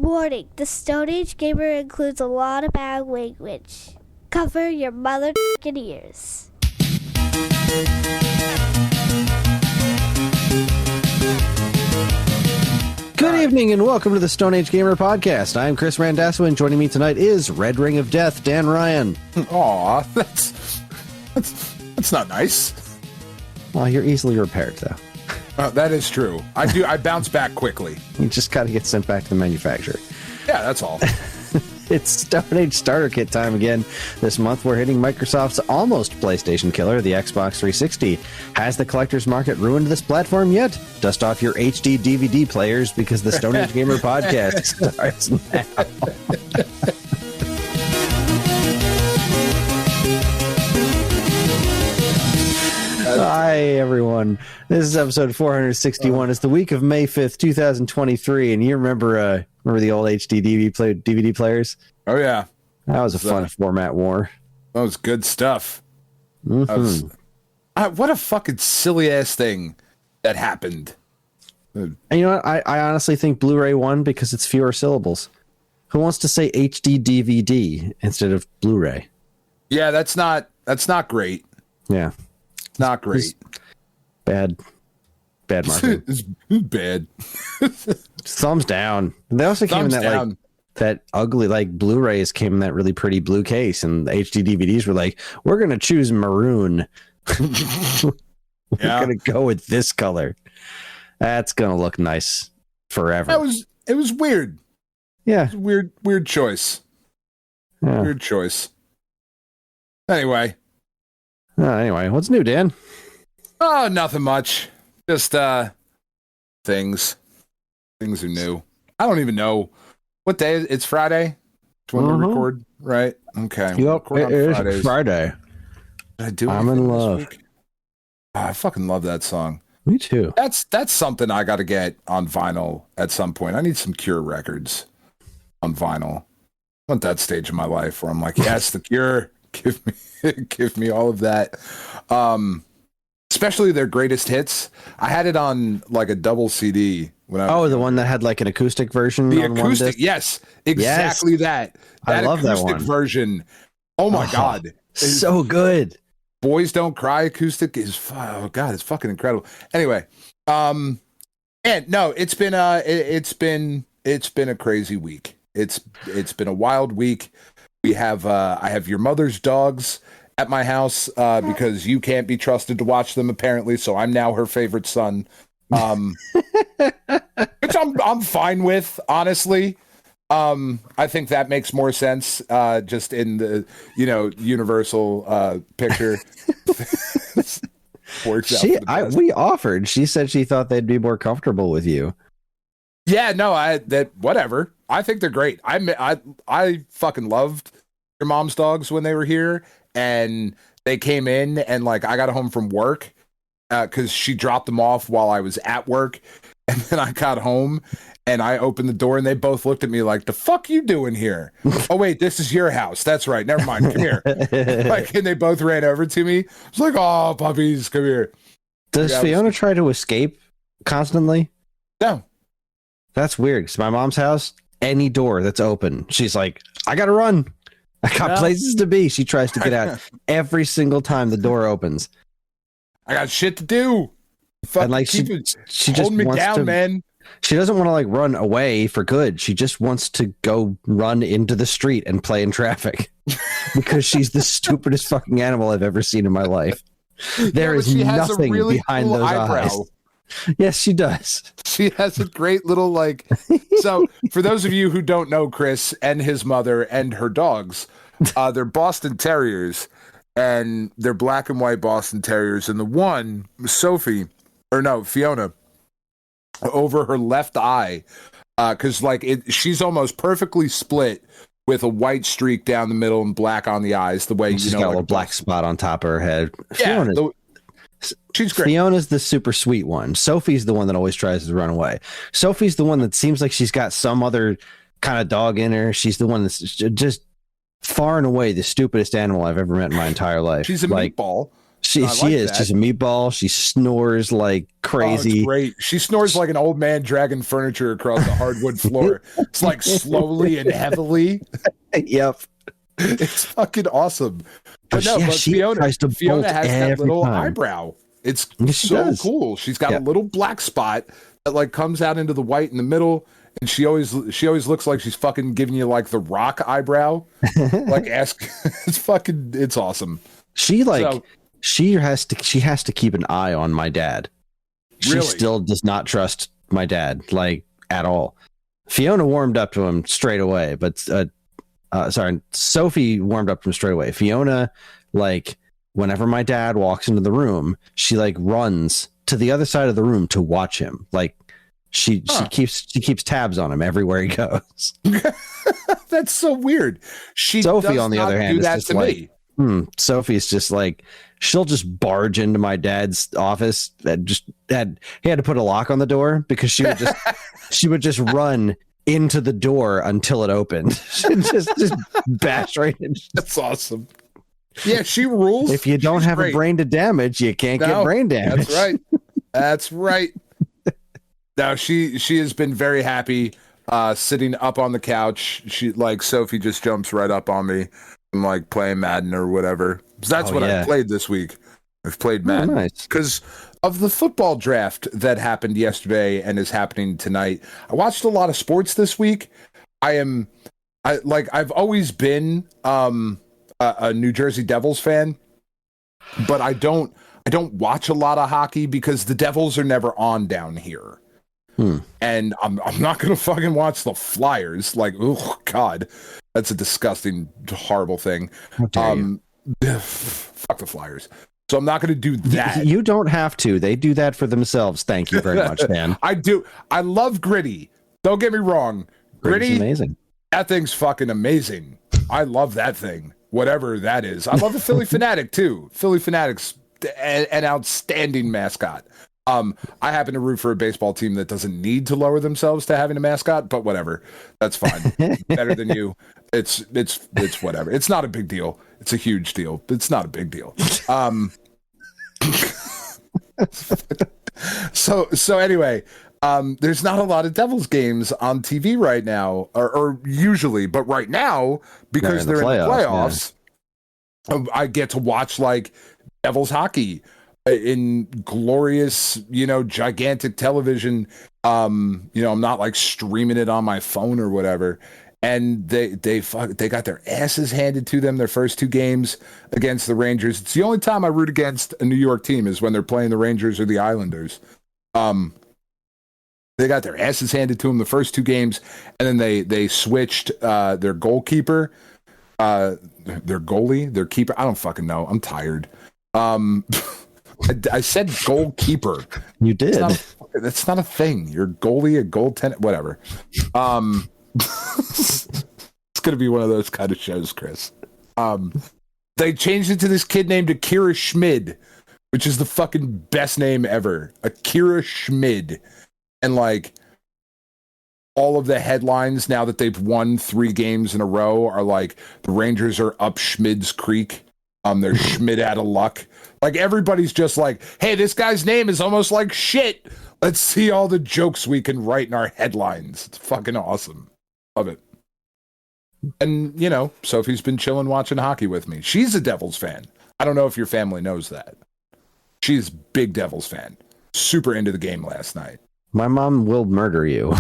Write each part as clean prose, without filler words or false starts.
Warning, the Stone Age Gamer includes a lot of bad language. Cover your mother ears. Good evening and welcome to the Stone Age Gamer Podcast. I'm Chris Randazzo and joining me tonight is Red Ring of Death, Dan Ryan. Aw, that's not nice. Well, you're easily repaired, though. That is true. I bounce back quickly. You just got to get sent back to the manufacturer. Yeah, that's all. It's Stone Age Starter Kit time again. This month we're hitting Microsoft's almost PlayStation killer, the Xbox 360. Has the collector's market ruined this platform yet? Dust off your HD DVD players because the Stone Age Gamer Podcast starts now. Hi, everyone. This is episode 461. It's the week of May 5th, 2023. And you remember the old HD DVD players? Oh, yeah. That was a fun format war. That was good stuff. Mm-hmm. What a fucking silly-ass thing that happened. And you know what? I honestly think Blu-ray won because it's fewer syllables. Who wants to say HD DVD instead of Blu-ray? Yeah, that's not great. Yeah. Not great. Bad marketing. It's bad. Thumbs down. They also came in that that ugly Blu-rays came in that really pretty blue case, and the HD DVDs were like, we're gonna choose maroon. We're gonna go with this color. That's gonna look nice forever. It was weird. Yeah. It was weird choice. Yeah. Weird choice. Anyway, what's new, Dan? Oh, nothing much. Just things. Things are new. I don't even know what day. It's Friday. It's when we record, right? Okay. Yep, it is Friday. I'm in love. I fucking love that song. Me too. That's something I got to get on vinyl at some point. I need some Cure records on vinyl. I want that stage of my life where I'm like, yes, the Cure. Give me all of that. Especially their greatest hits. I had it on like a double CD when I was the one that had like an acoustic version. The on acoustic, one disc? yes, exactly that. I love that one version. Oh my god, so good. Boys Don't Cry acoustic is it's fucking incredible. Anyway, and no, it's been a crazy week. It's been a wild week. We have I have your mother's dogs at my house because you can't be trusted to watch them apparently, so I'm now her favorite son. Which I'm fine with, honestly. I think that makes more sense just in the universal picture. We offered. She said she thought they'd be more comfortable with you. Yeah, no, whatever. I think they're great. I fucking loved your mom's dogs when they were here, and they came in, and like I got home from work because she dropped them off while I was at work, and then I got home and I opened the door, and they both looked at me like, "The fuck you doing here?" Oh wait, this is your house. That's right. Never mind. Come here. And they both ran over to me. I was like, "Oh, puppies, come here." Does Fiona try to escape constantly? No. That's weird. Because my mom's house, any door that's open, she's like, I gotta run. I got places to be. She tries to get out every single time the door opens. I got shit to do. And like she just hold me wants down, to, man. She doesn't want to like run away for good. She just wants to go run into the street and play in traffic because she's the stupidest fucking animal I've ever seen in my life. There is nothing behind those eyes. Yes, she does. She has a great little so for those of you who don't know Chris and his mother and her dogs, they're Boston Terriers, and they're black and white Boston Terriers, and the one, Fiona, over her left eye, because she's almost perfectly split with a white streak down the middle and black on the eyes, the way she's got a little black spot on top of her head. Yeah, she's great. Fiona's the super sweet one. Sophie's the one that always tries to run away. Sophie's the one that seems like she's got some other kind of dog in her. She's the one that's just far and away the stupidest animal I've ever met in my entire life. She's a meatball. She is. that. She's a meatball. She snores like crazy. Oh, great. She snores like an old man dragging furniture across the hardwood floor. It's like slowly and heavily. Yep. It's fucking awesome. But she Fiona tries to bolt has that little time. eyebrow. It's She so does. cool. She's got a little black spot that like comes out into the white in the middle, and she always looks like she's fucking giving you like the Rock eyebrow. Like it's awesome. She has to keep an eye on my dad. She Really? still does not trust my dad like at all. Fiona warmed up to him straight away, but Sophie warmed up to him straight away. Fiona, like, whenever my dad walks into the room, she like runs to the other side of the room to watch him. Like she keeps tabs on him everywhere he goes. That's so weird. Sophie, on the other hand, do that is just to like, me. Sophie's just like, she'll just barge into my dad's office. He had to put a lock on the door because she would just run into the door until it opened. She'd just bash right in. That's awesome. Yeah, she rules. If you don't have great. a brain to damage, you can't get brain damage. That's right. Now she has been very happy sitting up on the couch. She like Sophie just jumps right up on me and like playing Madden or whatever. So that's what I played this week. I've played Madden because of the football draft that happened yesterday and is happening tonight. I watched a lot of sports this week. I've always been a New Jersey Devils fan, but I don't watch a lot of hockey because the Devils are never on down here. And I'm not gonna fucking watch the Flyers. Like, oh god, that's a disgusting, horrible thing. Fuck the Flyers. So I'm not gonna do that. You don't have to. They do that for themselves. Thank you very much, man. I do. I love Gritty. Don't get me wrong. Gritty, amazing. That thing's fucking amazing. I love that thing. Whatever that is. I love the Philly Fanatic too. Philly Fanatic's an outstanding mascot. I happen to root for a baseball team that doesn't need to lower themselves to having a mascot, but whatever. That's fine. Better than you. It's whatever. It's not a big deal. It's a huge deal. It's not a big deal. So anyway, there's not a lot of Devils games on TV right now, or usually, but right now, because they're in the playoffs, I get to watch like Devils hockey in glorious, gigantic television. I'm not like streaming it on my phone or whatever. And they got their asses handed to them their first two games against the Rangers. It's the only time I root against a New York team is when they're playing the Rangers or the Islanders. They got their asses handed to them the first two games, and then they switched their goalkeeper, their goalie, their keeper. I don't fucking know. I'm tired. I said goalkeeper. You did. That's not a thing. You're goalie, a goaltender, whatever. It's gonna be one of those kind of shows, Chris. They changed it to this kid named Akira Schmid, which is the fucking best name ever. Akira Schmid. And like all of the headlines now that they've won 3 games in a row are like the Rangers are up Schmid's Creek. They're Schmid out of luck. Like everybody's just like, hey, this guy's name is almost like shit. Let's see all the jokes we can write in our headlines. It's fucking awesome. Love it. And, Sophie's been chilling watching hockey with me. She's a Devils fan. I don't know if your family knows that. She's a big Devils fan. Super into the game last night. My mom will murder you.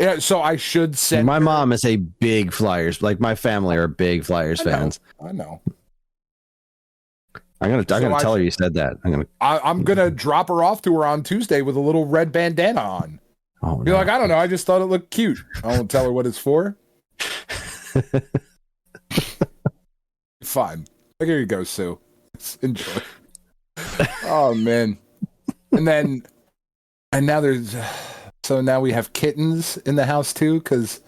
Yeah, so I should send my mom is a big Flyers. Like my family are big Flyers fans. I know. I'm gonna tell her you said that. I'm gonna drop her off to her on Tuesday with a little red bandana on. Oh, Be like, I don't know. I just thought it looked cute. I won't tell her what it's for. Fine. Here you go, Sue. Enjoy. Oh man. And now we have kittens in the house too, because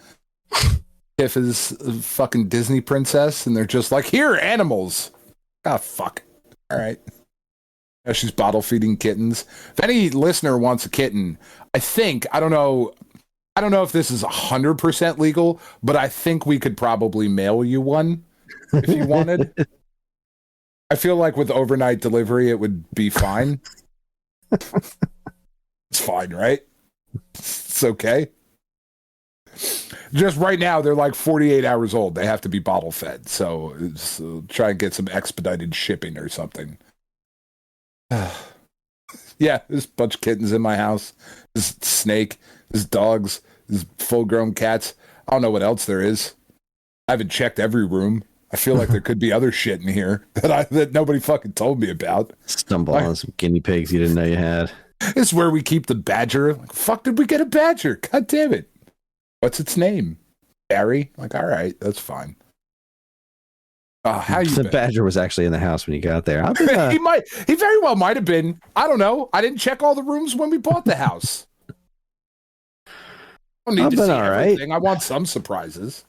Tiff is a fucking Disney princess, and they're just like, here, animals. Ah, fuck. All right. Now she's bottle feeding kittens. If any listener wants a kitten, I don't know if this is 100% legal, but I think we could probably mail you one if you wanted. I feel like with overnight delivery, it would be fine. It's fine, right? It's okay. Just right now, they're like 48 hours old. They have to be bottle fed. So try and get some expedited shipping or something. Yeah, there's a bunch of kittens in my house. There's snake. There's dogs. There's full-grown cats. I don't know what else there is. I haven't checked every room. I feel like there could be other shit in here that nobody fucking told me about. Stumble on some guinea pigs you didn't know you had. This is where we keep the badger. Like, fuck did we get a badger? God damn it. What's its name? Barry? Like, all right, that's fine. How you The been? badger was actually in the house when you got there. He very well might have been. I don't know. I didn't check all the rooms when we bought the house. I don't need to see everything. I want some surprises.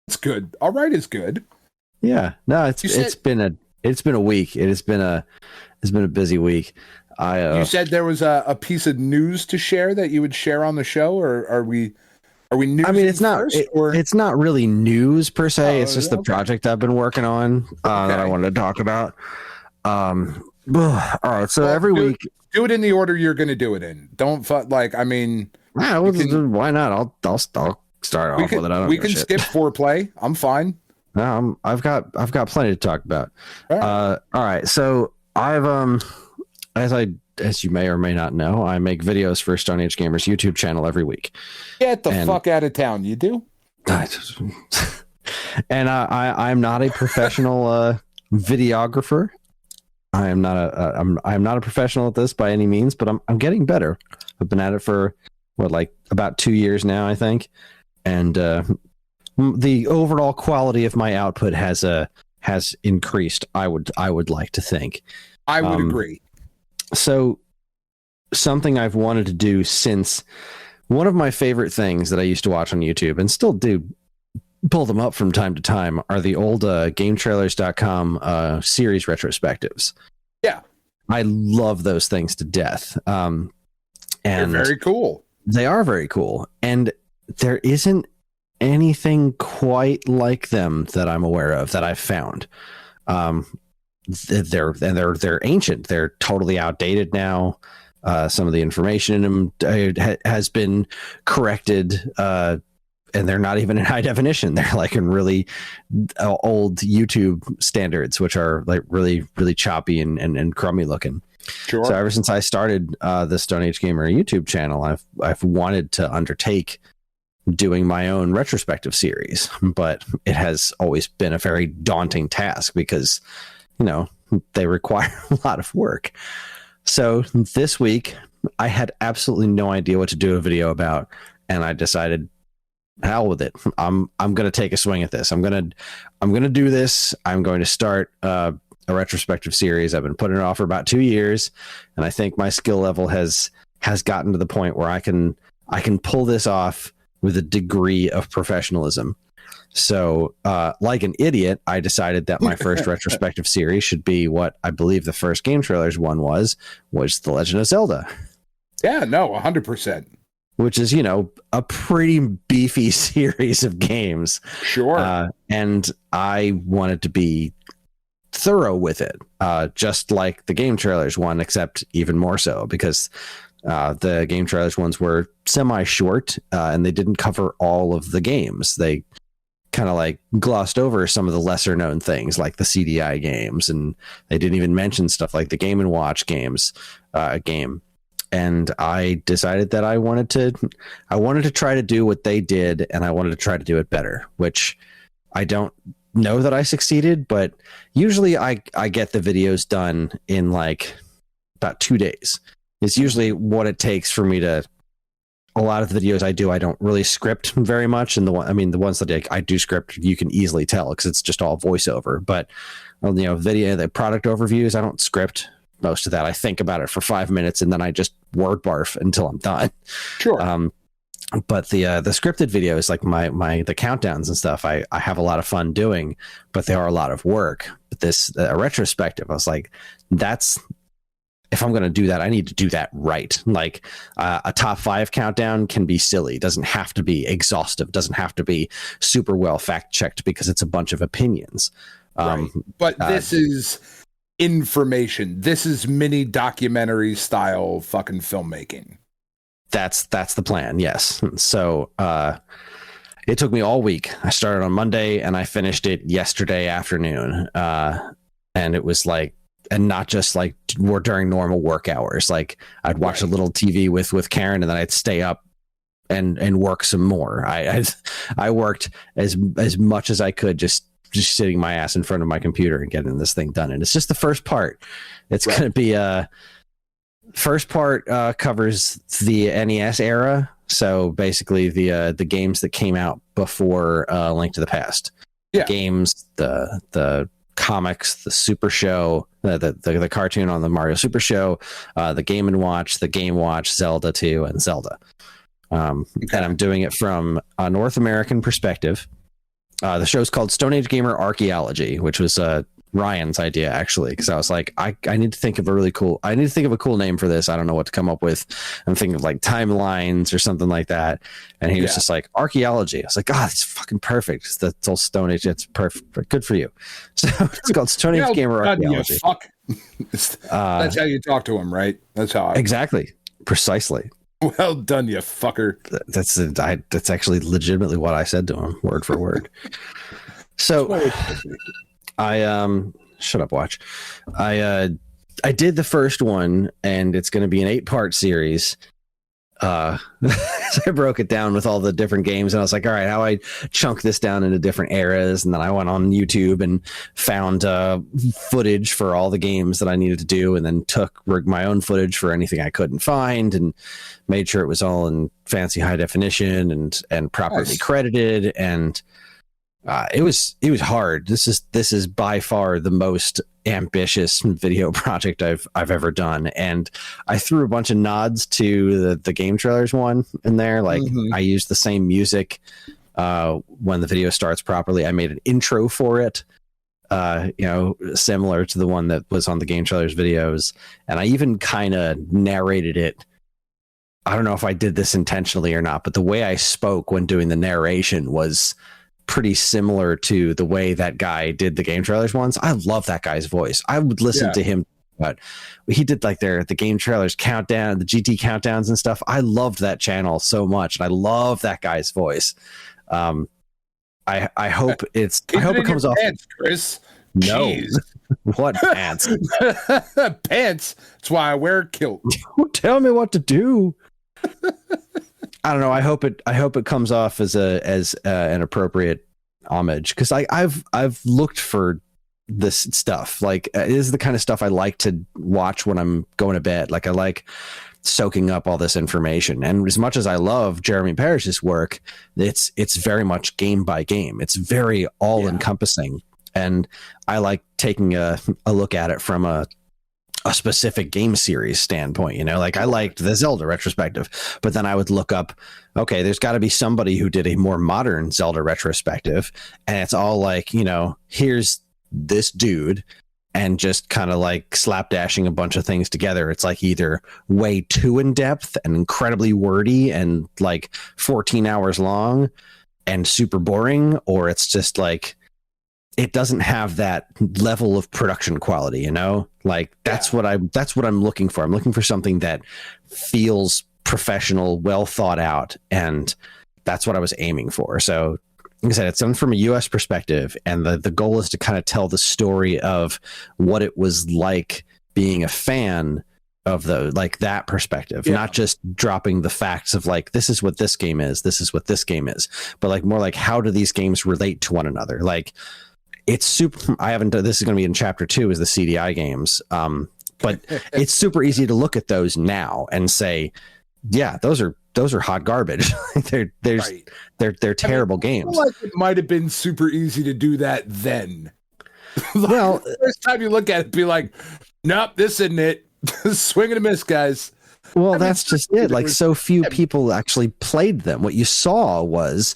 It's good. All right is good. Yeah. No, it's been a week. It's been a busy week. You said there was a piece of news to share that you would share on the show, or are we news? I mean, it's not really news per se. It's just the project I've been working on that I wanted to talk about. All right. So every week, do it in the order you're going to do it in. Don't why not? I'll start off with it. We can skip foreplay. I'm fine. No, I've got plenty to talk about. All right. So I've as you may or may not know, I make videos for Stone Age Gamers YouTube channel every week. Get the fuck out of town. You do? And I'm not a professional videographer. I'm not a professional at this by any means, but I'm getting better. I've been at it for about 2 years now, I think. And the overall quality of my output has increased. I would like to think. I would agree. So something I've wanted to do since one of my favorite things that I used to watch on YouTube and still do pull them up from time to time are the old GameTrailers.com series retrospectives. Yeah, I love those things to death. And they're very cool. They are very cool, and there isn't anything quite like them that I'm aware of that I've found. They're ancient. They're totally outdated now. Some of the information in them has been corrected, and they're not even in high definition. They're like in really old YouTube standards, which are like really, really choppy and crummy looking. Sure. So ever since I started the Stone Age Gamer YouTube channel, I've wanted to undertake doing my own retrospective series, but it has always been a very daunting task because they require a lot of work. So this week I had absolutely no idea what to do a video about, and I decided, hell with it. I'm going to take a swing at this. I'm going to do this. I'm going to start a retrospective series. I've been putting it off for about 2 years, and I think my skill level has gotten to the point where I can pull this off with a degree of professionalism. So, like an idiot, I decided that my first retrospective series should be what I believe the first Game Trailers one was The Legend of Zelda. Yeah, no, 100%. Which is, a pretty beefy series of games. Sure. And I wanted to be thorough with it, just like the Game Trailers one, except even more so, because the Game Trailers ones were semi-short, and they didn't cover all of the games. They kind of like glossed over some of the lesser known things like the CDI games, and they didn't even mention stuff like the Game & Watch games game. And I decided that I wanted to try to do what they did, and I wanted to try to do it better, which I don't know that I succeeded, but usually I get the videos done in like about 2 days. It's usually what it takes for me to. A lot of the videos I do, I don't really script very much, and the ones that I do script, you can easily tell because it's just all voiceover. But the product overviews, I don't script most of that. I think about it for 5 minutes and then I just word barf until I'm done. Sure. But the scripted videos, like the countdowns and stuff, I have a lot of fun doing, but they are a lot of work. But this retrospective, I was like, if I'm going to do that, I need to do that right. Like a top 5 countdown can be silly. It doesn't have to be exhaustive. Doesn't have to be super well fact checked because it's a bunch of opinions. Right. But this is information. This is mini documentary style fucking filmmaking. That's the plan. Yes. So it took me all week. I started on Monday and I finished it yesterday afternoon. And it was like, and not just like we're during normal work hours. Like I'd watch a little TV with Karen, and then I'd stay up and work some more. I worked as much as I could, just sitting my ass in front of my computer and getting this thing done. And it's just the first part. It's going to be first part covers the NES era. So basically the games that came out before Link to the Past. Yeah. Games, the comics, the Super Show, the cartoon on the Mario Super Show, the Game & Watch, the Game Watch, Zelda 2, and Zelda. And I'm doing it from a North American perspective. The show's called Stone Age Gamer Archaeology, which was Ryan's idea, actually, because I was like, I need to think of a cool name for this. I don't know what to come up with. I'm thinking of like timelines or something like that. And he was just like, archaeology. I was like, God, it's fucking perfect. That's all Stone Age. It's perfect. Good for you. So it's called Stone Age Gamer Archaeology. Fuck. That's how you talk to him, right? That's how exactly. Precisely. Well done, you fucker. That's actually legitimately what I said to him, word for word. So I shut up, watch. I did the first one, and it's going to be an 8-part series. So I broke it down with all the different games, and I was like, all right, how I chunk this down into different eras. And then I went on YouTube and found footage for all the games that I needed to do, and then took my own footage for anything I couldn't find, and made sure it was all in fancy high definition and properly credited. And it was hard. This is by far the most ambitious video project I've ever done, and I threw a bunch of nods to the game trailers one in there. Like I used the same music when the video starts properly. I made an intro for it, similar to the one that was on the game trailers videos, and I even kind of narrated it. I don't know if I did this intentionally or not, but the way I spoke when doing the narration was pretty similar to the way that guy did the game trailers ones. I love that guy's voice. I would listen to him, but he did like the game trailers countdown, the GT countdowns and stuff. I loved that channel so much, and I love that guy's voice. I hope it comes off. Pants, Chris. No, what pants? Pants. That's why I wear a kilt. Don't tell me what to do. I don't know. I hope it comes off as an appropriate homage, because I've looked for this stuff. Like it is the kind of stuff I like to watch when I'm going to bed. Like I like soaking up all this information. And as much as I love Jeremy Parish's work, it's very much game by game. It's very all encompassing, and I like taking a look at it from a specific game series standpoint. Like I liked the Zelda retrospective, but then I would look up, okay, there's got to be somebody who did a more modern Zelda retrospective, and it's all like, here's this dude, and just kind of like slapdashing a bunch of things together. It's like either way too in depth and incredibly wordy and like 14 hours long and super boring, or it's just like it doesn't have that level of production quality, like that's what I'm looking for. I'm looking for something that feels professional, well thought out. And that's what I was aiming for. So like I said, it's done from a US perspective. And the goal is to kind of tell the story of what it was like being a fan of that perspective, not just dropping the facts of like, this is what this game is, this is what this game is, but like more like, how do these games relate to one another? Like, it's super. I haven't done this. Is going to be in chapter 2 is the CDI games. But it's super easy to look at those now and say, yeah, those are hot garbage. they're terrible games. I feel like it might have been super easy to do that then. Well, the first time you look at it, be like, nope, this isn't it. Swing and a miss, guys. Well, that's just it. Like so few people actually played them. What you saw was,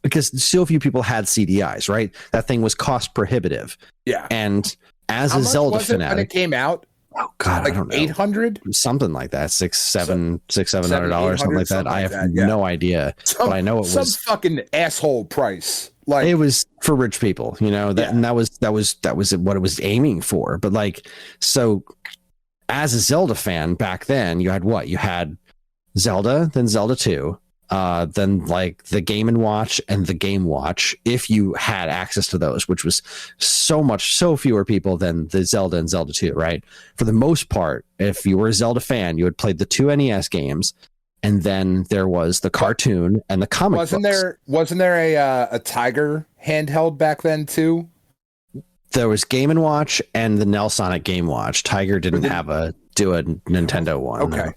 because so few people had CDIs, right? That thing was cost prohibitive. Yeah. And as a Zelda fanatic, when it came out, oh God, like I don't know, 800, something like that, $700, something like that. I have no idea, but I know it was some fucking asshole price. Like it was for rich people, you know, that, and that was what it was aiming for. But like, so as a Zelda fan back then, you had what? You had Zelda, then Zelda 2, then like the Game & Watch and the Game Watch, if you had access to those, which was so fewer people than the Zelda and Zelda 2, right? For the most part, if you were a Zelda fan, you had played the 2 NES games, and then there was the cartoon and the comic books. Wasn't there a Tiger handheld back then too? There was Game & Watch and the Nelsonic Game Watch. Tiger didn't do a Nintendo one. Okay.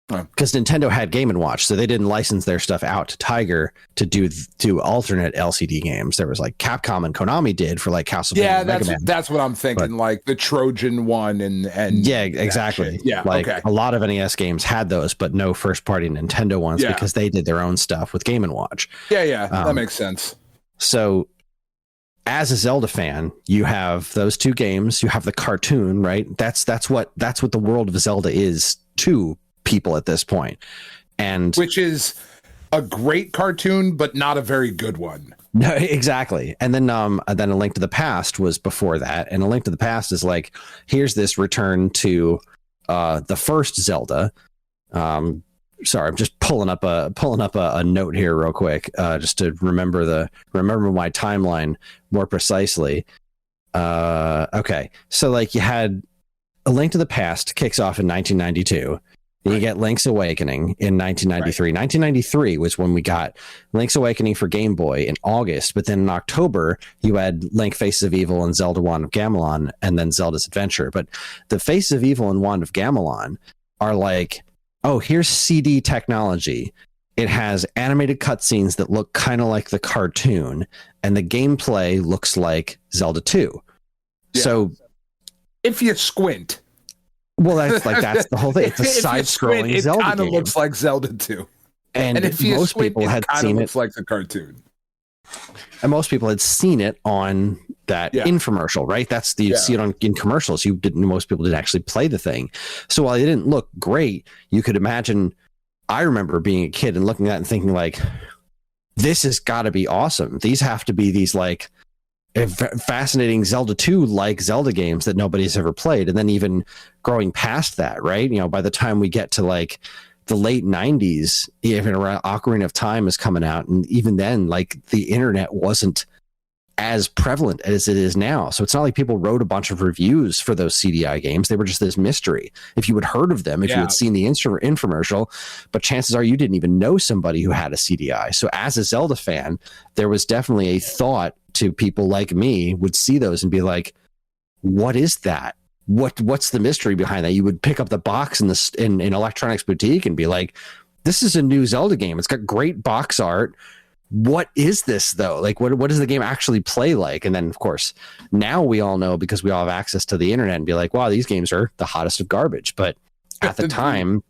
Because Nintendo had Game & Watch, so they didn't license their stuff out to Tiger to do alternate LCD games. There was like Capcom and Konami did for like Castlevania. Yeah, that's what I'm thinking. But, like the Trojan one and yeah, exactly. Yeah, like a lot of NES games had those, but no first party Nintendo ones because they did their own stuff with Game & Watch. Yeah, that makes sense. So, as a Zelda fan, you have those 2 games. You have the cartoon, right? That's what the world of Zelda is to people at this point, and which is a great cartoon but not a very good one. No, exactly. And then A Link to the Past was before that, and A Link to the Past is like, here's this return to the first Zelda. Sorry, I'm just pulling up a note here real quick, just to remember my timeline more precisely. Okay, so like you had A Link to the Past kicks off in 1992. You get Link's Awakening in 1993. Right. 1993 was when we got Link's Awakening for Game Boy in August, but then in October, you had Link Faces of Evil and Zelda Wand of Gamelon, and then Zelda's Adventure. But the Faces of Evil and Wand of Gamelon are like, oh, here's CD technology. It has animated cutscenes that look kind of like the cartoon, and the gameplay looks like Zelda 2. Yeah. So if you squint... Well, that's the whole thing. It's a side-scrolling Zelda game. It kind of looks like Zelda 2. And if most people had seen it, looks like the cartoon. And most people had seen it on that infomercial, right? You see it in commercials. Most people didn't actually play the thing. So while it didn't look great, you could imagine. I remember being a kid and looking at it and thinking, like, this has got to be awesome. These have to be these like fascinating Zelda 2 like Zelda games that nobody's ever played. And then even growing past that, right? You know, by the time we get to like the late 90s, even around Ocarina of Time is coming out, and even then, like, the internet wasn't as prevalent as it is now. So it's not like people wrote a bunch of reviews for those CDI games. They were just this mystery. If you had heard of them, if you had seen the infomercial, but chances are you didn't even know somebody who had a CDI. So as a Zelda fan, there was definitely a thought to people like me would see those and be like, what is that? What's the mystery behind that? You would pick up the box in Electronics Boutique and be like, this is a new Zelda game. It's got great box art. What is this though? Like, what does the game actually play like? And then of course, now we all know because we all have access to the internet and be like, wow, these games are the hottest of garbage. But at the time,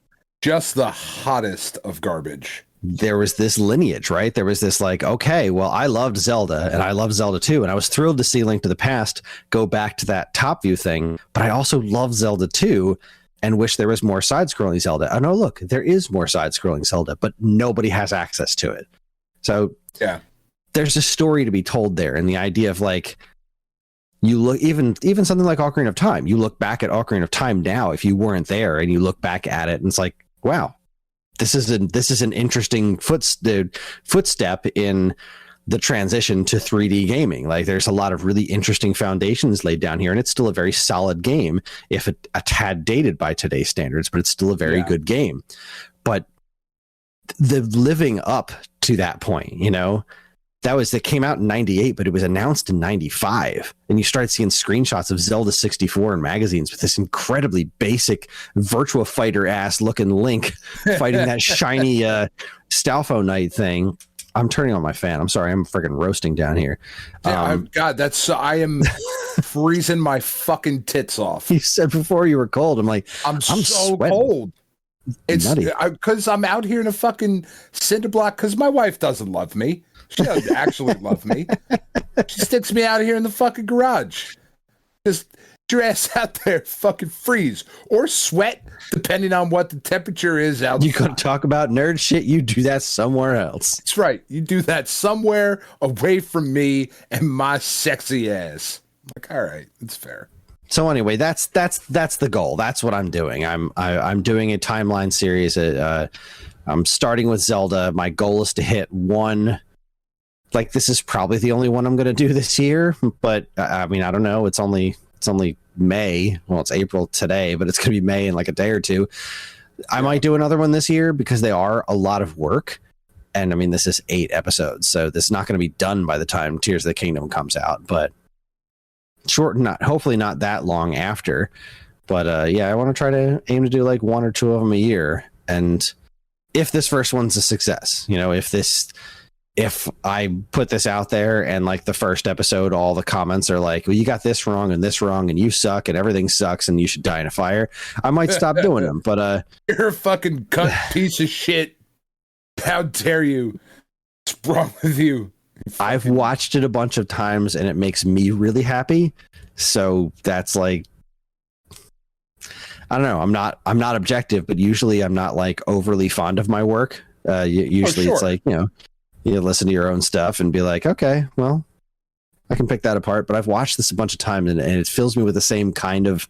just the hottest of garbage. There was this lineage, right? There was this like, okay, well, I loved Zelda and I loved Zelda 2. And I was thrilled to see Link to the Past go back to that top view thing. But I also loved Zelda 2 and wish there was more side-scrolling Zelda. Oh, no, look, there is more side-scrolling Zelda, but nobody has access to it. So yeah, there's a story to be told there. And the idea of like, you look, even something like Ocarina of Time, you look back at Ocarina of Time now, if you weren't there and you look back at it and it's like, wow, this is an interesting footstep in the transition to 3D gaming. Like, there's a lot of really interesting foundations laid down here, and it's still a very solid game, if a tad dated by today's standards, but it's still a very good game. But the living up to that point, you know, that came out in 98, but it was announced in 95. And you started seeing screenshots of Zelda 64 in magazines with this incredibly basic Virtua Fighter ass looking Link fighting that shiny Stalfo Knight thing. I'm turning on my fan. I'm sorry. I'm freaking roasting down here. God, I am freezing my fucking tits off. You said before you were cold. I'm like, I'm so sweating. Cold. It's because I'm out here in a fucking cinder block because my wife doesn't love me. She doesn't actually love me. She sticks me out here in the fucking garage. Just your ass out there, fucking freeze or sweat, depending on what the temperature is outside. You gonna talk about nerd shit? You do that somewhere else. That's right. You do that somewhere away from me and my sexy ass. I'm like, all right, it's fair. So anyway, that's the goal. That's what I'm doing. I'm doing a timeline series. I'm starting with Zelda. My goal is to hit one. Like, this is probably the only one I'm going to do this year, but I mean, I don't know. It's only May. Well, it's April today, but it's going to be May in like a day or two. I might do another one this year because they are a lot of work. And I mean, this is 8 episodes, so this is not going to be done by the time Tears of the Kingdom comes out, but hopefully not that long after. But yeah, I want to try to aim to do like 1 or 2 of them a year. And if this first one's a success, you know, if I put this out there and like the first episode, all the comments are like, well, you got this wrong and you suck and everything sucks and you should die in a fire, I might stop doing them. But you're a fucking cunt piece of shit. How dare you? What's wrong with you? I've watched it a bunch of times and it makes me really happy. So that's like, I don't know. I'm not objective, but usually I'm not like overly fond of my work. Usually It's like, you know, you listen to your own stuff and be like, okay, well, I can pick that apart. But I've watched this a bunch of times and it fills me with the same kind of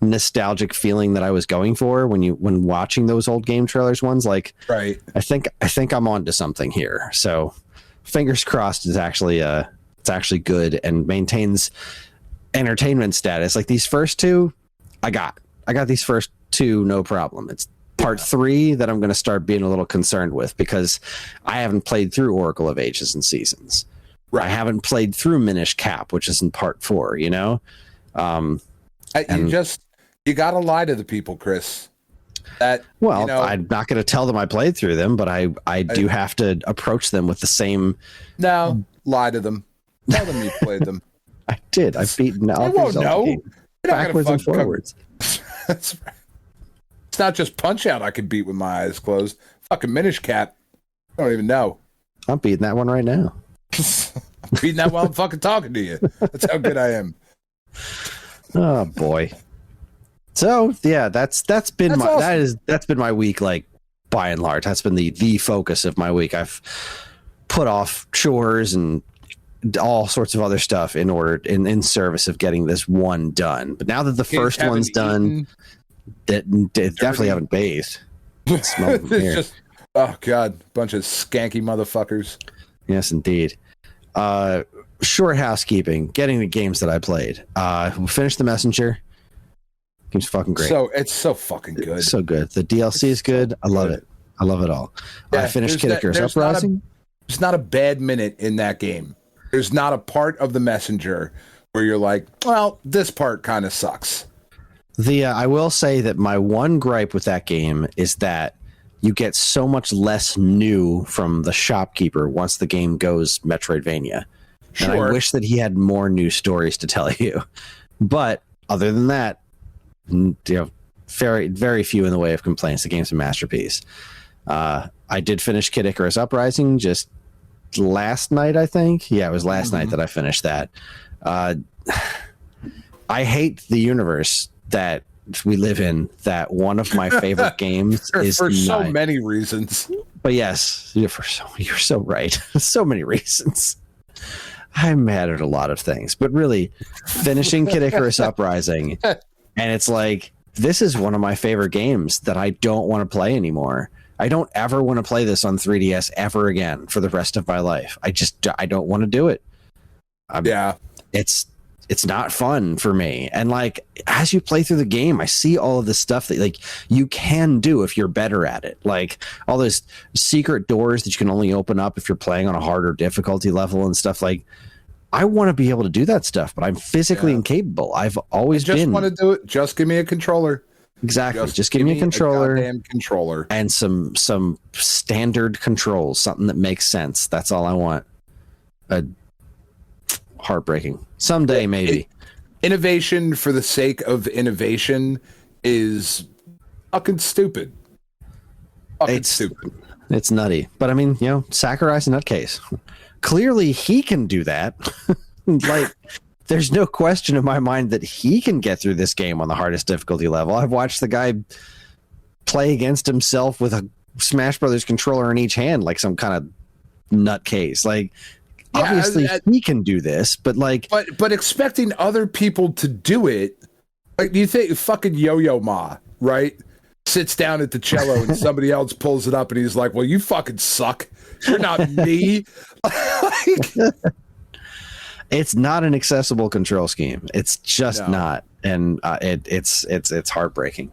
nostalgic feeling that I was going for when watching those old game trailers ones. Like, right. I think I'm onto something here. So fingers crossed it's actually good and maintains entertainment status. Like these first 2, I got these first 2, no problem. It's part 3 that I'm going to start being a little concerned with because I haven't played through Oracle of Ages and Seasons. Right. I haven't played through Minish Cap, which is in part 4, you know? You got to lie to the people, Chris. I'm not going to tell them I played through them, but I do have to approach them with the same. No, lie to them. Tell them you played them. I did. I've beaten all won't know. Backwards and forwards. That's right. It's not just Punch Out I can beat with my eyes closed. Fucking Minish Cap. I don't even know. I'm beating that one right now. I'm beating that while I'm fucking talking to you. That's how good I am. Oh boy. So yeah, that's been my week. Like by and large, that's been the focus of my week. I've put off chores and all sorts of other stuff in service of getting this one done. But now that the first one's done, definitely haven't bathed. It's just, oh god, bunch of skanky motherfuckers. Yes, indeed. Short housekeeping. Getting the games that I played. We finished The Messenger. Game's fucking great. So it's so fucking good. It's so good. The DLC is good. I love it. I love it all. Yeah, I finished Kid Icarus Uprising. There's not a bad minute in that game. There's not a part of The Messenger where you're like, well, this part kind of sucks. I will say that my one gripe with that game is that you get so much less new from the shopkeeper once the game goes Metroidvania. Sure. And I wish that he had more new stories to tell you. But other than that, you know, very, very few in the way of complaints. The game's a masterpiece. I did finish Kid Icarus Uprising just last night, I think. Yeah, it was last night that I finished that. I hate the universe that we live in, that one of my favorite games is for so many reasons. But yes, you're so right. So many reasons. I'm mad at a lot of things, but really finishing Kid Icarus Uprising, and it's like, this is one of my favorite games that I don't want to play anymore. I don't ever want to play this on 3DS ever again for the rest of my life. I don't want to do it. It's not fun for me. And like, as you play through the game, I see all of this stuff that like you can do if you're better at it. Like all those secret doors that you can only open up if you're playing on a harder difficulty level and stuff. Like, I want to be able to do that stuff, but I'm physically incapable. I've always been. Want to do it. Just give me a controller. Exactly. Just give me a controller, goddamn controller, and some standard controls, something that makes sense. That's all I want. Heartbreaking. Someday, maybe. Innovation for the sake of innovation is fucking stupid. It's stupid. It's nutty. But I mean, you know, Sakurai's a nutcase. Clearly, he can do that. Like, there's no question in my mind that he can get through this game on the hardest difficulty level. I've watched the guy play against himself with a Smash Brothers controller in each hand like some kind of nutcase. Like, obviously he can do this, but like, but expecting other people to do it, like, do you think fucking Yo-Yo Ma, right, sits down at the cello and somebody else pulls it up and he's like, well, you fucking suck, you're not me. Like, it's not an accessible control scheme. It's just not, and it's heartbreaking.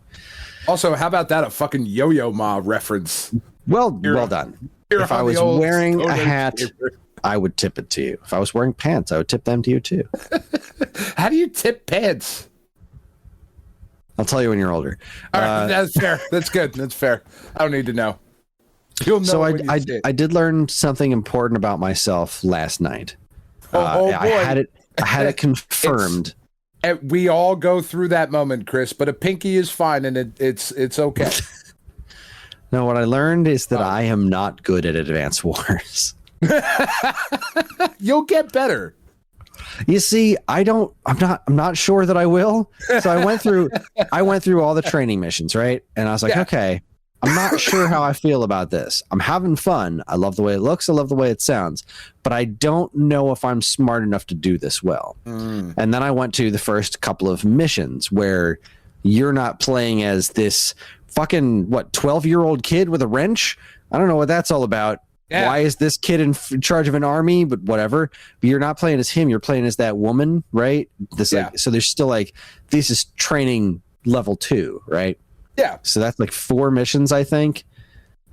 Also, how about that, a fucking Yo-Yo Ma reference? Well done. If I was wearing a hat, paper. I would tip it to you. If I was wearing pants, I would tip them to you too. How do you tip pants? I'll tell you when you're older. All right, that's fair. That's good. That's fair. I don't need to know. You'll know. So I did learn something important about myself last night. Oh boy. I had it confirmed. We all go through that moment, Chris, but a pinky is fine and it's okay. No, what I learned is that I am not good at Advance Wars. You'll get better. You see, I'm not sure that I will. So I went through all the training missions, right? And I was like, okay, I'm not sure how I feel about this. I'm having fun. I love the way it looks. I love the way it sounds, but I don't know if I'm smart enough to do this well. And then I went to the first couple of missions where you're not playing as this fucking 12-year-old kid with a wrench. I don't know what that's all about. Yeah. Why is this kid in charge of an army? But whatever. But you're not playing as him. You're playing as that woman, right? So there's still like, this is training level 2, right? Yeah. So that's like 4 missions, I think.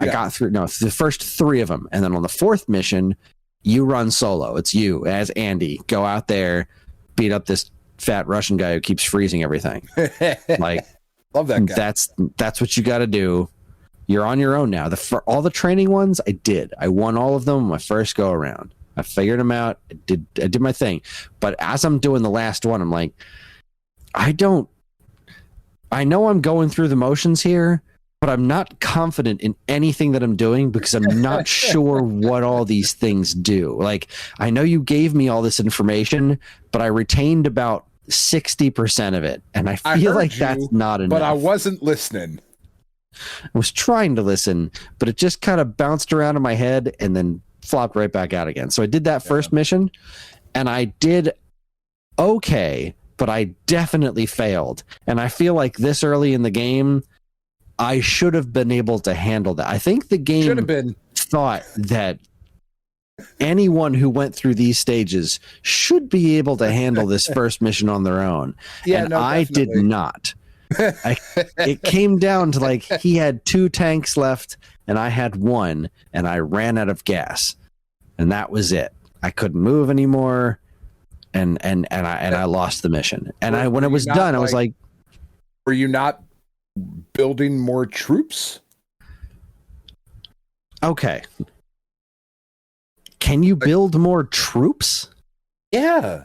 I got through the first 3 of them, and then on the 4th mission, you run solo. It's you as Andy. Go out there, beat up this fat Russian guy who keeps freezing everything. Like, love that guy. That's what you got to do. You're on your own now. For all the training ones, I did. I won all of them my first go around. I figured them out. I did my thing. But as I'm doing the last one, I'm like, I know I'm going through the motions here, but I'm not confident in anything that I'm doing because I'm not sure what all these things do. Like, I know you gave me all this information, but I retained about 60% of it. And I feel like that's not enough. But I wasn't listening. I was trying to listen, but it just kind of bounced around in my head and then flopped right back out again. So I did that first mission, and I did okay, but I definitely failed. And I feel like this early in the game, I should have been able to handle that. I think the game thought that anyone who went through these stages should be able to handle this first mission on their own. Yeah, and I did not. It came down to like he had 2 tanks left and I had 1, and I ran out of gas, and that was it. I couldn't move anymore, and I lost the mission. And when it was done, I was like, "Were you not building more troops?" Okay, can you build more troops? Yeah.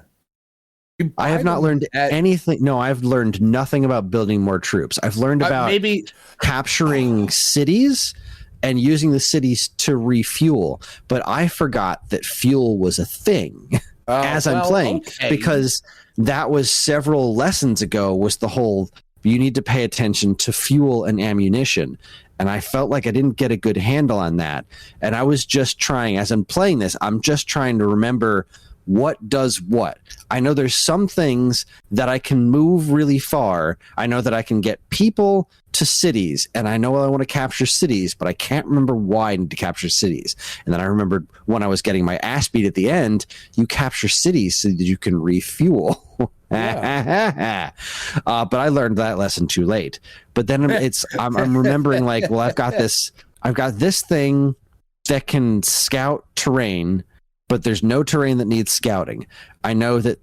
I have not learned anything. No, I've learned nothing about building more troops. I've learned about maybe capturing cities and using the cities to refuel. But I forgot that fuel was a thing as I'm playing, because that was several lessons ago, was the whole, you need to pay attention to fuel and ammunition. And I felt like I didn't get a good handle on that. And I was just trying, as I'm playing this, I'm just trying to remember what does what. I know there's some things that I can move really far. I know that I can get people to cities, and I know I want to capture cities, but I can't remember why I need to capture cities. And then I remembered when I was getting my ass beat at the end, you capture cities so that you can refuel. Yeah. But I learned that lesson too late. But then I'm remembering like, well, I've got this thing that can scout terrain, but there's no terrain that needs scouting. I know that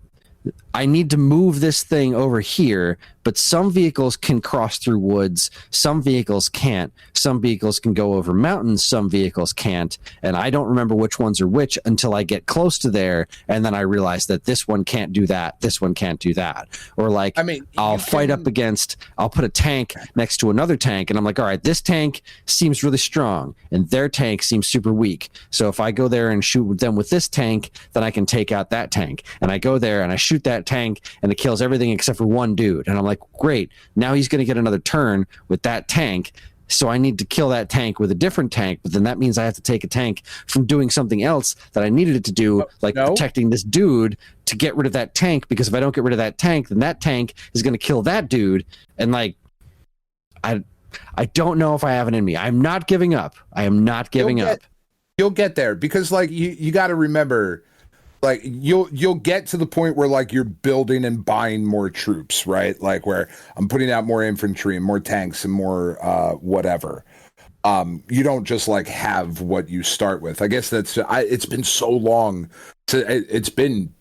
I need to move this thing over here, but some vehicles can cross through woods, some vehicles can't. Some vehicles can go over mountains, some vehicles can't. And I don't remember which ones are which until I get close to there, and then I realize that this one can't do that, this one can't do that. Or like, I'll put a tank next to another tank, and I'm like, all right, this tank seems really strong, and their tank seems super weak. So if I go there and shoot them with this tank, then I can take out that tank. And I go there and I shoot that that tank and it kills everything except for one dude. And I'm like, great. Now he's going to get another turn with that tank. So I need to kill that tank with a different tank, but then that means I have to take a tank from doing something else that I needed it to do, like protecting this dude, to get rid of that tank, because if I don't get rid of that tank, then that tank is going to kill that dude. And like, I don't know if I have it in me. I'm not giving up. I am not giving up. You'll get there, because like you got to remember, like you'll get to the point where like you're building and buying more troops, right? Like where I'm putting out more infantry and more tanks and more whatever. You don't just like have what you start with. I guess it's been so long it's been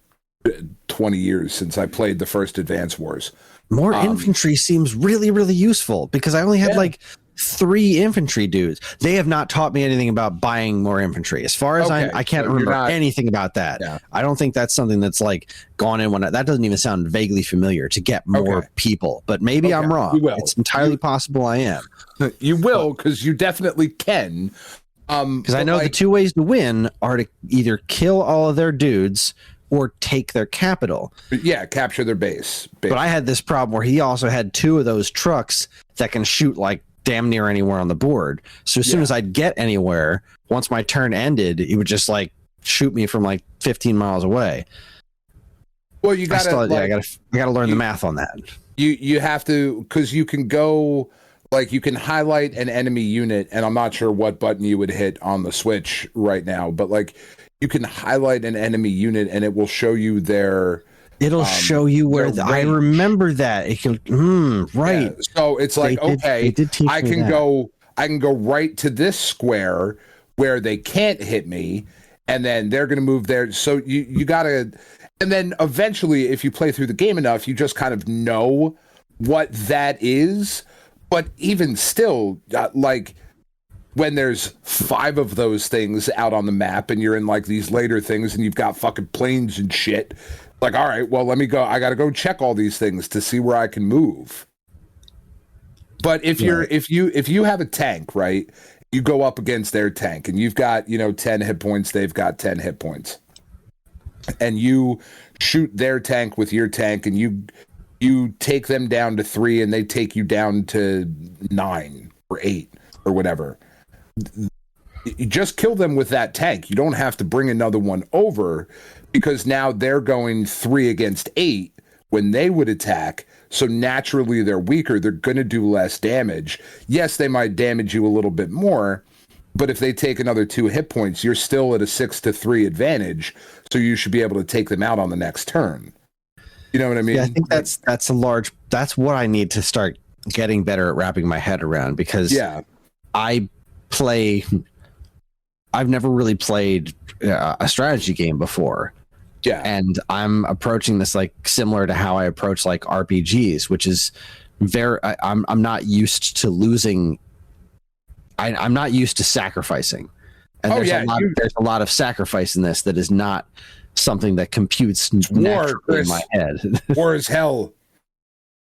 20 years since I played the first Advance Wars. More infantry seems really, really useful, because I only had like 3 infantry dudes. They have not taught me anything about buying more infantry. As far as I can't remember anything about that. Yeah. I don't think that's something that's like gone in that doesn't even sound vaguely familiar, to get more people. But maybe I'm wrong. It's entirely possible I am. You will, because you definitely can. Because I know the 2 ways to win are to either kill all of their dudes or take their capital. Yeah, capture their base. But I had this problem where he also had 2 of those trucks that can shoot like damn near anywhere on the board. So as soon as I'd get anywhere, once my turn ended, he would just like shoot me from like 15 miles away. Well, you got to I got to learn the math on that. You have to, because you can go, like you can highlight an enemy unit, and I'm not sure what button you would hit on the Switch right now, but like you can highlight an enemy unit and it will show you their It'll show you where I remember that. It can right. Yeah. So it's like, I can go right to this square where they can't hit me, and then they're going to move there. So you got to, and then eventually, if you play through the game enough, you just kind of know what that is. But even still, like when there's 5 of those things out on the map and you're in like these later things and you've got fucking planes and shit, like, all right, well, let me go. I got to go check all these things to see where I can move. But if you have a tank, right, you go up against their tank and you've got, 10 hit points, they've got 10 hit points, and you shoot their tank with your tank, and you take them down to 3 and they take you down to 9 or 8 or whatever. You just kill them with that tank. You don't have to bring another one over, because now they're going 3 against 8 when they would attack. So naturally they're weaker. They're going to do less damage. Yes, they might damage you a little bit more, but if they take another 2 hit points, you're still at a 6-3 advantage. So you should be able to take them out on the next turn. You know what I mean? Yeah, I think that's what I need to start getting better at wrapping my head around, because I've never really played a strategy game before. Yeah. And I'm approaching this like similar to how I approach like RPGs, which is I'm not used to losing. I'm not used to sacrificing. And there's a lot of sacrifice in this that is not something that computes naturally in my head. War as hell.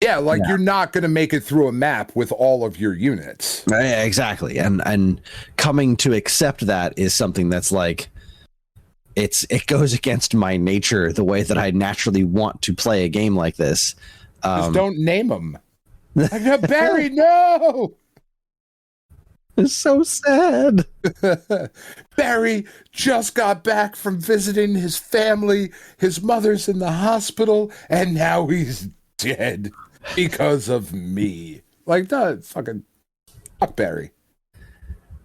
Yeah, like you're not going to make it through a map with all of your units. Exactly. And coming to accept that is something that's like, it goes against my nature, the way that I naturally want to play a game like this. Just don't name them. I got Barry, no! It's so sad. Barry just got back from visiting his family. His mother's in the hospital, and now he's dead because of me. Like, fuck Barry.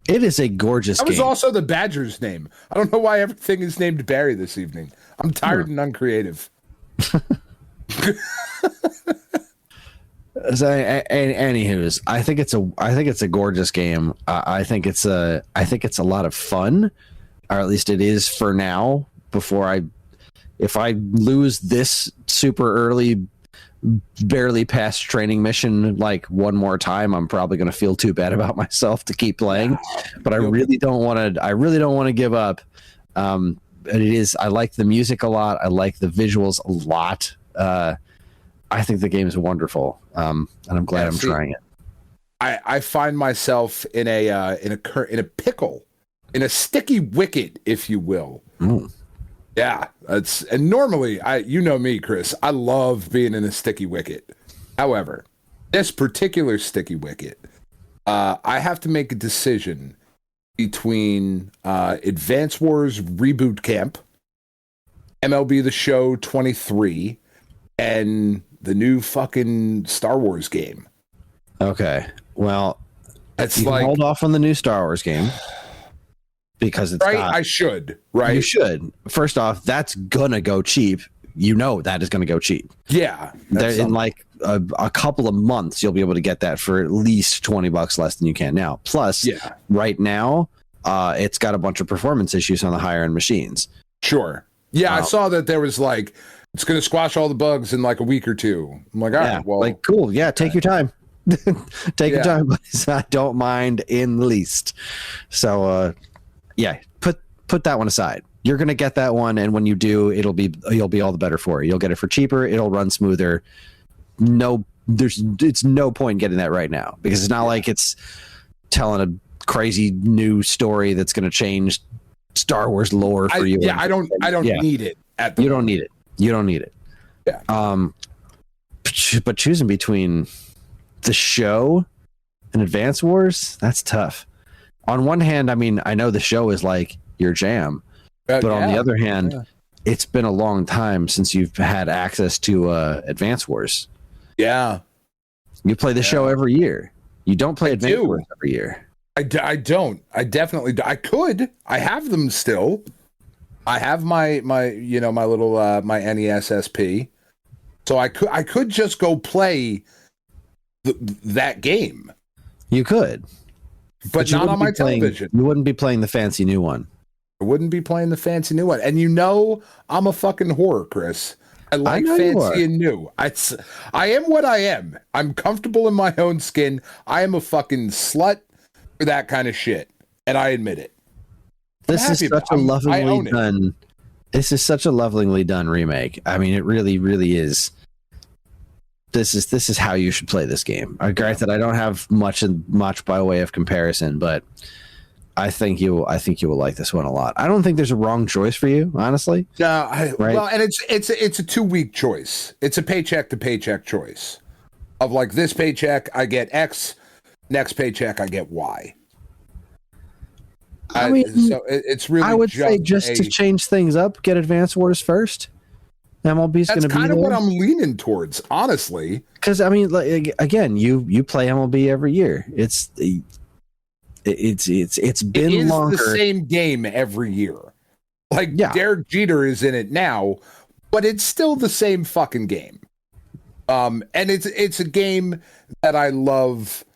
It is a gorgeous game. That was also the Badger's name. I don't know why everything is named Barry this evening. I'm tired and uncreative. So, anywho's, I think it's a gorgeous game. I think it's a lot of fun, or at least it is for now. If I lose this super early, barely past training mission like one more time, I'm probably going to feel too bad about myself to keep playing. But I really don't want to give up. I like the music a lot. I like the visuals a lot. I think the game is wonderful, and I'm glad I'm trying it. I find myself in a pickle, in a sticky wicket, if you will. Yeah, and normally you know me, Chris. I love being in a sticky wicket. However, this particular sticky wicket, I have to make a decision between Advance Wars Reboot Camp, MLB The Show 23, and the new fucking Star Wars game. Okay, well, it's you like can hold off on the new Star Wars game. Because it's right. I should. Right. You should. First off, that's gonna go cheap. You know that is gonna go cheap. Yeah. In like a couple of months, you'll be able to get that for at least $20 less than you can now. Plus, right now, it's got a bunch of performance issues on the higher end machines. Sure. Yeah, I saw that there was like it's gonna squash all the bugs in like a week or two. I'm like, all right, well, like cool. Yeah, take your time. Take your time, but I don't mind in the least. So. Yeah, put that one aside. You're gonna get that one, and when you do, you'll be all the better for it. You'll get it for cheaper. It'll run smoother. It's no point getting that right now because it's not like it's telling a crazy new story that's gonna change Star Wars lore for you. Yeah, I don't need it. You don't need it. You don't need it. Yeah. But choosing between the show and Advance Wars, that's tough. On one hand, I mean, I know the show is like your jam, but on the other hand, it's been a long time since you've had access to Advance Wars. Yeah. You play the show every year. You don't play Advance Wars every year. I don't. I definitely do. I could. I have them still. I have my little my NES SP. So I could just go play that game. You could. But not on my television. You wouldn't be playing the fancy new one. I wouldn't be playing the fancy new one. And I'm a fucking whore, Chris. I like fancy and new. I am what I am. I'm comfortable in my own skin. I am a fucking slut for that kind of shit. And I admit it. This is such a lovingly done. This is such a lovingly done remake. I mean, it really, really is. This is how you should play this game. Granted, I don't have much by way of comparison, but I think you will like this one a lot. I don't think there's a wrong choice for you, honestly. Right? Well, and it's a 2-week choice. It's a paycheck to paycheck choice. Of like this paycheck, I get X. Next paycheck, I get Y. I mean, so it's really. I would say just to change things up, get Advance Wars first. MLB's going to be kind of what I'm leaning towards, honestly. Because I mean, like, again, you play MLB every year. It's been longer. The same game every year. Like Derek Jeter is in it now, but it's still the same fucking game. And it's a game that I love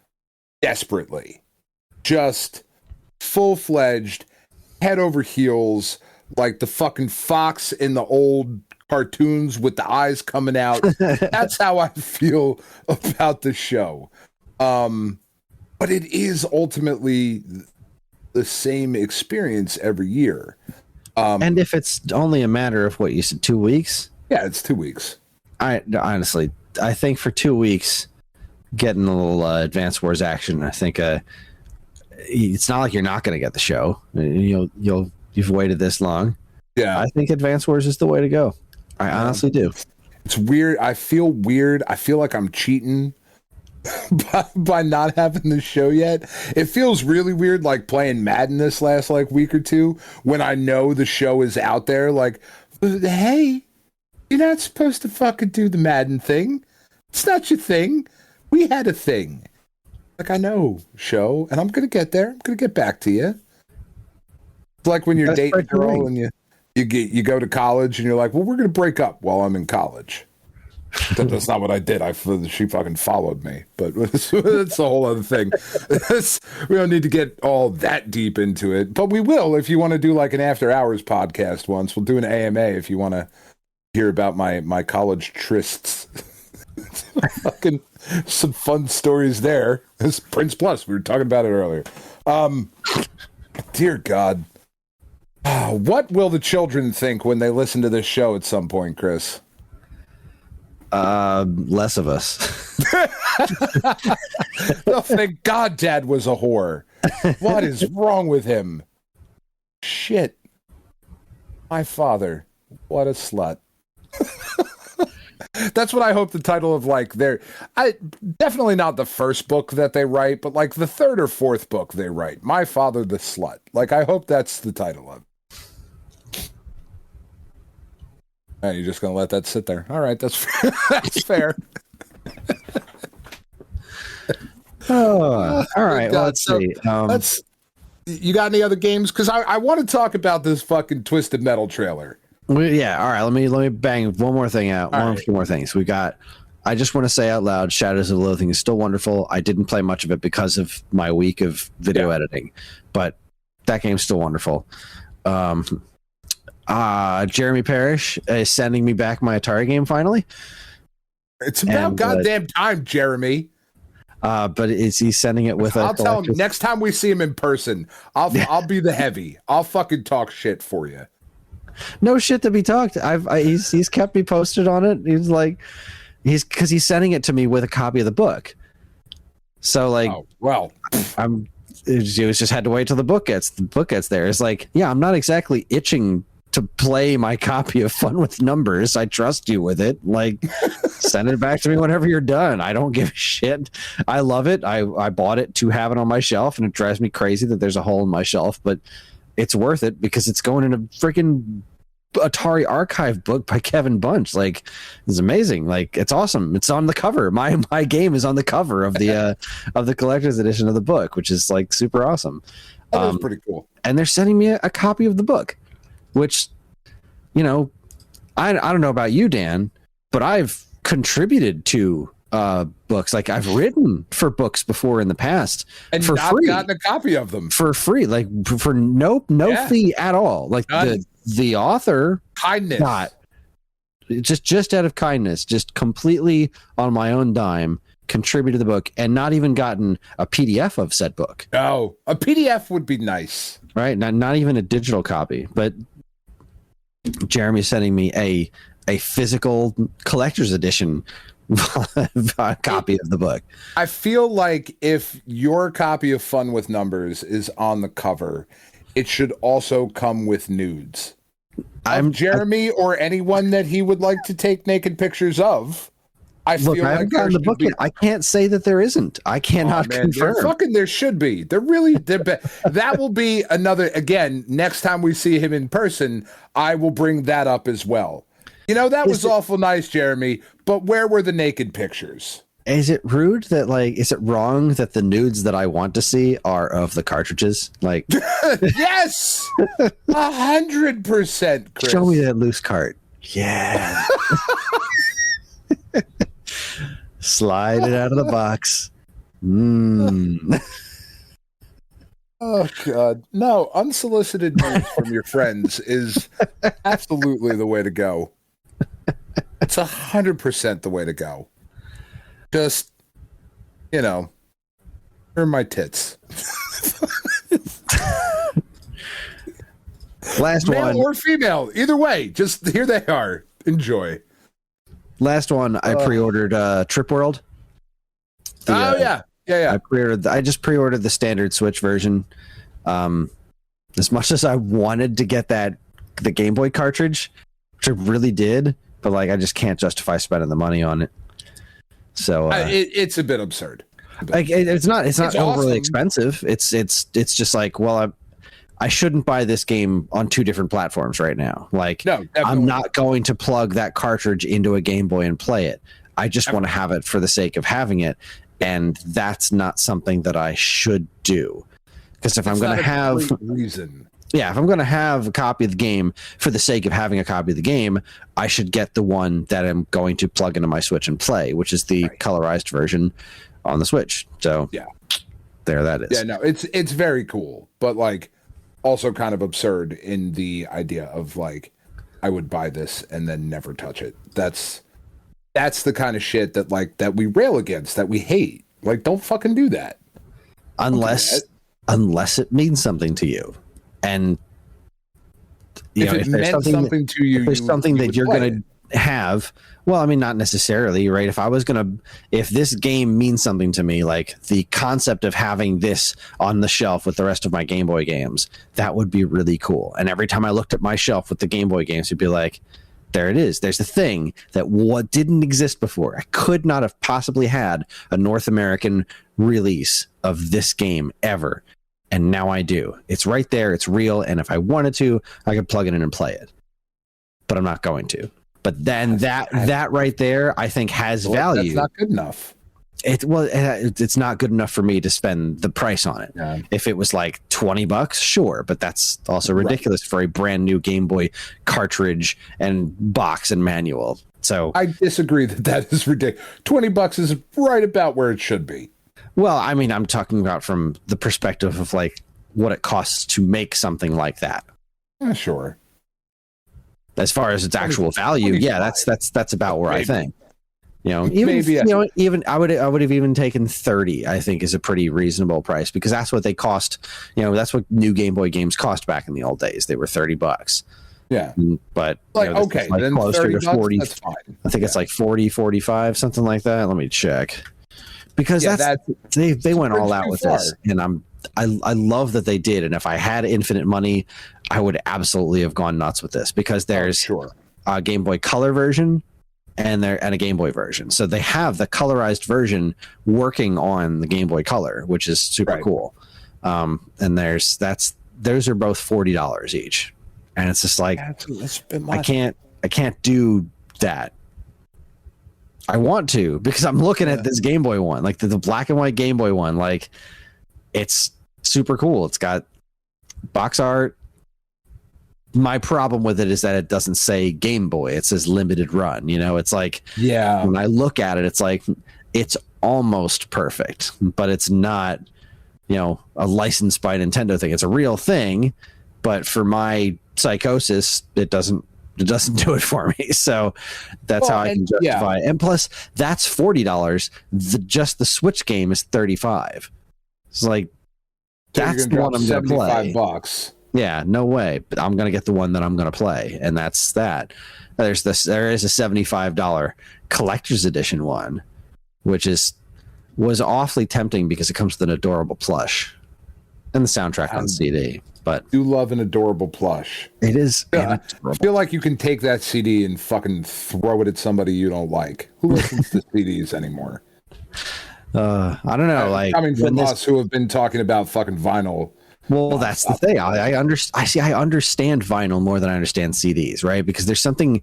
desperately. Just full-fledged, head over heels, like the fucking fox in the old cartoons with the eyes coming out. That's how I feel about the show. But it is ultimately the same experience every year. And if it's only a matter of what you said, 2 weeks? Yeah, it's 2 weeks. I think for 2 weeks, getting a little Advance Wars action, I think it's not like you're not going to get the show. You've waited this long. Yeah, I think Advance Wars is the way to go. I honestly do. It's weird. I feel weird. I feel like I'm cheating by not having the show yet. It feels really weird, like playing Madden this last like week or two when I know the show is out there. Like, hey, you're not supposed to fucking do the Madden thing. It's not your thing. We had a thing. Like, I know, show, and I'm gonna get there. I'm gonna get back to you. It's like when you're dating a girl and you go to college and you're like, well, we're going to break up while I'm in college. That's not what I did. She fucking followed me, but that's a whole other thing. We don't need to get all that deep into it, but we will if you want to do like an after hours podcast once. We'll do an AMA if you want to hear about my college trysts. Fucking some fun stories there. This Prince Plus, we were talking about it earlier. Dear God. What will the children think when they listen to this show at some point, Chris? Less of us. They'll think God Dad was a whore. What is wrong with him? Shit. My father. What a slut. That's what I hope the title of like definitely not the first book that they write, but like the third or fourth book they write. My Father the Slut. Like I hope that's the title of it. All right, you're just gonna let that sit there. All right, that's that's fair. Oh, all right. Well, let's see. You got any other games? Because I want to talk about this fucking Twisted Metal trailer. Yeah. All right. Let me bang one more thing out. A few more things. I just want to say out loud, Shadows of the Loathing is still wonderful. I didn't play much of it because of my week of video editing, but that game's still wonderful. Jeremy Parrish is sending me back my Atari game finally. It's about goddamn time, Jeremy. But he's sending it with I'll tell him next time we see him in person, I'll be the heavy. I'll fucking talk shit for you. No shit to be talked. He's kept me posted on it. He's like, because he's sending it to me with a copy of the book. So like, it just had to wait till the book gets there. It's like, yeah, I'm not exactly itching to play my copy of Fun with Numbers. I trust you with it. Like, send it back to me whenever you're done. I don't give a shit. I love it. I bought it to have it on my shelf, and it drives me crazy that there's a hole in my shelf, but it's worth it because it's going in a freaking Atari archive book by Kevin Bunch. Like, it's amazing. Like, it's awesome. It's on the cover. My game is on the cover of the collector's edition of the book, which is like super awesome. That is pretty cool. And they're sending me a copy of the book, which, you know, I don't know about you, Dan, but I've contributed to books. Like, I've written for books before in the past, and for not free, gotten a copy of them for free, like for no fee at all. Like the author kindness, not just out of kindness, just completely on my own dime, contributed to the book, and not even gotten a PDF of said book. No, a PDF would be nice, right? Not even a digital copy. But Jeremy's sending me a physical collector's edition copy of the book. I feel like if your copy of Fun with Numbers is on the cover, it should also come with nudes. Jeremy or anyone that he would like to take naked pictures of. I haven't gotten the book yet. I can't say that there isn't. I cannot confirm. There should be. That will be another. Again, next time we see him in person, I will bring that up as well. You know, that was awful nice, Jeremy, but where were the naked pictures? Is it rude that, like, is it wrong that the nudes that I want to see are of the cartridges? Like, yes, 100%. Chris. Show me that loose cart. Yeah. Slide it out of the box. Oh, God. No, unsolicited news from your friends is absolutely the way to go. It's 100% the way to go. Just, you know, here are my tits. Last Male one. or female, either way, just here they are. Enjoy. Last one, I pre-ordered Trip World. Yeah. I just pre-ordered the standard Switch version. As much as I wanted to get the Game Boy cartridge, which I really did, but like I just can't justify spending the money on it. So it's a bit absurd. Like it's not overly awesome. expensive. It's just like, well, I shouldn't buy this game on two different platforms right now. Like, no, I'm not going to plug that cartridge into a Game Boy and play it. I just want to have it for the sake of having it. And that's not something that I should do. Because if I'm going to have if I'm going to have a copy of the game for the sake of having a copy of the game, I should get the one that I'm going to plug into my Switch and play, which is the colorized version on the Switch. So there that is. Yeah, no, it's very cool, but like also kind of absurd in the idea of like, I would buy this and then never touch it. That's the kind of shit that we rail against, that we hate. Like, don't fucking do that. Unless it means something to you. And if it meant something to you, if there's something that you're going to have. Well, I mean, not necessarily, right? If this game means something to me, like the concept of having this on the shelf with the rest of my Game Boy games, that would be really cool. And every time I looked at my shelf with the Game Boy games, it'd be like, there it is. There's a thing that what didn't exist before. I could not have possibly had a North American release of this game ever. And now I do. It's right there. It's real. And if I wanted to, I could plug it in and play it. But I'm not going to. But then that right there, I think has value. That's not good enough. It's not good enough for me to spend the price on it. Yeah. If it was like $20, sure, but that's also ridiculous for a brand new Game Boy cartridge and box and manual. So I disagree that is ridiculous. $20 is right about where it should be. Well, I mean, I'm talking about from the perspective of like what it costs to make something like that. Sure. As far as its actual value, yeah, that's about where I think. You know, even I would have even taken 30. I think is a pretty reasonable price because that's what they cost. You know, that's what new Game Boy games cost back in the old days. They were $30. Yeah, but like okay, like then closer to 40. That's fine. I think it's like 40, 45, something like that. Let me check because they went all out with this, and I love that they did. And if I had infinite money, I would absolutely have gone nuts with this because there's a Game Boy Color version and a Game Boy version. So they have the colorized version working on the Game Boy Color, which is super cool. And those are both $40 each. And it's just like, I can't do that. I want to, because I'm looking at this Game Boy one, like the black and white Game Boy one, like it's super cool. It's got box art. My problem with it is that it doesn't say Game Boy. It says limited run. You know, it's like, when I look at it, it's like, it's almost perfect, but it's not, you know, a licensed by Nintendo thing. It's a real thing, but for my psychosis, it doesn't do it for me. So that's how I can justify it. And plus, that's $40. Just the Switch game is $35. It's like, that's the one I'm going to play. $75. Yeah, no way. But I'm going to get the one that I'm going to play, and that's that. There is a $75 collector's edition one, which was awfully tempting because it comes with an adorable plush and the soundtrack on CD. But you love an adorable plush. It is. I feel like you can take that CD and fucking throw it at somebody you don't like. Who listens to CDs anymore? I don't know. Like coming from us who have been talking about fucking vinyl. Well, that's the thing. I understand vinyl more than I understand CDs, right? Because there's something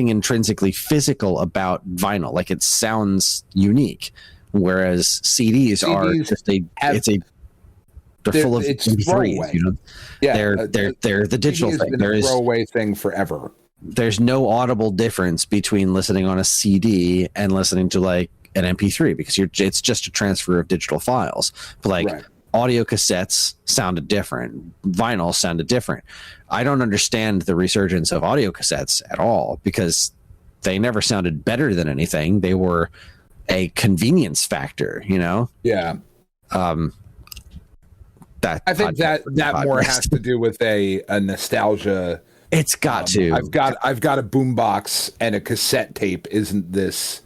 intrinsically physical about vinyl. Like it sounds unique, whereas CDs are just they're full of MP3s. You know, they're the digital thing. There is a throwaway thing forever. There's no audible difference between listening on a CD and listening to like an MP3 because it's just a transfer of digital files. But like audio cassettes sounded different, vinyl sounded different. I don't understand the resurgence of audio cassettes at all because they never sounded better than anything. They were a convenience factor, you know? Yeah. I think that more has to do with a nostalgia. It's got to. I've got a boombox and a cassette tape. Isn't this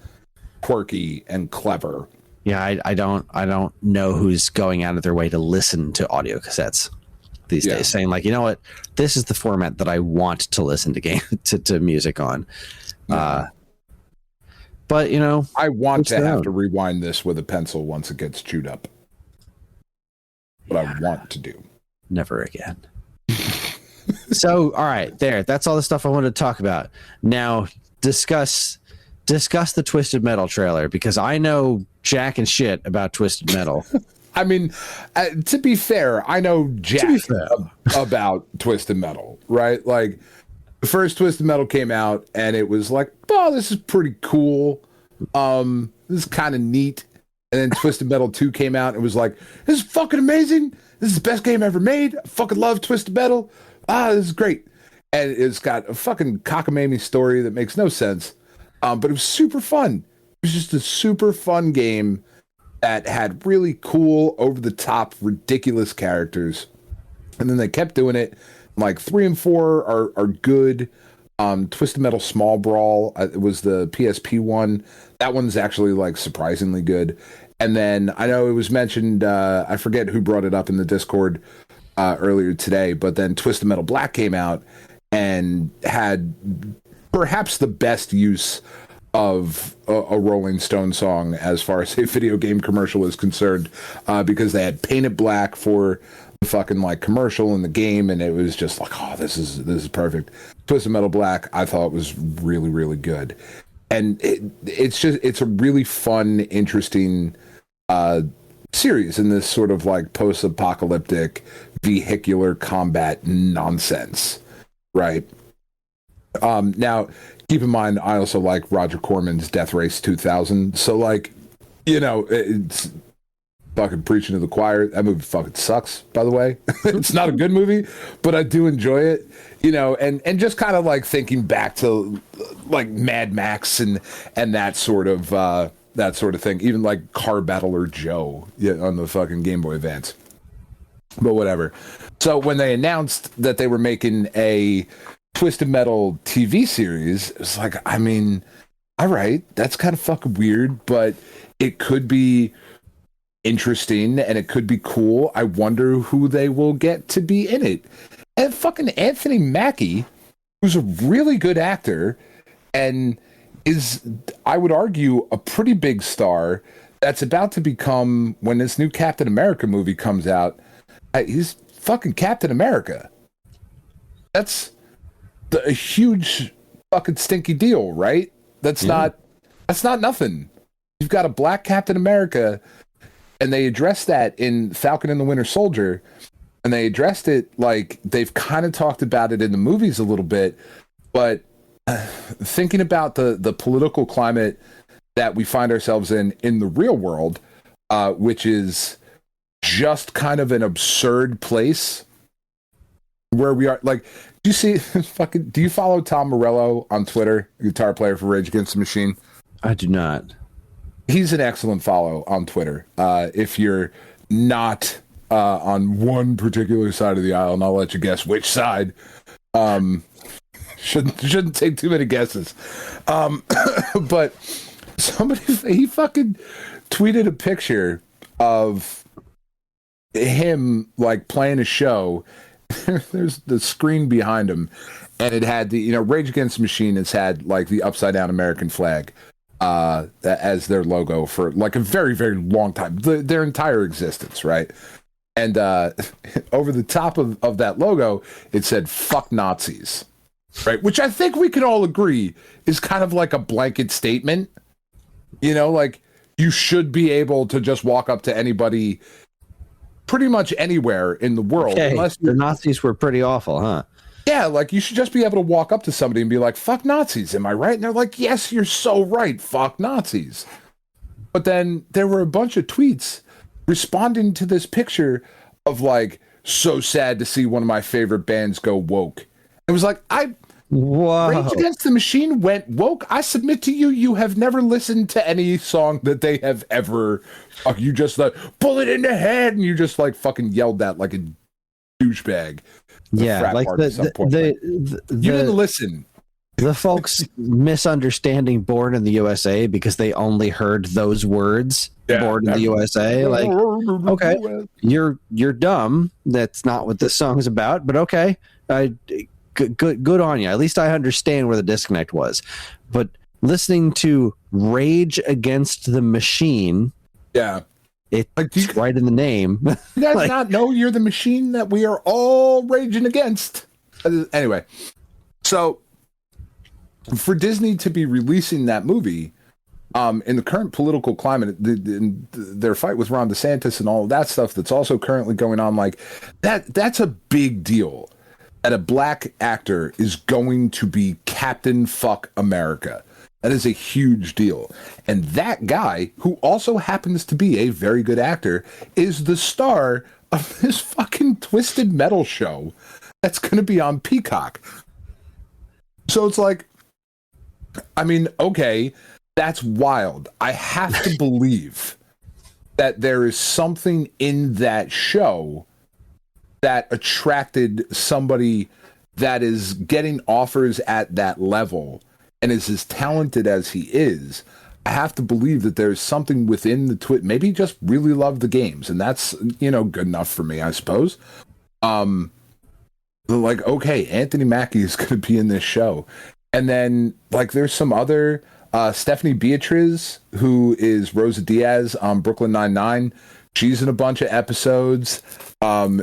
quirky and clever? Yeah, I don't know who's going out of their way to listen to audio cassettes these days, saying like, you know what, this is the format that I want to listen to music on. But you know, I want to have to rewind this with a pencil once it gets chewed up. What I want to do. Never again. So, all right, that's all the stuff I wanted to talk about. Now, discuss the Twisted Metal trailer because I know jack and shit about Twisted Metal. I mean, to be fair, I know jack about Twisted Metal, right? Like the first Twisted Metal came out and it was like, oh, this is pretty cool. This is kind of neat. And then Twisted Metal 2 came out and it was like, this is fucking amazing. This is the best game ever made. I fucking love Twisted Metal. This is great. And it's got a fucking cockamamie story that makes no sense. But it was super fun. It was just a super fun game that had really cool, over-the-top, ridiculous characters. And then they kept doing it. Like 3 and 4 are good. Twisted Metal Small Brawl, it was the PSP one. That one's actually like surprisingly good. And then I know it was mentioned, I forget who brought it up in the Discord earlier today, but then Twisted Metal Black came out and had perhaps the best use of a Rolling Stone song as far as a video game commercial is concerned, because they had painted black for the fucking like commercial in the game, and it was just like, oh, this is perfect. Twisted Metal Black, I thought was really, really good. And it's a really fun, interesting series in this sort of like post-apocalyptic vehicular combat nonsense, right? Now, keep in mind, I also like Roger Corman's Death Race 2000. So, like, it's fucking preaching to the choir. That movie fucking sucks, by the way. It's not a good movie, but I do enjoy it, and just kind of like thinking back to like Mad Max and that sort of thing. Even like Car Battler Joe on the fucking Game Boy Advance. But whatever. So when they announced that they were making a Twisted Metal TV series, it's like, I mean, all right, that's kind of fucking weird, but it could be interesting and it could be cool. I wonder who they will get to be in it. And fucking Anthony Mackie, who's a really good actor and is, I would argue, a pretty big star that's about to become, when this new Captain America movie comes out, he's fucking Captain America. That's a huge fucking stinky deal, right? That's not nothing. You've got a black Captain America, and they addressed that in Falcon and the Winter Soldier, and they addressed it like they've kind of talked about it in the movies a little bit, but thinking about the political climate that we find ourselves in the real world, which is just kind of an absurd place where we are. Like, do you follow Tom Morello on Twitter, guitar player for Rage Against the Machine? I do not. He's an excellent follow on Twitter. If you're not on one particular side of the aisle, and I'll let you guess which side. Shouldn't take too many guesses. But he fucking tweeted a picture of him like playing a show. There's the screen behind him, and it had the Rage Against the Machine has had like the upside down American flag as their logo for like a very, very long time, their entire existence, right? And over the top of that logo, it said "fuck Nazis," right? Which I think we can all agree is kind of like a blanket statement. Like you should be able to just walk up to anybody pretty much anywhere in the world. Okay. Unless the Nazis were pretty awful, huh? Yeah, like you should just be able to walk up to somebody and be like, "Fuck Nazis, am I right?" And they're like, "Yes, you're so right, fuck Nazis." But then there were a bunch of tweets responding to this picture of like, "So sad to see one of my favorite bands go woke." It was like, Rage Against the Machine went woke. I submit to you, you have never listened to any song that they have ever. You just like bullet in the head, and you just like fucking yelled that like a douchebag. Yeah, like you didn't listen. The folks misunderstanding "Born in the USA" because they only heard those words. Yeah, "Born in the USA," like, okay, you're dumb. That's not what this song's about. But okay, good on you. At least I understand where the disconnect was. But listening to Rage Against the Machine, yeah, it's right in the name. You guys not know you're the machine that we are all raging against. Anyway, so for Disney to be releasing that movie in the current political climate, their fight with Ron DeSantis and all of that stuff that's also currently going on, like that's a big deal. That a black actor is going to be Captain Fuck America. That is a huge deal. And that guy, who also happens to be a very good actor, is the star of this fucking Twisted Metal show that's going to be on Peacock. So it's like, I mean, okay, that's wild. I have to believe that there is something in that show that attracted somebody that is getting offers at that level and is as talented as he is, I have to believe that there's something within the twit. Maybe he just really loved the games, and that's, you know, good enough for me, I suppose. Like, okay, Anthony Mackie is going to be in this show. And then, like, there's some other Stephanie Beatriz, who is Rosa Diaz on Brooklyn Nine-Nine. She's in a bunch of episodes.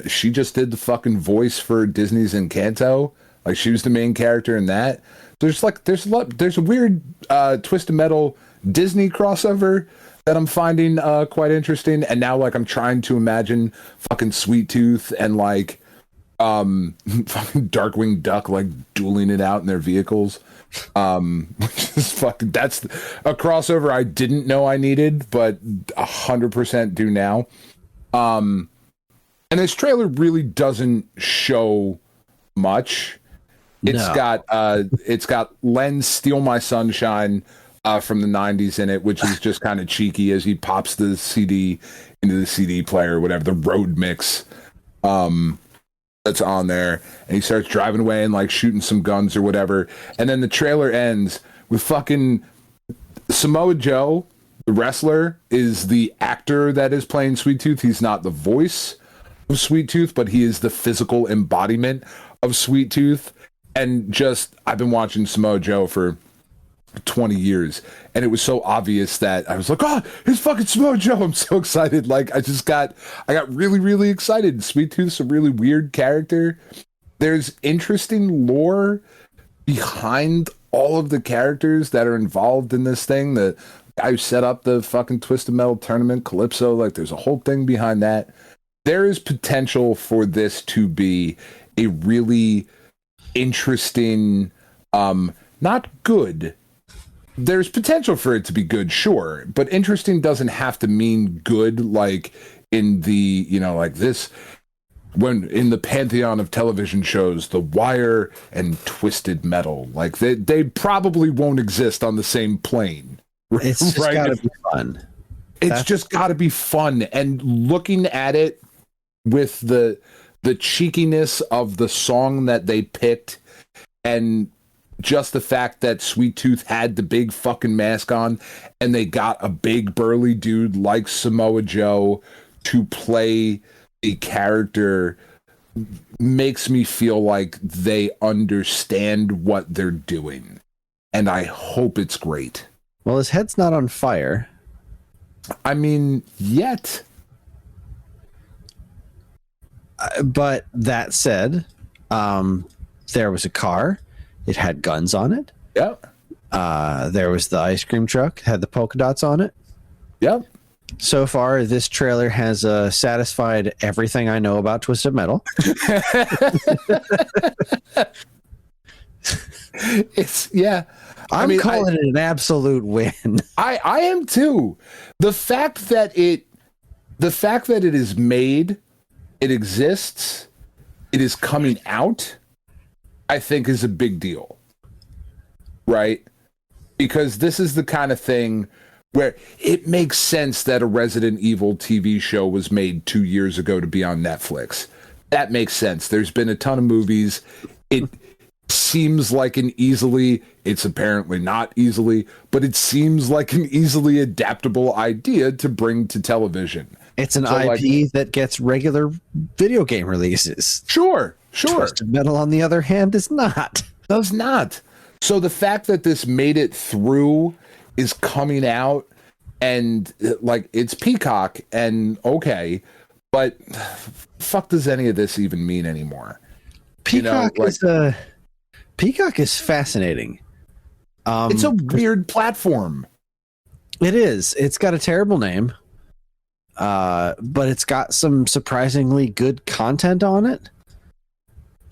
She just did the fucking voice for Disney's Encanto. Like, she was the main character in that. There's a weird Twisted Metal Disney crossover that I'm finding quite interesting. And now, like, I'm trying to imagine fucking Sweet Tooth and, like, fucking Darkwing Duck, like, dueling it out in their vehicles. Which is fucking, that's a crossover I didn't know I needed, but 100% do now. And this trailer really doesn't show much. It's got Len Steal My Sunshine from the 90s in it, which is just kind of cheeky as he pops the CD into the CD player or whatever, the road mix that's on there, and he starts driving away and like shooting some guns or whatever. And then the trailer ends with fucking Samoa Joe, the wrestler, is the actor that is playing Sweet Tooth. He's not the voice of Sweet Tooth, but he is the physical embodiment of Sweet Tooth. And just, I've been watching Samoa Joe for 20 years, and it was so obvious that I was like, oh, it's fucking Samoa Joe. I'm so excited. Like, I got really, really excited. Sweet Tooth's a really weird character. There's interesting lore behind all of the characters that are involved in this thing. The guy who set up the fucking Twisted Metal tournament, Calypso, like, there's a whole thing behind that. There is potential for this to be a really interesting, not good. There's potential for it to be good, sure, but interesting doesn't have to mean good, like in the, you know, like this, when in the pantheon of television shows, The Wire and Twisted Metal, like they probably won't exist on the same plane. It's just right? gotta be fun. It's just gotta be fun. And looking at it with the cheekiness of the song that they picked, and just the fact that Sweet Tooth had the big fucking mask on, and they got a big burly dude like Samoa Joe to play a character, makes me feel like they understand what they're doing. And I hope it's great. Well, his head's not on fire. I mean, yet. But that said, there was a car. It had guns on it. Yep. There was the ice cream truck. Had the polka dots on it. Yep. So far, this trailer has satisfied everything I know about Twisted Metal. I'm calling it an absolute win. I am too. The fact that it is made, it exists, it is coming out, I think is a big deal, right? Because this is the kind of thing where it makes sense that a Resident Evil TV show was made 2 years ago to be on Netflix. That makes sense. There's been a ton of movies. It seems like it's apparently not easily, but it seems like an easily adaptable idea to bring to television. It's an IP that gets regular video game releases. Sure. Twisted Metal, on the other hand, is not. Does not. So the fact that this made it through, is coming out, and like it's Peacock, and okay, but fuck does any of this even mean anymore? Peacock Peacock is fascinating. It's a weird platform. It is. It's got a terrible name. But it's got some surprisingly good content on it.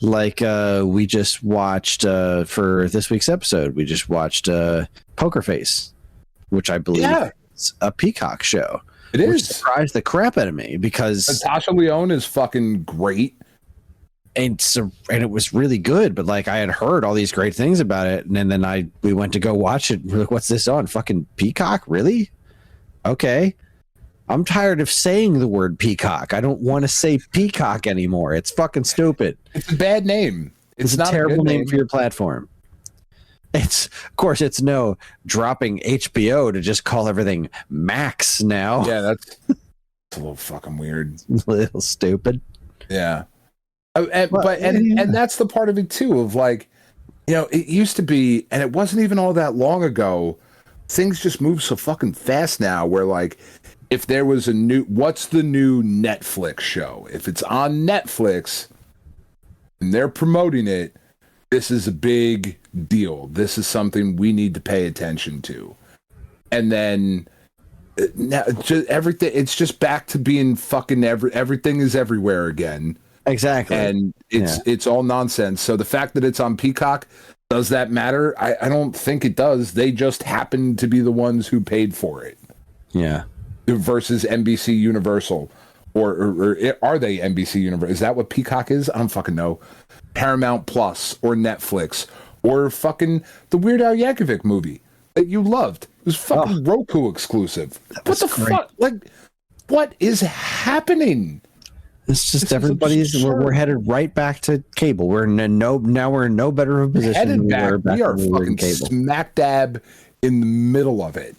Like we just watched for this week's episode, we just watched Poker Face, which I believe is a Peacock show. It is. Which surprised the crap out of me because Natasha Lyonne is fucking great. And it was really good, but like I had heard all these great things about it, and then we went to go watch it. We're like, what's this on? Fucking Peacock? Really? Okay. I'm tired of saying the word Peacock. I don't want to say Peacock anymore. It's fucking stupid. It's a bad name. It's not a terrible name for your platform. It's, of course, it's no dropping HBO to just call everything Max now. Yeah, that's a little fucking weird. A little stupid. Yeah. And that's the part of it too, of like, it used to be, and it wasn't even all that long ago, things just move so fucking fast now where like, if there was what's the new Netflix show? If it's on Netflix and they're promoting it, this is a big deal. This is something we need to pay attention to. And then now just everything, it's just back to being fucking everything is everywhere again. Exactly. And it's all nonsense. So the fact that it's on Peacock, does that matter? I don't think it does. They just happen to be the ones who paid for it. Yeah. Versus NBC Universal. Or are they NBC Universal? Is that what Peacock is? I don't fucking know. Paramount Plus or Netflix or fucking the Weird Al Yankovic movie that you loved. It was fucking Roku exclusive. What the fuck? Like, what is happening? It's just we're headed right back to cable. We're in no better of a position. Headed back. We are fucking smack dab in the middle of it.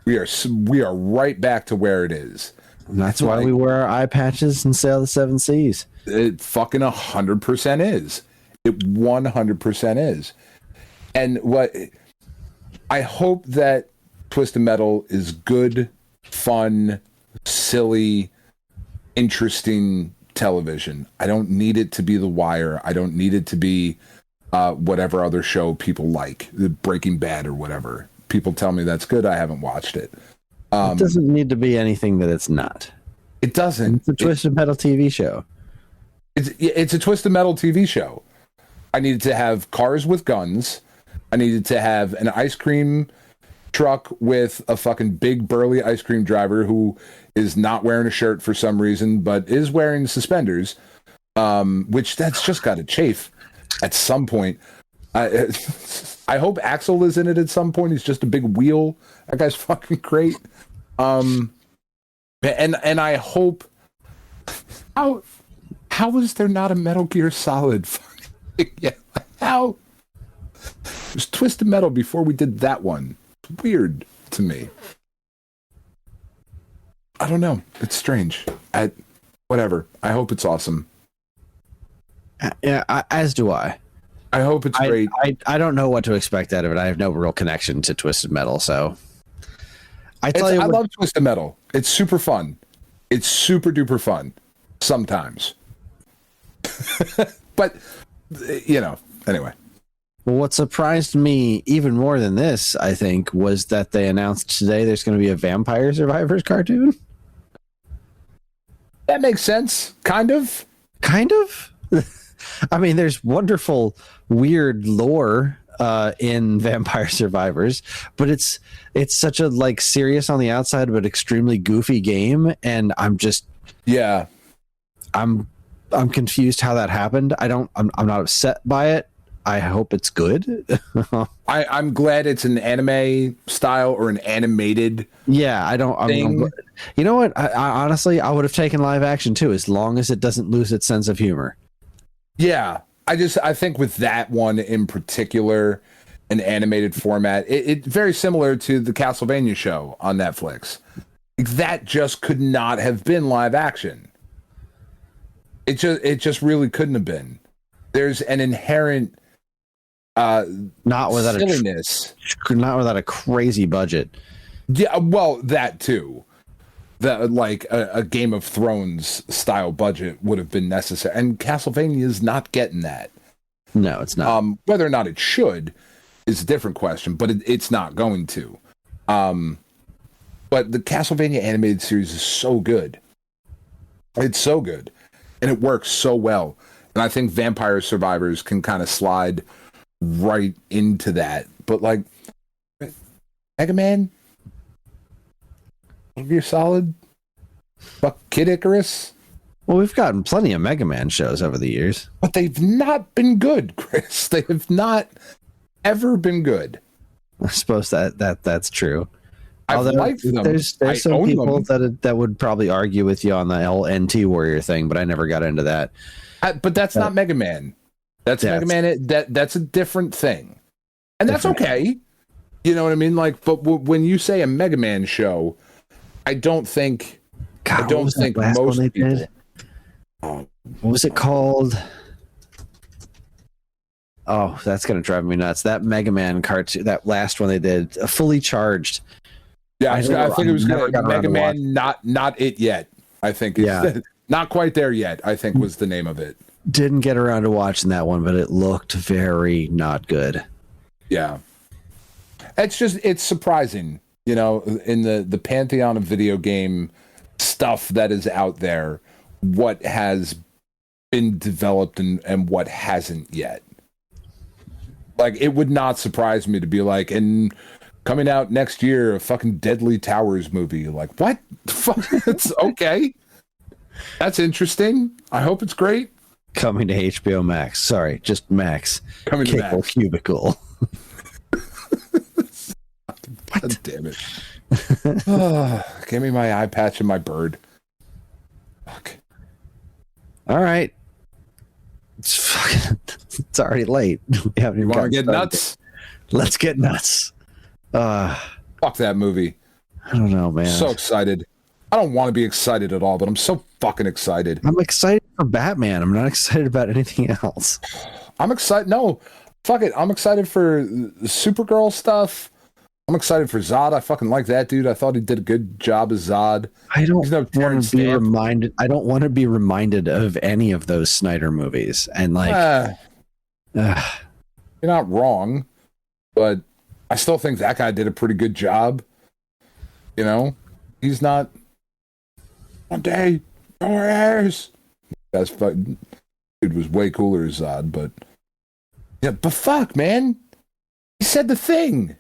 We are right back to where it is. And that's why we wear our eye patches and sail the seven seas. It fucking 100% is. It 100% is. And I hope that Twisted Metal is good, fun, silly, interesting television. I don't need it to be The Wire. I don't need it to be whatever other show people like, Breaking Bad or whatever. People tell me that's good. I haven't watched it. It doesn't need to be anything that it's not. It doesn't. It's a Twisted Metal TV show. It's a Twisted Metal TV show. I needed to have cars with guns. I needed to have an ice cream truck with a fucking big burly ice cream driver who is not wearing a shirt for some reason, but is wearing suspenders, which that's just got to chafe at some point. I hope Axel is in it at some point. He's just a big wheel. That guy's fucking great. And I hope. How is there not a Metal Gear Solid? Yeah, how? It was Twisted Metal before we did that one. It's weird to me. I don't know. It's strange. Whatever. I hope it's awesome. Yeah, as do I. I hope it's great. I don't know what to expect out of it. I have no real connection to Twisted Metal, so I love Twisted Metal. It's super fun. It's super duper fun sometimes. But anyway. Well, what surprised me even more than this, I think, was that they announced today there's going to be a Vampire Survivors cartoon. That makes sense. Kind of. I mean, there's wonderful, weird lore in Vampire Survivors, but it's such a like serious on the outside but extremely goofy game, and I'm confused how that happened. I'm not upset by it. I hope it's good. I'm glad it's an anime style or an animated. Yeah, you know what? I honestly, I would have taken live action too, as long as it doesn't lose its sense of humor. Yeah, I think with that one in particular, an animated format, it's very similar to the Castlevania show on Netflix. That just could not have been live action. It just really couldn't have been. There's an inherent not without silliness, not without a crazy budget. Yeah, well, that too. That like a Game of Thrones style budget would have been necessary, and Castlevania is not getting that. No, it's not. Whether or not it should is a different question, but it's not going to. But the Castlevania animated series is so good. It's so good, and it works so well. And I think Vampire Survivors can kind of slide right into that. But like Mega Man, you're solid. Fuck Kid Icarus. Well, we've gotten plenty of Mega Man shows over the years, but they've not been good, Chris. They have not ever been good. I suppose that's true. I've liked them. There's some people that would probably argue with you on the LNT Warrior thing, but I never got into that. But that's not Mega Man. That's Mega Man. That's a different thing, and that's okay. You know what I mean? Like, but when you say a Mega Man show, I don't think. God, I don't think most people. Did? What was it called? Oh, that's gonna drive me nuts. That Mega Man cartoon, that last one they did, Fully Charged. Yeah, I think it was Mega Man. Not it yet. I think. Not quite there yet. I think was the name of it. Didn't get around to watching that one, but it looked very not good. Yeah, it's surprising, you know, in the pantheon of video game stuff that is out there, what has been developed and what hasn't yet. Like, it would not surprise me to be like, and coming out next year, a fucking Deadly Towers movie. Like, what? Fuck, it's okay. That's interesting. I hope it's great. Coming to HBO Max. Sorry, just Max. Coming to Max. Cubicle. God damn it. Give me my eye patch and my bird. Fuck. All right. It's already late. We haven't even want to get nuts? Let's get nuts. Fuck that movie. I don't know, man. So excited. I don't want to be excited at all, but I'm so fucking excited. I'm excited for Batman. I'm not excited about anything else. I'm excited. No, fuck it. I'm excited for Supergirl stuff. I'm excited for Zod. I fucking like that dude. I thought he did a good job as Zod. I don't want to be reminded. I don't want to be reminded of any of those Snyder movies. And like, you're not wrong, but I still think that guy did a pretty good job. You know, he's not. One day, no heirs. That's fucking. Dude was way cooler as Zod, but yeah, but fuck, man, he said the thing.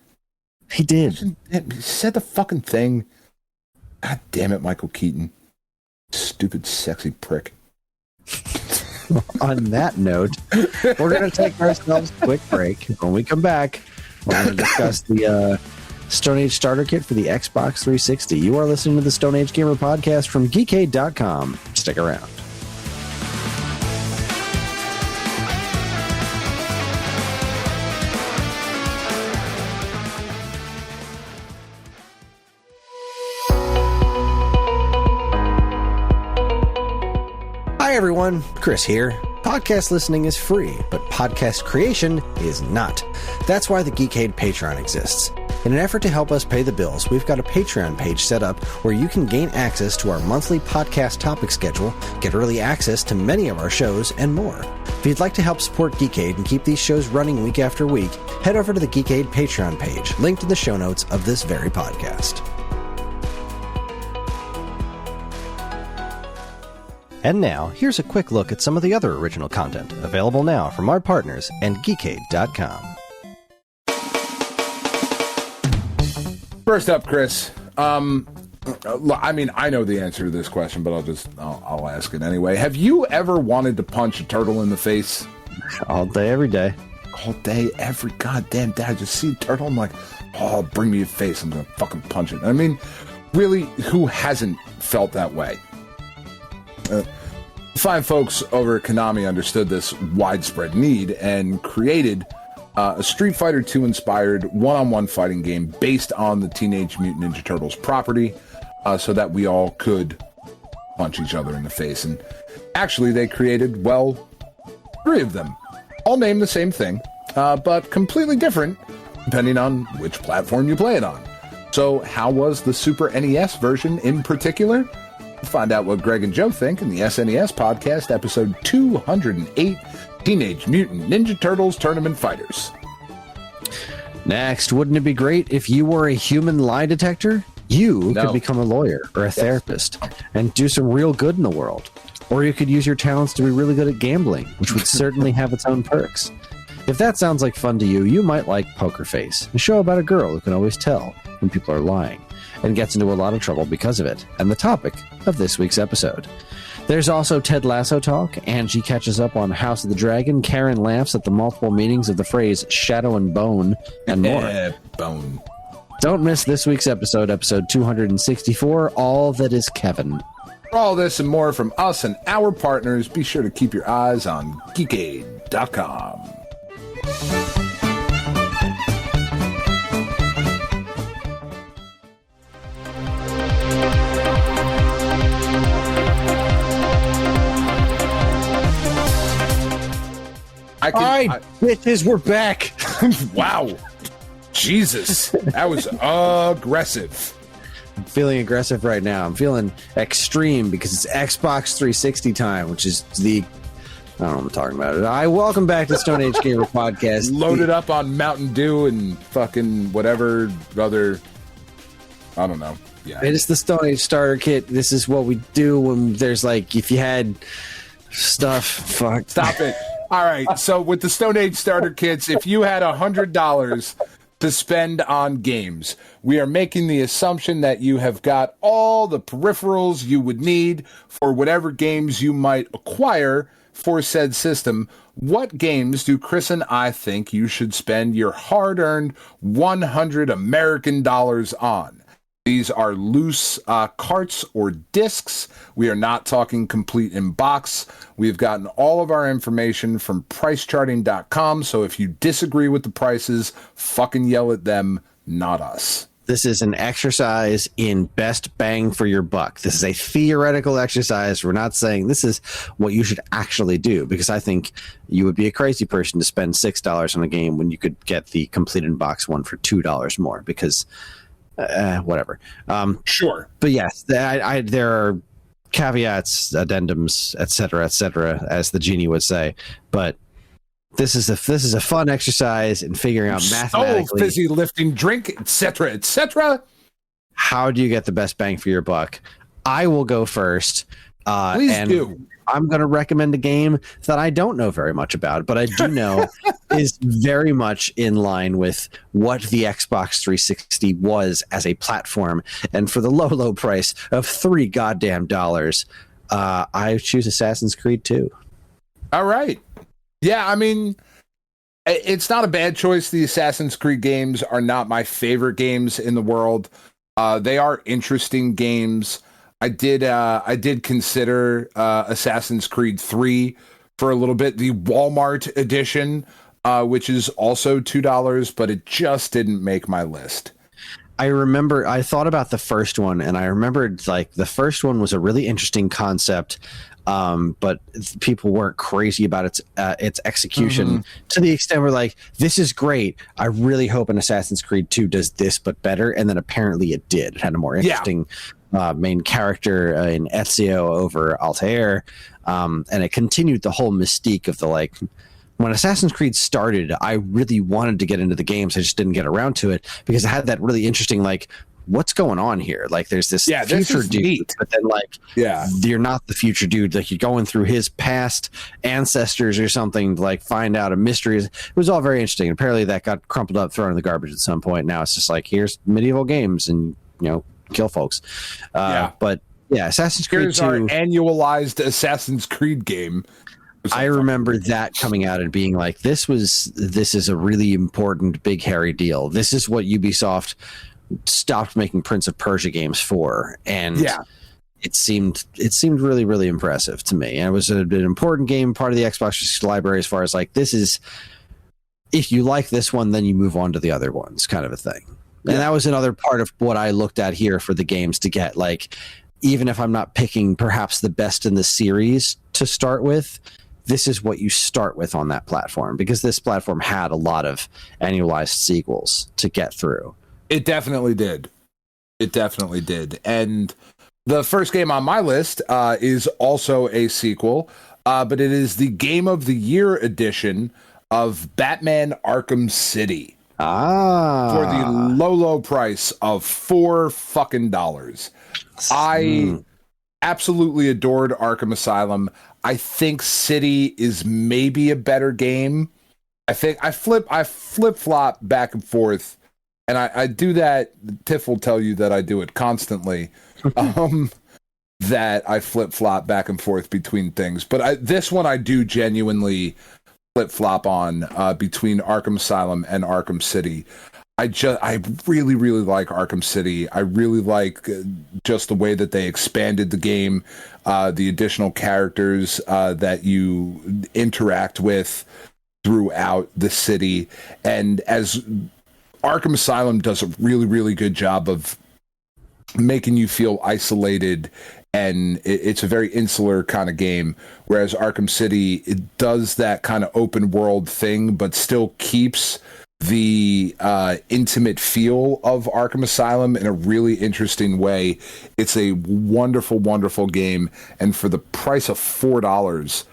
He did. He said the fucking thing. God damn it, Michael Keaton. Stupid, sexy prick. On that note, we're going to take ourselves a quick break. When we come back, we're going to discuss the Stone Age starter kit for the Xbox 360. You are listening to the Stone Age Gamer podcast from Geekade.com. Stick around. Hi everyone, Chris here. Podcast listening is free, but podcast creation is not. That's why the Geekade Patreon exists. In an effort to help us pay the bills, we've got a Patreon page set up where you can gain access to our monthly podcast topic schedule, get early access to many of our shows, and more. If you'd like to help support Geekade and keep these shows running week after week, head over to the Geekade Patreon page, linked in the show notes of this very podcast. And now, here's a quick look at some of the other original content available now from our partners and Geekade.com. First up, Chris. I mean, I know the answer to this question, but I'll ask it anyway. Have you ever wanted to punch a turtle in the face? All day, every day. All day, every goddamn day. I just see a turtle, I'm like, oh, bring me a face. I'm going to fucking punch it. I mean, really, who hasn't felt that way? Fine folks over at Konami understood this widespread need and created a Street Fighter II inspired one-on-one fighting game based on the Teenage Mutant Ninja Turtles property, so that we all could punch each other in the face. And actually, they created, well, 3 of them, all named the same thing, but completely different depending on which platform you play it on. So how was the Super NES version in particular? Find out what Greg and Joe think in the SNES podcast, episode 208, Teenage Mutant Ninja Turtles Tournament Fighters. Next, wouldn't it be great if you were a human lie detector? You could become a lawyer or a therapist and do some real good in the world. Or you could use your talents to be really good at gambling, which would certainly have its own perks. If that sounds like fun to you, you might like Poker Face, a show about a girl who can always tell when people are lying and gets into a lot of trouble because of it, and the topic of this week's episode. There's also Ted Lasso talk, Angie catches up on House of the Dragon, Karen laughs at the multiple meanings of the phrase shadow and bone, and more. Bone. Don't miss this week's episode 264, All That Is Kevin. For all this and more from us and our partners, be sure to keep your eyes on Geekade. StoneAgeGamer.com. All right, bitches, we're back. Wow. Jesus. That was aggressive. I'm feeling aggressive right now. I'm feeling extreme because it's Xbox 360 time, which is I don't know what I'm talking about. I welcome back to Stone Age Gamer Podcast. Loaded up on Mountain Dew and fucking whatever other, I don't know. Yeah. It is the Stone Age starter kit. This is what we do when there's like, if you had stuff, fuck. Stop it. All right. So with the Stone Age starter kits, if you had $100 to spend on games, we are making the assumption that you have got all the peripherals you would need for whatever games you might acquire for said system. What games do Chris and I think you should spend your hard-earned 100 American dollars on? These are loose carts or discs. We are not talking complete in box. We've gotten all of our information from pricecharting.com. So if you disagree with the prices, fucking yell at them, not us. This is an exercise in best bang for your buck. This is a theoretical exercise. We're not saying this is what you should actually do, because I think you would be a crazy person to spend $6 on a game when you could get the complete in box one for $2 more, because whatever. Sure. But yes, there are caveats, addendums, etc., as the genie would say. But this is a fun exercise in figuring out mathematically, fizzy lifting drink, etc. How do you get the best bang for your buck? I will go first. Please do. I'm going to recommend a game that I don't know very much about, but I do know is very much in line with what the Xbox 360 was as a platform. And for the low price of $3 goddamn, I choose Assassin's Creed 2. All right. Yeah, I mean, it's not a bad choice. The Assassin's Creed games are not my favorite games in the world. They are interesting games. I did consider Assassin's Creed 3 for a little bit, the Walmart edition, which is also $2, but it just didn't make my list. I remember I thought about the first one, and I remembered like the first one was a really interesting concept, but people weren't crazy about its execution to the extent where like, this is great. I really hope an Assassin's Creed 2 does this, but better. And then apparently it did. It had a more interesting main character in Ezio over Altair, and it continued the whole mystique of the like. When Assassin's Creed started, I really wanted to get into the games. I just didn't get around to it because it had that really interesting like, what's going on here? Like, there's this future dude, neat. But then like, you're not the future dude. Like, you're going through his past ancestors or something to like find out a mystery. It was all very interesting. Apparently, that got crumpled up, thrown in the garbage at some point. Now it's just like, here's medieval games, and kill folks. But yeah, Assassin's Creed 2. Our annualized Assassin's Creed game. I remember that coming out and being like, this is a really important, big, hairy deal. This is what Ubisoft stopped making Prince of Persia games for. And it seemed really, really impressive to me. And it was an important game, part of the Xbox library, as far as like, this is, if you like this one, then you move on to the other ones, kind of a thing. And that was another part of what I looked at here for the games to get. Like, even if I'm not picking perhaps the best in the series to start with, this is what you start with on that platform, because this platform had a lot of annualized sequels to get through. It definitely did. And the first game on my list is also a sequel, but it is the Game of the Year edition of Batman Arkham City. For the low price of $4 I absolutely adored Arkham Asylum. I think City is maybe a better game. I think I flip-flop back and forth, and I do that. Tiff will tell you that I do it constantly. That I flip-flop back and forth between things. But this one I do genuinely flip-flop on between Arkham Asylum and Arkham City. I really, really like Arkham City. I really like just the way that they expanded the game, the additional characters that you interact with throughout the city. And as Arkham Asylum does a really, really good job of making you feel isolated, and it's a very insular kind of game, whereas Arkham City, it does that kind of open world thing, but still keeps the intimate feel of Arkham Asylum in a really interesting way. It's a wonderful, wonderful game, and for the price of $4,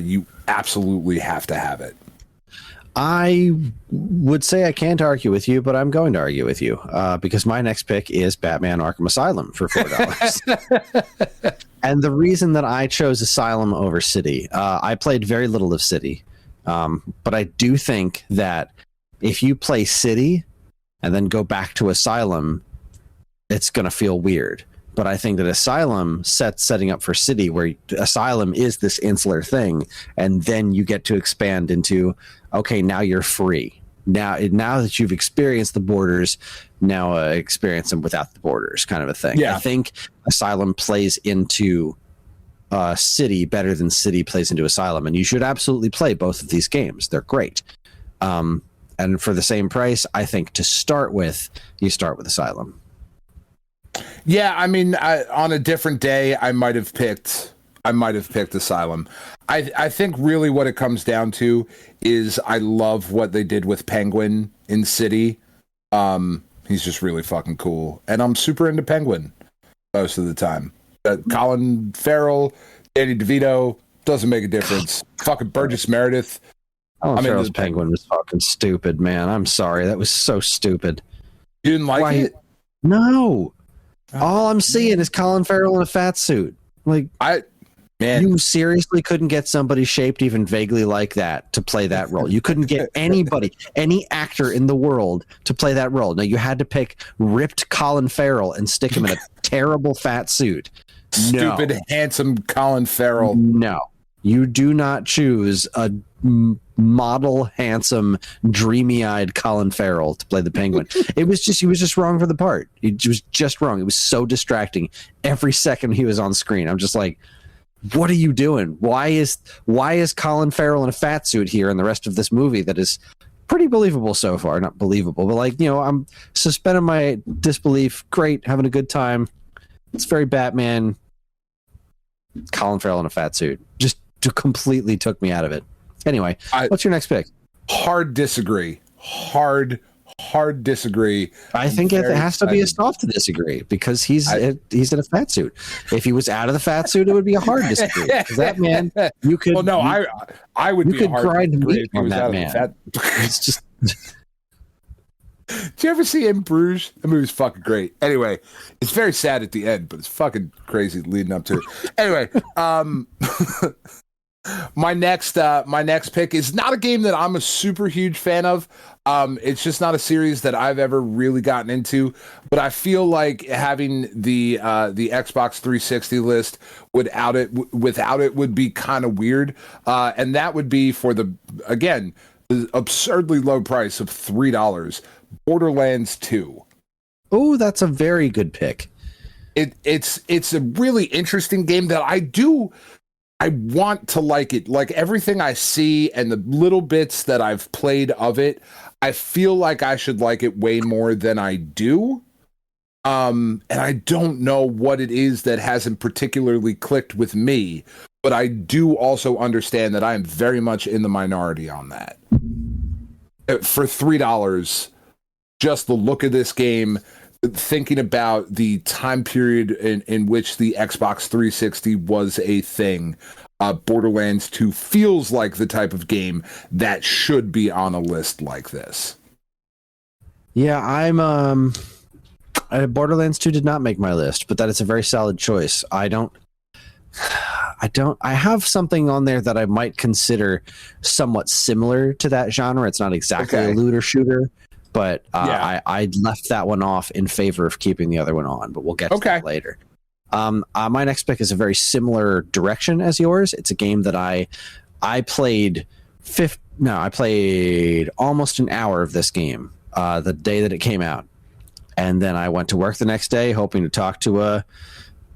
you absolutely have to have it. I would say I can't argue with you, but I'm going to argue with you because my next pick is Batman Arkham Asylum for $4. And the reason that I chose Asylum over City, I played very little of City, but I do think that if you play City and then go back to Asylum, it's going to feel weird. But I think that Asylum setting up for City, where Asylum is this insular thing, and then you get to expand into, okay, now you're free. Now that you've experienced the borders, now experience them without the borders, kind of a thing. Yeah. I think Asylum plays into City better than City plays into Asylum, and you should absolutely play both of these games. They're great. And for the same price, I think to start with, you start with Asylum. Yeah, I mean, on a different day, I might have picked Asylum. I think really what it comes down to is I love what they did with Penguin in City. He's just really fucking cool, and I'm super into Penguin most of the time. Colin Farrell, Danny DeVito, doesn't make a difference. Fucking Burgess Meredith. Colin Farrell's Penguin was fucking stupid, man. I'm sorry, that was so stupid. You didn't like it? No. All I'm seeing is Colin Farrell in a fat suit. Like, you seriously couldn't get somebody shaped even vaguely like that to play that role. You couldn't get anybody, any actor in the world to play that role. No, you had to pick ripped Colin Farrell and stick him in a terrible fat suit. Stupid, handsome Colin Farrell. No, you do not choose a model, handsome, dreamy-eyed Colin Farrell to play the Penguin. He was just wrong for the part. He was just wrong. It was so distracting every second he was on screen. I'm just like, what are you doing? Why is Colin Farrell in a fat suit here in the rest of this movie that is pretty believable so far? Not believable, but like, I'm suspending my disbelief. Great, having a good time. It's very Batman. Colin Farrell in a fat suit just completely took me out of it. Anyway, what's your next pick? Hard disagree. Hard disagree. I think it has to be a soft disagree because he's in a fat suit. If he was out of the fat suit, it would be a hard disagree. Because that man, you could. Well, no, I would. You could grind meat on that man. It's just. Did you ever see In Bruges? That movie's fucking great. Anyway, it's very sad at the end, but it's fucking crazy leading up to it. Anyway, my next pick is not a game that I'm a super huge fan of. It's just not a series that I've ever really gotten into, but I feel like having the Xbox 360 list without it would be kind of weird. And that would be for the absurdly low price of $3, Borderlands 2. Oh, that's a very good pick. It's a really interesting game that I want to like it. Like everything I see and the little bits that I've played of it, I feel like I should like it way more than I do. And I don't know what it is that hasn't particularly clicked with me, but I do also understand that I am very much in the minority on that. For $3, just the look of this game, thinking about the time period in which the Xbox 360 was a thing, Borderlands 2 feels like the type of game that should be on a list like this. Yeah, I'm Borderlands 2 did not make my list, but that is a very solid choice. I have something on there that I might consider somewhat similar to that genre. It's not exactly a looter shooter, but I left that one off in favor of keeping the other one on, but we'll get to that later. My next pick is a very similar direction as yours. It's a game that I played almost an hour of this game the day that it came out. And then I went to work the next day hoping to talk to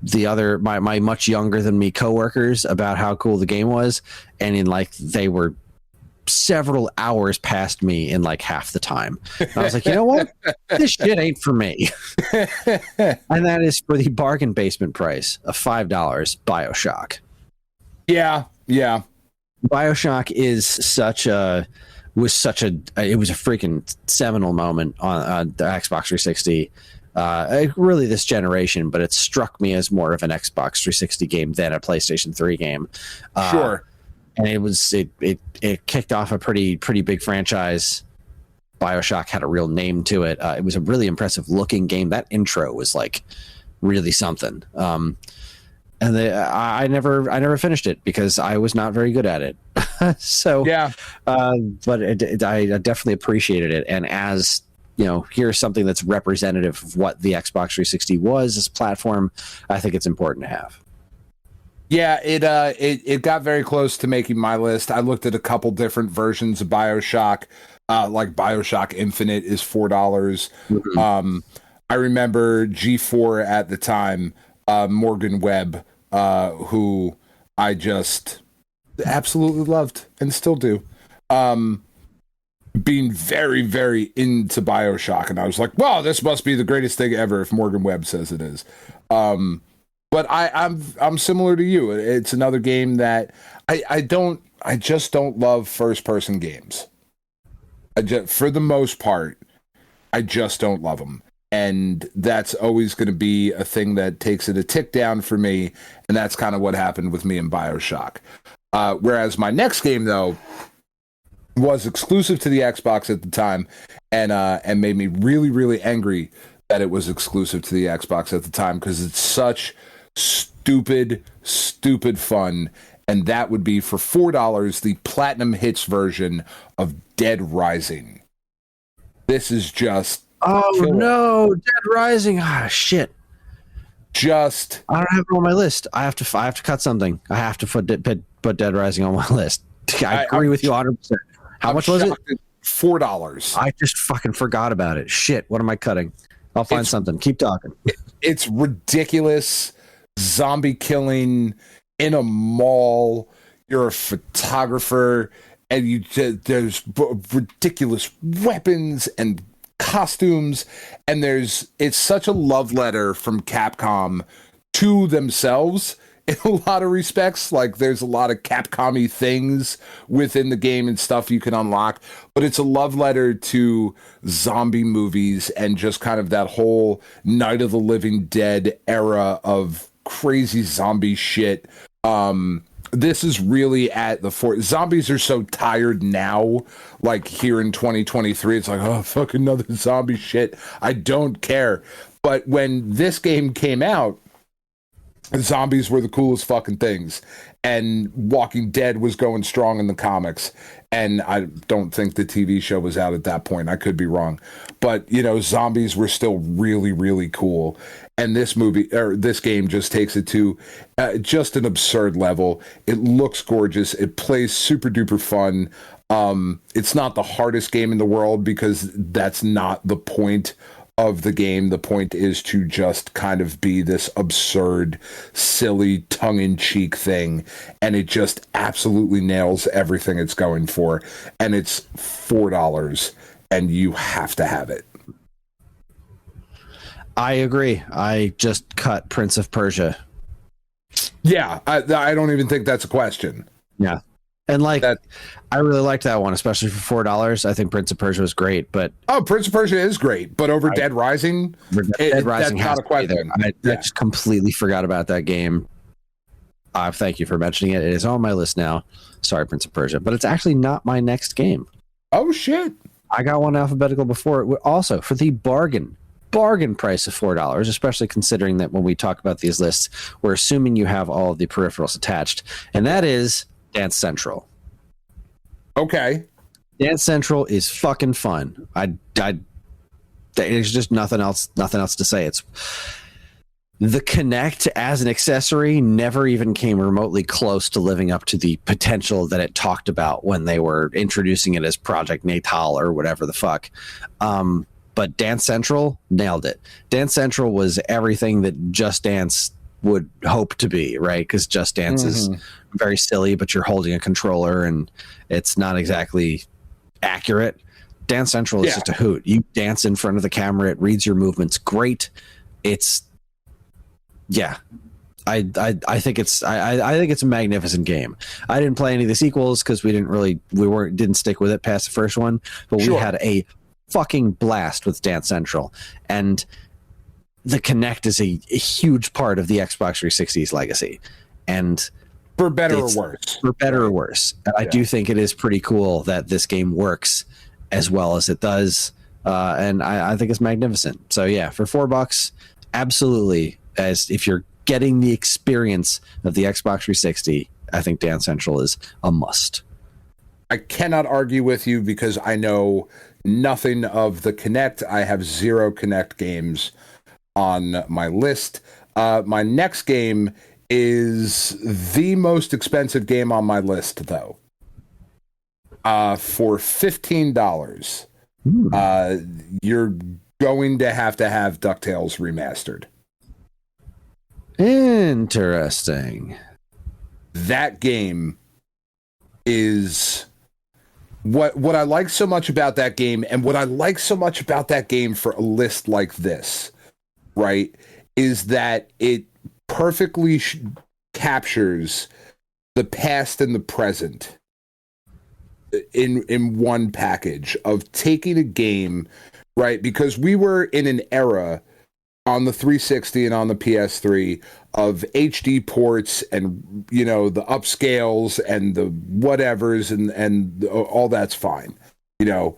the other my much younger than me coworkers about how cool the game was, and they were several hours past me in like half the time. And I was like, you know what? This shit ain't for me. And that is for the bargain basement price of $5, BioShock. Yeah. BioShock was a freaking seminal moment on the Xbox 360. Really this generation, but it struck me as more of an Xbox 360 game than a PlayStation 3 game. Sure. And it kicked off a pretty big franchise. BioShock had a real name to it. It was a really impressive looking game. That intro was like really something. And I never finished it because I was not very good at it. So yeah, but I definitely appreciated it. And as here's something that's representative of what the Xbox 360 was as a platform, I think it's important to have. Yeah, it got very close to making my list. I looked at a couple different versions of BioShock. Like BioShock Infinite is $4. Mm-hmm. I remember G4 at the time, Morgan Webb, who I just absolutely loved and still do, being very, very into BioShock. And I was like, wow, this must be the greatest thing ever if Morgan Webb says it is. But I'm similar to you. It's another game that I just don't love first person games. For the most part, I just don't love them. And that's always going to be a thing that takes it a tick down for me. And that's kind of what happened with me in BioShock. Whereas my next game, though, was exclusive to the Xbox at the time and made me really, really angry that it was exclusive to the Xbox at the time because it's such stupid fun. And that would be for $4, the Platinum Hits version of Dead Rising. This is just... Oh, no, Dead Rising. Ah, shit. I don't have it on my list. I have to cut something. I have to put Dead Rising on my list. I agree with you 100%. How much was it? $4. I just fucking forgot about it. Shit, what am I cutting? I'll find something. Keep talking. It's ridiculous. Zombie killing in a mall. You're a photographer, and there's ridiculous weapons and costumes, and it's such a love letter from Capcom to themselves in a lot of respects. Like there's a lot of Capcom-y things within the game and stuff you can unlock, but it's a love letter to zombie movies and just kind of that whole Night of the Living Dead era of crazy zombie shit. This is really at the fort. Zombies are so tired now, like here in 2023, it's like, oh, fucking another zombie shit. I don't care. But when this game came out, zombies were the coolest fucking things. And Walking Dead was going strong in the comics. And I don't think the TV show was out at that point. I could be wrong. But, zombies were still really, really cool. And this game just takes it to just an absurd level. It looks gorgeous. It plays super duper fun. It's not the hardest game in the world because that's not the point of the game. The point is to just kind of be this absurd, silly, tongue-in-cheek thing. And it just absolutely nails everything it's going for. And it's $4, and you have to have it. I agree. I just cut Prince of Persia. Yeah, I don't even think that's a question. Yeah. And I really liked that one, especially for $4. I think Prince of Persia was great, but Prince of Persia is great, but over Dead Rising, Dead Rising that's not a question. I just completely forgot about that game. Thank you for mentioning it. It is on my list now. Sorry, Prince of Persia, but it's actually not my next game. Oh shit! I got one alphabetical before it. Also for the bargain price of $4, especially considering that when we talk about these lists, we're assuming you have all of the peripherals attached, and that is Dance Central. Okay. Dance Central is fucking fun. There's just nothing else to say. the Kinect as an accessory never even came remotely close to living up to the potential that it talked about when they were introducing it as Project Natal or whatever the fuck. But Dance Central nailed it. Dance Central was everything that Just Dance would hope to be, right? Because Just Dance is very silly, but you're holding a controller and it's not exactly accurate. Dance Central is just a hoot. You dance in front of the camera, it reads your movements great. It's I think it's I think it's a magnificent game. I didn't play any of the sequels because we didn't stick with it past the first one, but we had a fucking blast with Dance Central, and the Kinect is a huge part of the Xbox 360's legacy, and for better or worse. For better or worse. And I do think it is pretty cool that this game works as well as it does, and I think it's magnificent. So yeah, for $4, absolutely. As if you're getting the experience of the Xbox 360, I think Dance Central is a must. I cannot argue with you because I know nothing of the Kinect. I have 0 Kinect games on my list. My next game is the most expensive game on my list, though. For $15, you're going to have DuckTales Remastered. Interesting. That game is what I like so much about that game, and what I like so much about that game for a list like this, right, is that it perfectly captures the past and the present in one package of taking a game, right, because we were in an era on the 360 and on the PS3 of HD ports and, you know, the upscales and the whatevers and all that's fine. You know,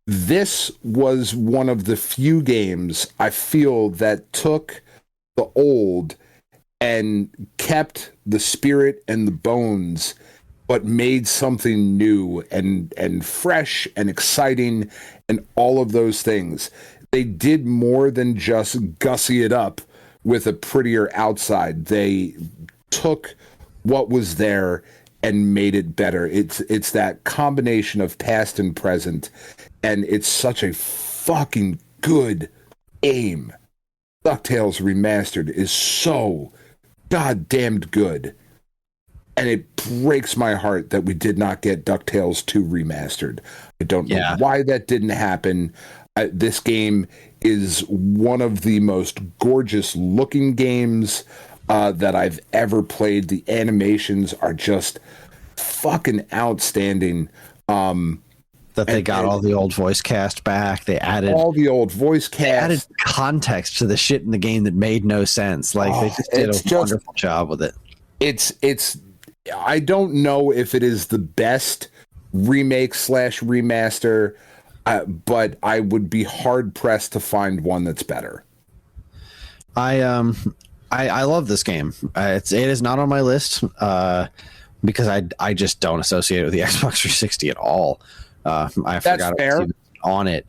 this was one of the few games I feel that took the old and kept the spirit and the bones, but made something new and fresh and exciting and all of those things. They did more than just gussy it up with a prettier outside. They took what was there and made it better. It's that combination of past and present, and it's such a fucking good game. DuckTales Remastered is so goddamned good. And it breaks my heart that we did not get DuckTales 2 Remastered. I don't know why that didn't happen. This game is one of the most gorgeous looking games that I've ever played. The animations are just fucking outstanding. That they got all the old voice cast back. They added all the old voice cast. They added context to the shit in the game that made no sense. Like they just did a wonderful job with it. It's I don't know if it is the best remake / remaster, but I would be hard pressed to find one that's better. I love this game. It is not on my list because I just don't associate it with the Xbox 360 at all. I forgot it was even on it.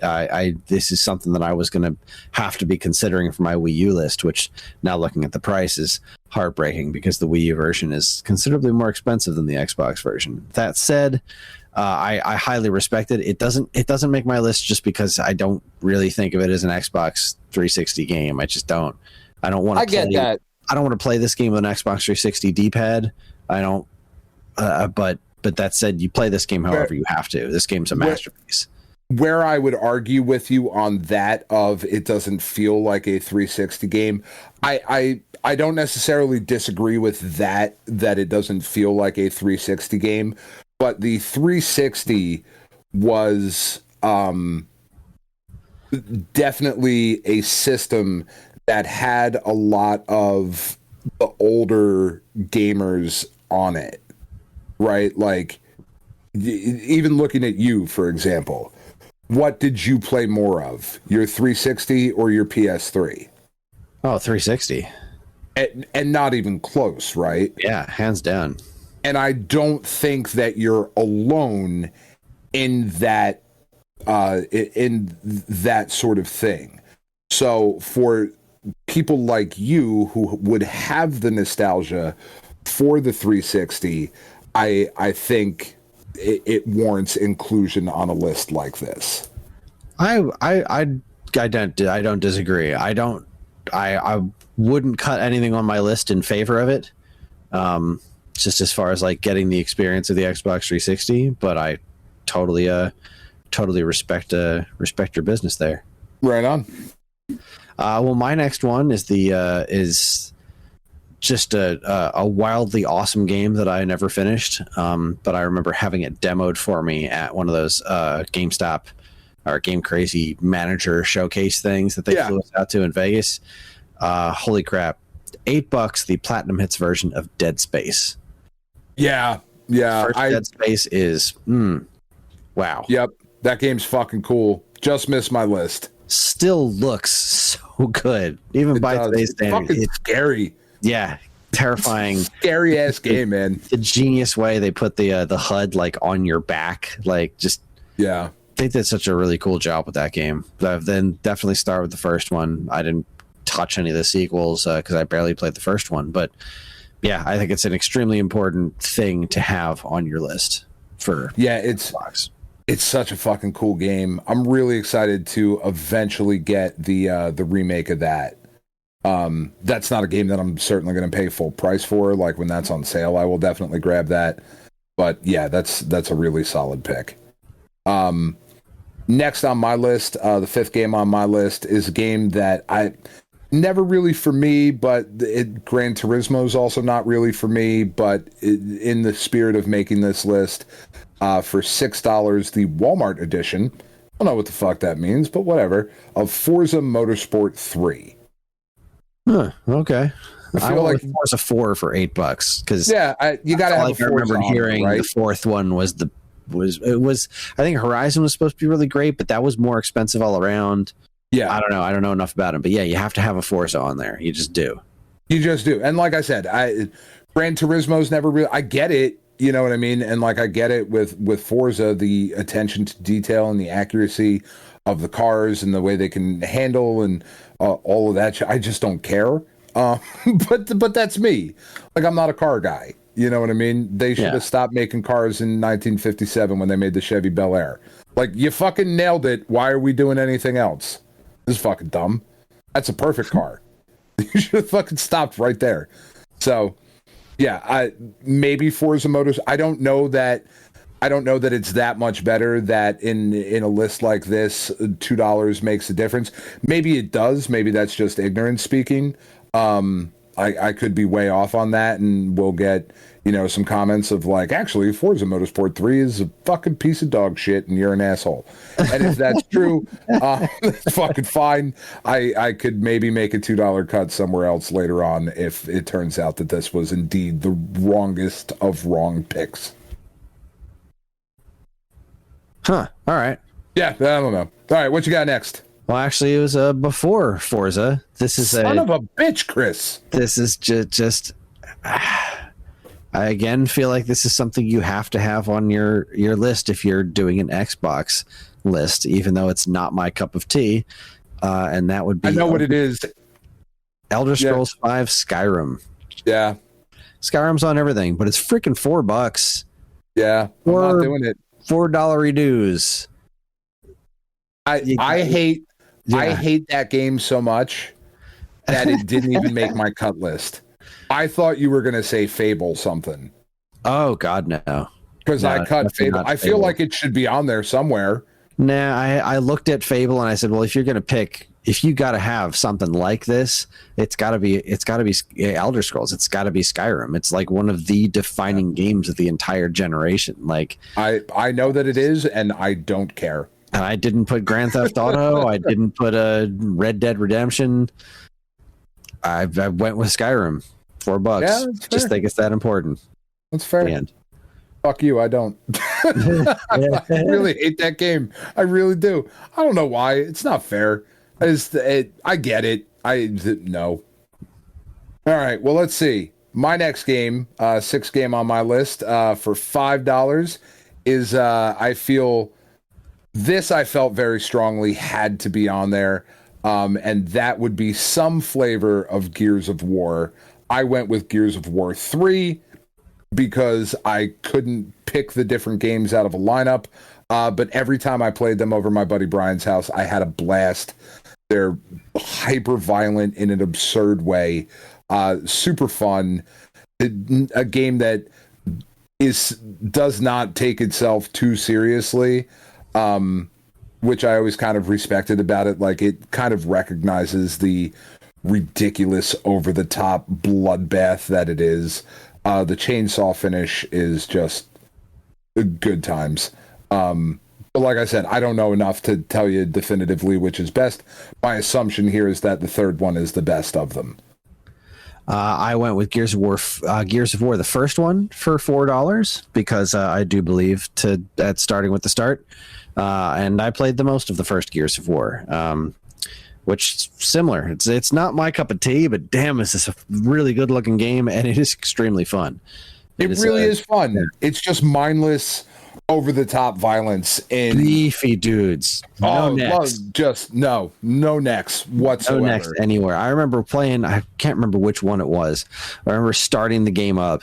This is something that I was going to have to be considering for my Wii U list, which now looking at the price is heartbreaking because the Wii U version is considerably more expensive than the Xbox version. That said, I highly respect it. It doesn't make my list just because I don't really think of it as an Xbox 360 game. I just don't. I don't want to. Get that. I don't want to play this game with an Xbox 360 D-pad. I don't. But that said, you play this game however you have to. This game's a masterpiece. Where I would argue with you on that of it doesn't feel like a 360 game, I don't necessarily disagree with that it doesn't feel like a 360 game, but the 360 was definitely a system that had a lot of the older gamers on it, right? Like, even looking at you, for example, what did you play more of, your 360 or your PS3? Oh, 360. And not even close, right? Yeah, hands down. And I don't think that you're alone in that sort of thing. So for people like you who would have the nostalgia for the 360, I think it warrants inclusion on a list like this. I don't disagree. I wouldn't cut anything on my list in favor of it. Just as far as like getting the experience of the Xbox 360, but I totally respect your business there. Right on. Well, my next one is is just a wildly awesome game that I never finished, but I remember having it demoed for me at one of those GameStop or Game Crazy manager showcase things that they flew us out to in Vegas. Holy crap. $8, the Platinum Hits version of Dead Space. Yeah. Dead Space is, wow. Yep. That game's fucking cool. Just missed my list. Still looks so good. Even by today's standards. Fucking scary. Yeah. Terrifying. Scary ass game, man. The genius way they put the HUD like on your back. Like just, yeah. They did such a really cool job with that game. But then definitely start with the first one. I didn't touch any of the sequels because I barely played the first one, but yeah, I think it's an extremely important thing to have on your list for Xbox. It's such a fucking cool game. I'm really excited to eventually get the remake of that. That's not a game that I'm certainly going to pay full price for. Like when that's on sale, I will definitely grab that. But yeah, that's a really solid pick. Next on my list, the fifth game on my list is a game that I never really for me, but Gran Turismo is also not really for me, but in the spirit of making this list, for $6, the Walmart edition, I don't know what the fuck that means, but whatever, of Forza Motorsport 3. Huh, okay. I feel like Forza 4 for $8 because you got to have. I remember hearing the fourth one was I think Horizon was supposed to be really great, but that was more expensive all around. Yeah, I don't know enough about him, but yeah, you have to have a Forza on there. You just do. And like I said, Gran Turismo's never really. I get it, you know what I mean, and like I get it with Forza, the attention to detail and the accuracy of the cars and the way they can handle and all of that. I just don't care. But that's me. Like I'm not a car guy. You know what I mean? They should have stopped making cars in 1957 when they made the Chevy Bel Air. Like you fucking nailed it. Why are we doing anything else? This is fucking dumb. That's a perfect car. You should have fucking stopped right there. So, yeah, maybe Forza Motors. I don't know that it's that much better that in a list like this, $2 makes a difference. Maybe it does. Maybe that's just ignorance speaking. I could be way off on that, and we'll get some comments of like, actually, Forza Motorsport 3 is a fucking piece of dog shit, and you're an asshole. And if that's true, it's fucking fine. I could maybe make a $2 cut somewhere else later on if it turns out that this was indeed the wrongest of wrong picks. Huh. All right. Yeah, I don't know. All right, what you got next? Well, actually, it was before Forza. This is son of a bitch, Chris. This is just. I again feel like this is something you have to have on your list if you're doing an Xbox list, even though it's not my cup of tea. And that would be. I know what it is. Elder Scrolls V Skyrim. Yeah. Skyrim's on everything, but it's freaking $4. Yeah, I'm not doing it. $4 dues. I hate that game so much that it didn't even make my cut list. I thought you were going to say Fable something. Oh, God, no. Because I cut Fable. I feel like it should be on there somewhere. Nah, I looked at Fable and I said, well, if you're going to pick, if you got to have something like this, it's got to be Elder Scrolls. It's got to be Skyrim. It's like one of the defining games of the entire generation. Like I know that it is, and I don't care. And I didn't put Grand Theft Auto. I didn't put Red Dead Redemption. I went with Skyrim. $4. Yeah, just think it's that important. That's fair. And fuck you, I don't. I really hate that game. I really do. I don't know why. It's not fair. I get it. No. All right. Well, let's see. My next game, sixth game on my list, for $5 is I felt very strongly had to be on there. and that would be some flavor of Gears of War. I went with Gears of War 3 because I couldn't pick the different games out of a lineup. But every time I played them over my buddy Brian's house, I had a blast. They're hyper violent in an absurd way. Super fun. A game that does not take itself too seriously, which I always kind of respected about it. Like, it kind of recognizes the ridiculous, over the top bloodbath that it is. The chainsaw finish is just good times. But like I said, I don't know enough to tell you definitively which is best. My assumption here is that the third one is the best of them. I went with Gears of War, the first one, for $4 because I do believe at starting with the start, and I played the most of the first Gears of War, which is similar. It's not my cup of tea, but damn, is this a really good looking game, and it is extremely fun. It really is fun. Yeah. It's just mindless, over the top violence and beefy dudes. No necks. No necks whatsoever. No necks anywhere. I remember playing, I can't remember which one it was. I remember starting the game up,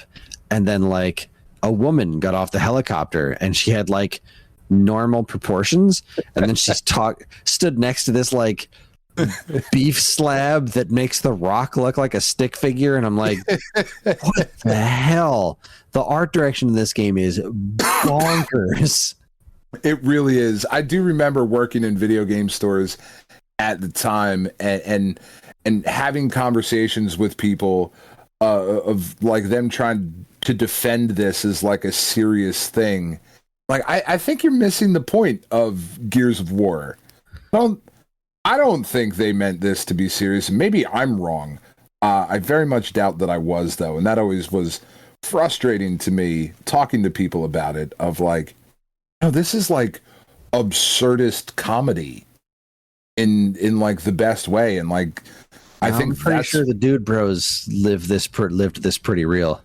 and then like a woman got off the helicopter and she had like normal proportions, and then she stood next to this like beef slab that makes The Rock look like a stick figure, and I'm like, what the hell? The art direction in this game is bonkers. It really is. I do remember working in video game stores at the time and having conversations with people of like them trying to defend this as like a serious thing. Like, I think you're missing the point of Gears of War. I don't think they meant this to be serious. Maybe I'm wrong. I very much doubt that I was, though, and that always was frustrating to me talking to people about it, of like, oh, this is like absurdist comedy in like the best way, and like I think I'm pretty sure the Dude Bros lived this pretty real.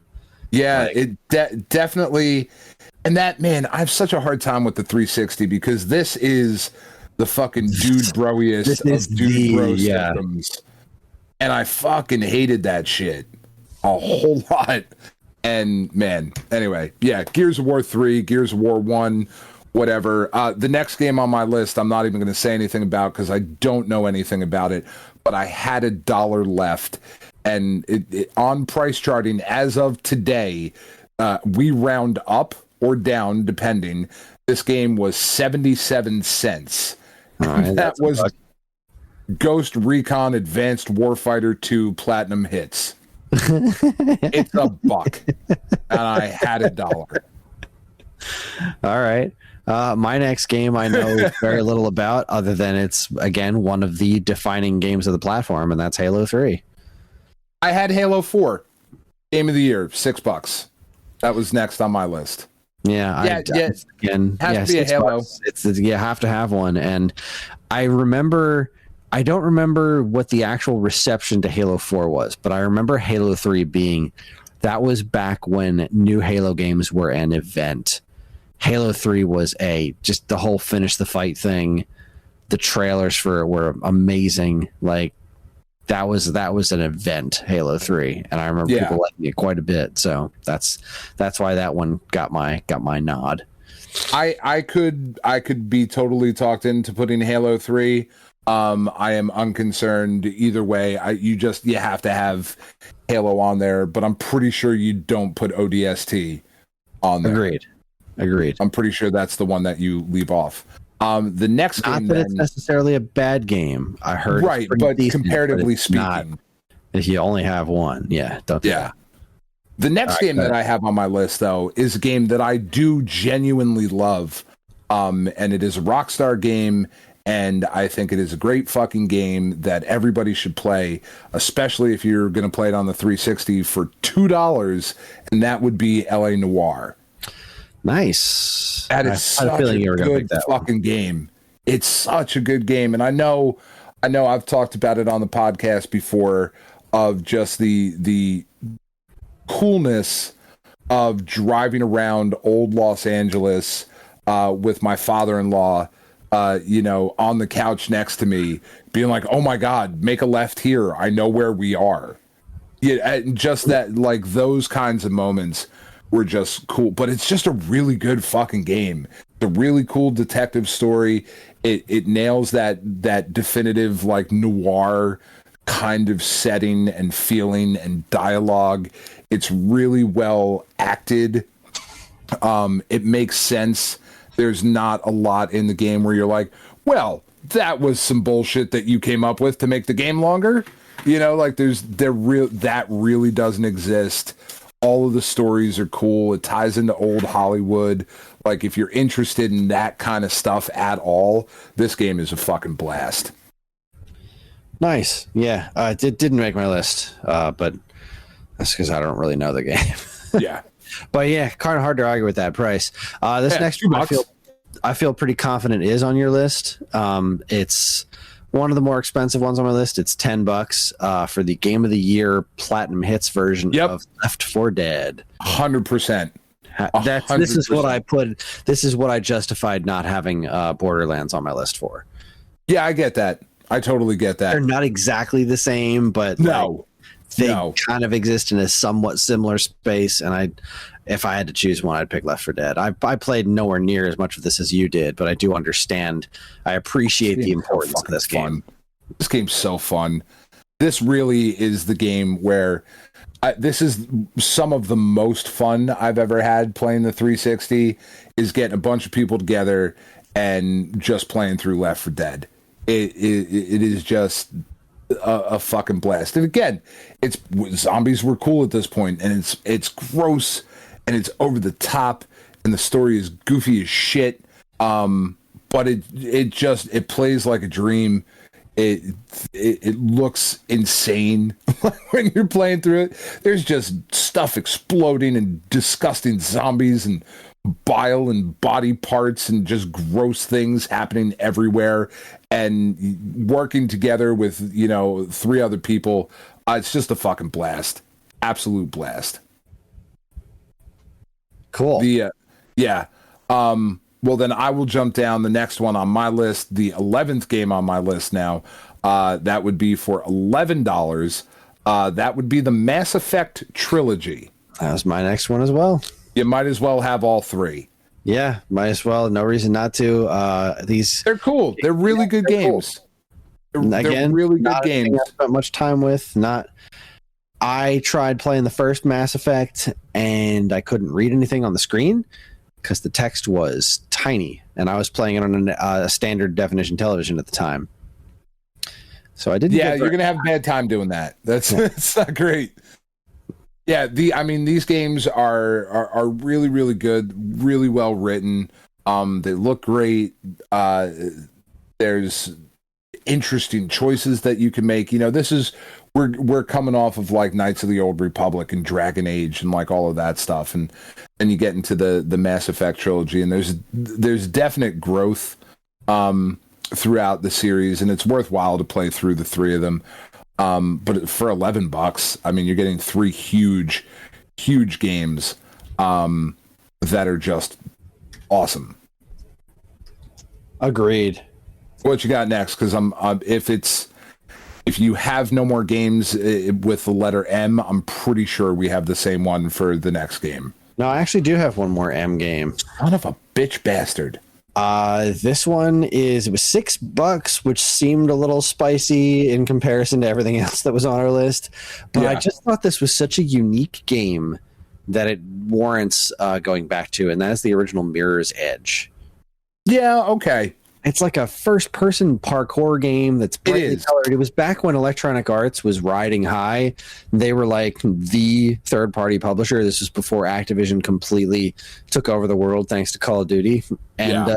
Yeah, like, it definitely. And that, man, I have such a hard time with the 360 because this is the fucking dude broiest of dude bro systems, and I fucking hated that shit a whole lot. And man, anyway, yeah, Gears of War 3, Gears of War 1, whatever. The next game on my list, I'm not even going to say anything about because I don't know anything about it, but I had $1 left. And it on price charting as of today, we round up or down, depending. This game was 77 cents. Right, that was Ghost Recon Advanced Warfighter 2 Platinum Hits. It's $1, and I had $1. All right. My next game I know very little about, other than it's, again, one of the defining games of the platform, and that's Halo 3. I had Halo 4. Game of the year, $6. That was next on my list. Yeah, again, has to be a Halo. You have to have one, and I don't remember what the actual reception to Halo 4 was, but I remember Halo 3 being, that was back when new Halo games were an event. Halo 3 was just the whole finish the fight thing. The trailers for it were amazing. Like, that was an event, Halo 3, and I remember people liking it quite a bit. So that's why that one got my nod. I could be totally talked into putting Halo 3. I am unconcerned either way. You have to have Halo on there, but I'm pretty sure you don't put ODST on there. Agreed. I'm pretty sure that's the one that you leave off. The next not game, that it's necessarily a bad game. I heard, right, but decent, comparatively but speaking, not, if you only have one, don't do that. The next game that I have on my list, though, is a game that I do genuinely love, and it is a Rockstar game, and I think it is a great fucking game that everybody should play, especially if you're going to play it on the 360 for $2, and that would be LA Noire. Nice. That is such a good fucking game. It's such a good game, and I know I've talked about it on the podcast before, of just the coolness of driving around old Los Angeles with my father-in-law on the couch next to me, being like, "Oh my God, make a left here. I know where we are." Yeah, and just that, like those kinds of moments were just cool. But it's just a really good fucking game. It's a really cool detective story. It nails that definitive like noir kind of setting and feeling and dialogue. It's really well acted. It makes sense. There's not a lot in the game where you're like, well, that was some bullshit that you came up with to make the game longer. Like that really doesn't exist. All of the stories are cool. It ties into old Hollywood. Like if you're interested in that kind of stuff at all, this game is a fucking blast. Nice. Yeah. It didn't make my list, but that's because I don't really know the game. Yeah. But yeah, kind of hard to argue with that price. This next one I feel pretty confident is on your list. It's one of the more expensive ones on my list. It's $10 for the Game of the Year Platinum Hits version of Left 4 Dead. 100%. This is what I put. This is what I justified not having Borderlands on my list for. Yeah, I get that. I totally get that. They're not exactly the same, but they kind of exist in a somewhat similar space. And if I had to choose one, I'd pick Left 4 Dead. I played nowhere near as much of this as you did, but I do understand. I appreciate the importance of this game. This game's so fun. This really is the game where this is some of the most fun I've ever had playing the 360, is getting a bunch of people together and just playing through Left 4 Dead. It is just a fucking blast. And again, zombies were cool at this point, and it's gross and it's over the top, and the story is goofy as shit. But it plays like a dream. It looks insane when you're playing through it. There's just stuff exploding and disgusting zombies and bile and body parts and just gross things happening everywhere, and working together with 3 other people. It's just a fucking blast. Absolute blast. Cool. Well, then I will jump down. The next one on my list, the 11th game on my list now, that would be for $11. That would be the Mass Effect trilogy. That was my next one as well. You might as well have all 3. Yeah, might as well. No reason not to. They're cool. They're really good games. Cool. They're really good games. I spent much time with. I tried playing the first Mass Effect, and I couldn't read anything on the screen because the text was tiny, and I was playing it on a standard definition television at the time. So I didn't. Yeah, you're gonna have a bad time doing that. That's not great. Yeah, these games are really, really good, really well written. They look great. There's interesting choices that you can make. We're coming off of like Knights of the Old Republic and Dragon Age and like all of that stuff, and you get into the Mass Effect trilogy, and there's definite growth throughout the series, and it's worthwhile to play through the 3 of them. But for $11, you're getting 3 huge games that are just awesome. Agreed. What you got next? Because if you have no more games with the letter M, I'm pretty sure we have the same one for the next game. No, I actually do have one more M game. Son of a bitch bastard. This one it was $6, which seemed a little spicy in comparison to everything else that was on our list. But yeah. I just thought this was such a unique game that it warrants going back to, and that is the original Mirror's Edge. Yeah, okay. It's like a first-person parkour game that's brightly colored. It was back when Electronic Arts was riding high. They were like the third-party publisher. This was before Activision completely took over the world thanks to Call of Duty. And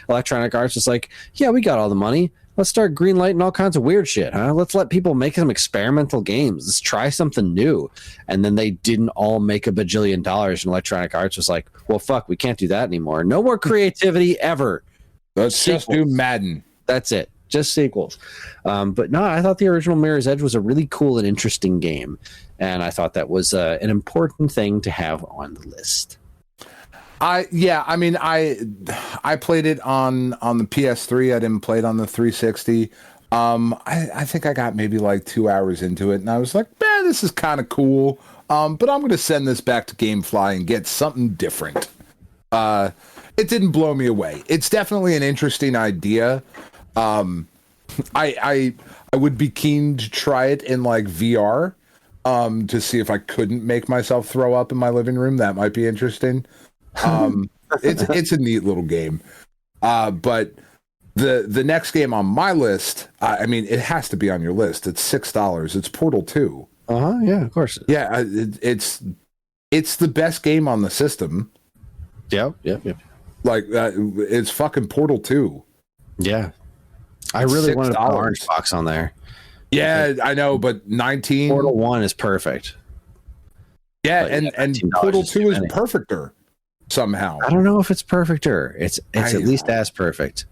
Electronic Arts was like, yeah, we got all the money. Let's start greenlighting all kinds of weird shit, huh? Let's let people make some experimental games. Let's try something new. And then they didn't all make $1 bajillion, and Electronic Arts was like, well, fuck, we can't do that anymore. No more creativity ever. Let's just do Madden. That's it. Just sequels. But no, I thought the original Mirror's Edge was a really cool and interesting game. And I thought that was an important thing to have on the list. I played it on the PS3. I didn't play it on the 360. I think I got maybe like 2 hours into it, and I was like, man, this is kind of cool. But I'm going to send this back to GameFly and get something different. It didn't blow me away. It's definitely an interesting idea. I would be keen to try it in like VR, to see if I couldn't make myself throw up in my living room. That might be interesting. It's a neat little game. But the next game on my list, I mean, it has to be on your list. It's $6. It's Portal 2. Yeah, of course. Yeah, it's the best game on the system. Yep. Like, it's fucking Portal 2. Yeah. I really wanted $6. an orange box on there. Yeah, I know, but 19. Portal 1 is perfect. Yeah, and Portal 2 is perfecter somehow. I don't know if it's perfecter. It's at least as perfect.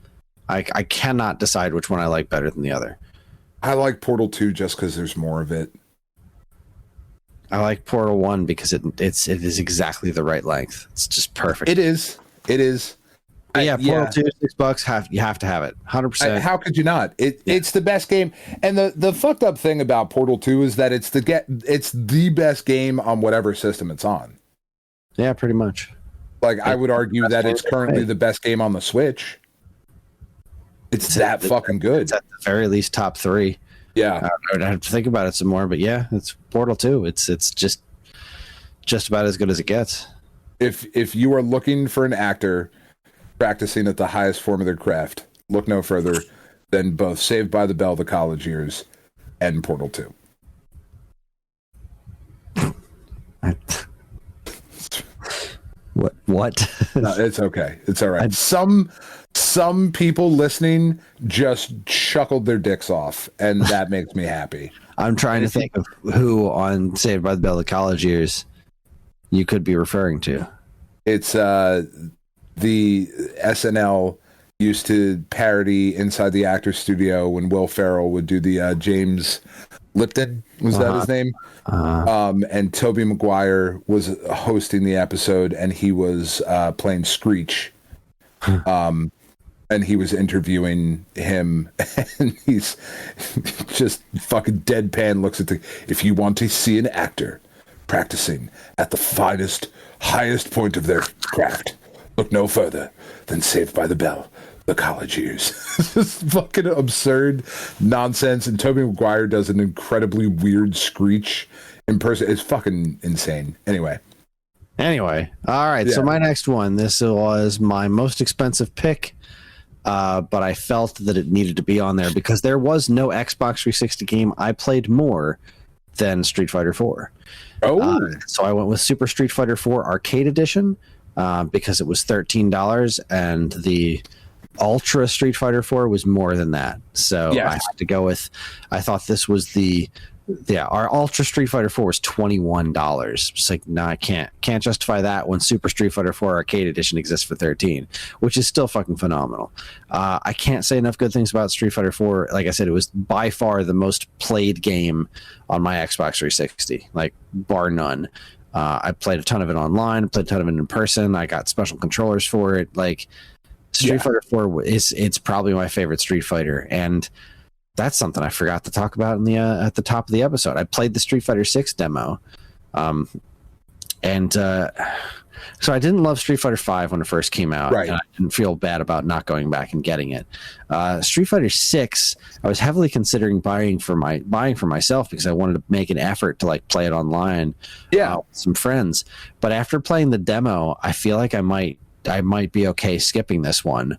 I cannot decide which one I like better than the other. I like Portal 2 just because there's more of it. I like Portal 1 because it is exactly the right length. It's just perfect. It is. But yeah, Portal 2, $6. You have to have it. 100%. How could you not? It's the best game. And the fucked up thing about Portal 2 is that it's the best game on whatever system it's on. Yeah, pretty much. Like, I would argue that it's currently the best game on the Switch. It's that fucking good. It's at the very least top 3. Yeah. I'd have to think about it some more, but yeah, it's Portal 2. It's just about as good as it gets. If you are looking for an actor practicing at the highest form of their craft, look no further than both Saved by the Bell, The College Years, and Portal 2. What? No, it's okay. It's all right. Some people listening just chuckled their dicks off, and that makes me happy. I'm trying to think of who on Saved by the Bell, The College Years you could be referring to. It's the SNL used to parody Inside the Actors Studio when Will Ferrell would do the James Lipton, was that his name? And Tobey Maguire was hosting the episode, and he was playing Screech. And he was interviewing him, and he's just fucking deadpan looks at if you want to see an actor practicing at the finest, highest point of their craft, look no further than Saved by the Bell, The College Years. This fucking absurd nonsense. And Tobey Maguire does an incredibly weird Screech in person. It's fucking insane. Anyway. All right. Yeah. So my next one, this was my most expensive pick. But I felt that it needed to be on there because there was no Xbox 360 game I played more than Street Fighter 4. So I went with Super Street Fighter 4 Arcade Edition because it was $13, and the Ultra Street Fighter 4 was more than that. So I had to go with, I thought this was our Ultra Street Fighter 4 was $21. It's like, no, I can't justify that when Super Street Fighter 4 Arcade Edition exists for $13, which is still fucking phenomenal. I can't say enough good things about Street Fighter 4. Like I said, it was by far the most played game on my Xbox 360, like bar none. I played a ton of it online. I played a ton of it in person. I got special controllers for it. Like Street Fighter 4 it's probably my favorite Street Fighter, and that's something I forgot to talk about in the at the top of the episode. I played the Street Fighter 6 demo, so I didn't love Street Fighter 5 when it first came out. Right. And I didn't feel bad about not going back and getting it. Street Fighter 6, I was heavily considering buying for myself because I wanted to make an effort to like play it online. With some friends. But after playing the demo, I feel like I might be okay skipping this one.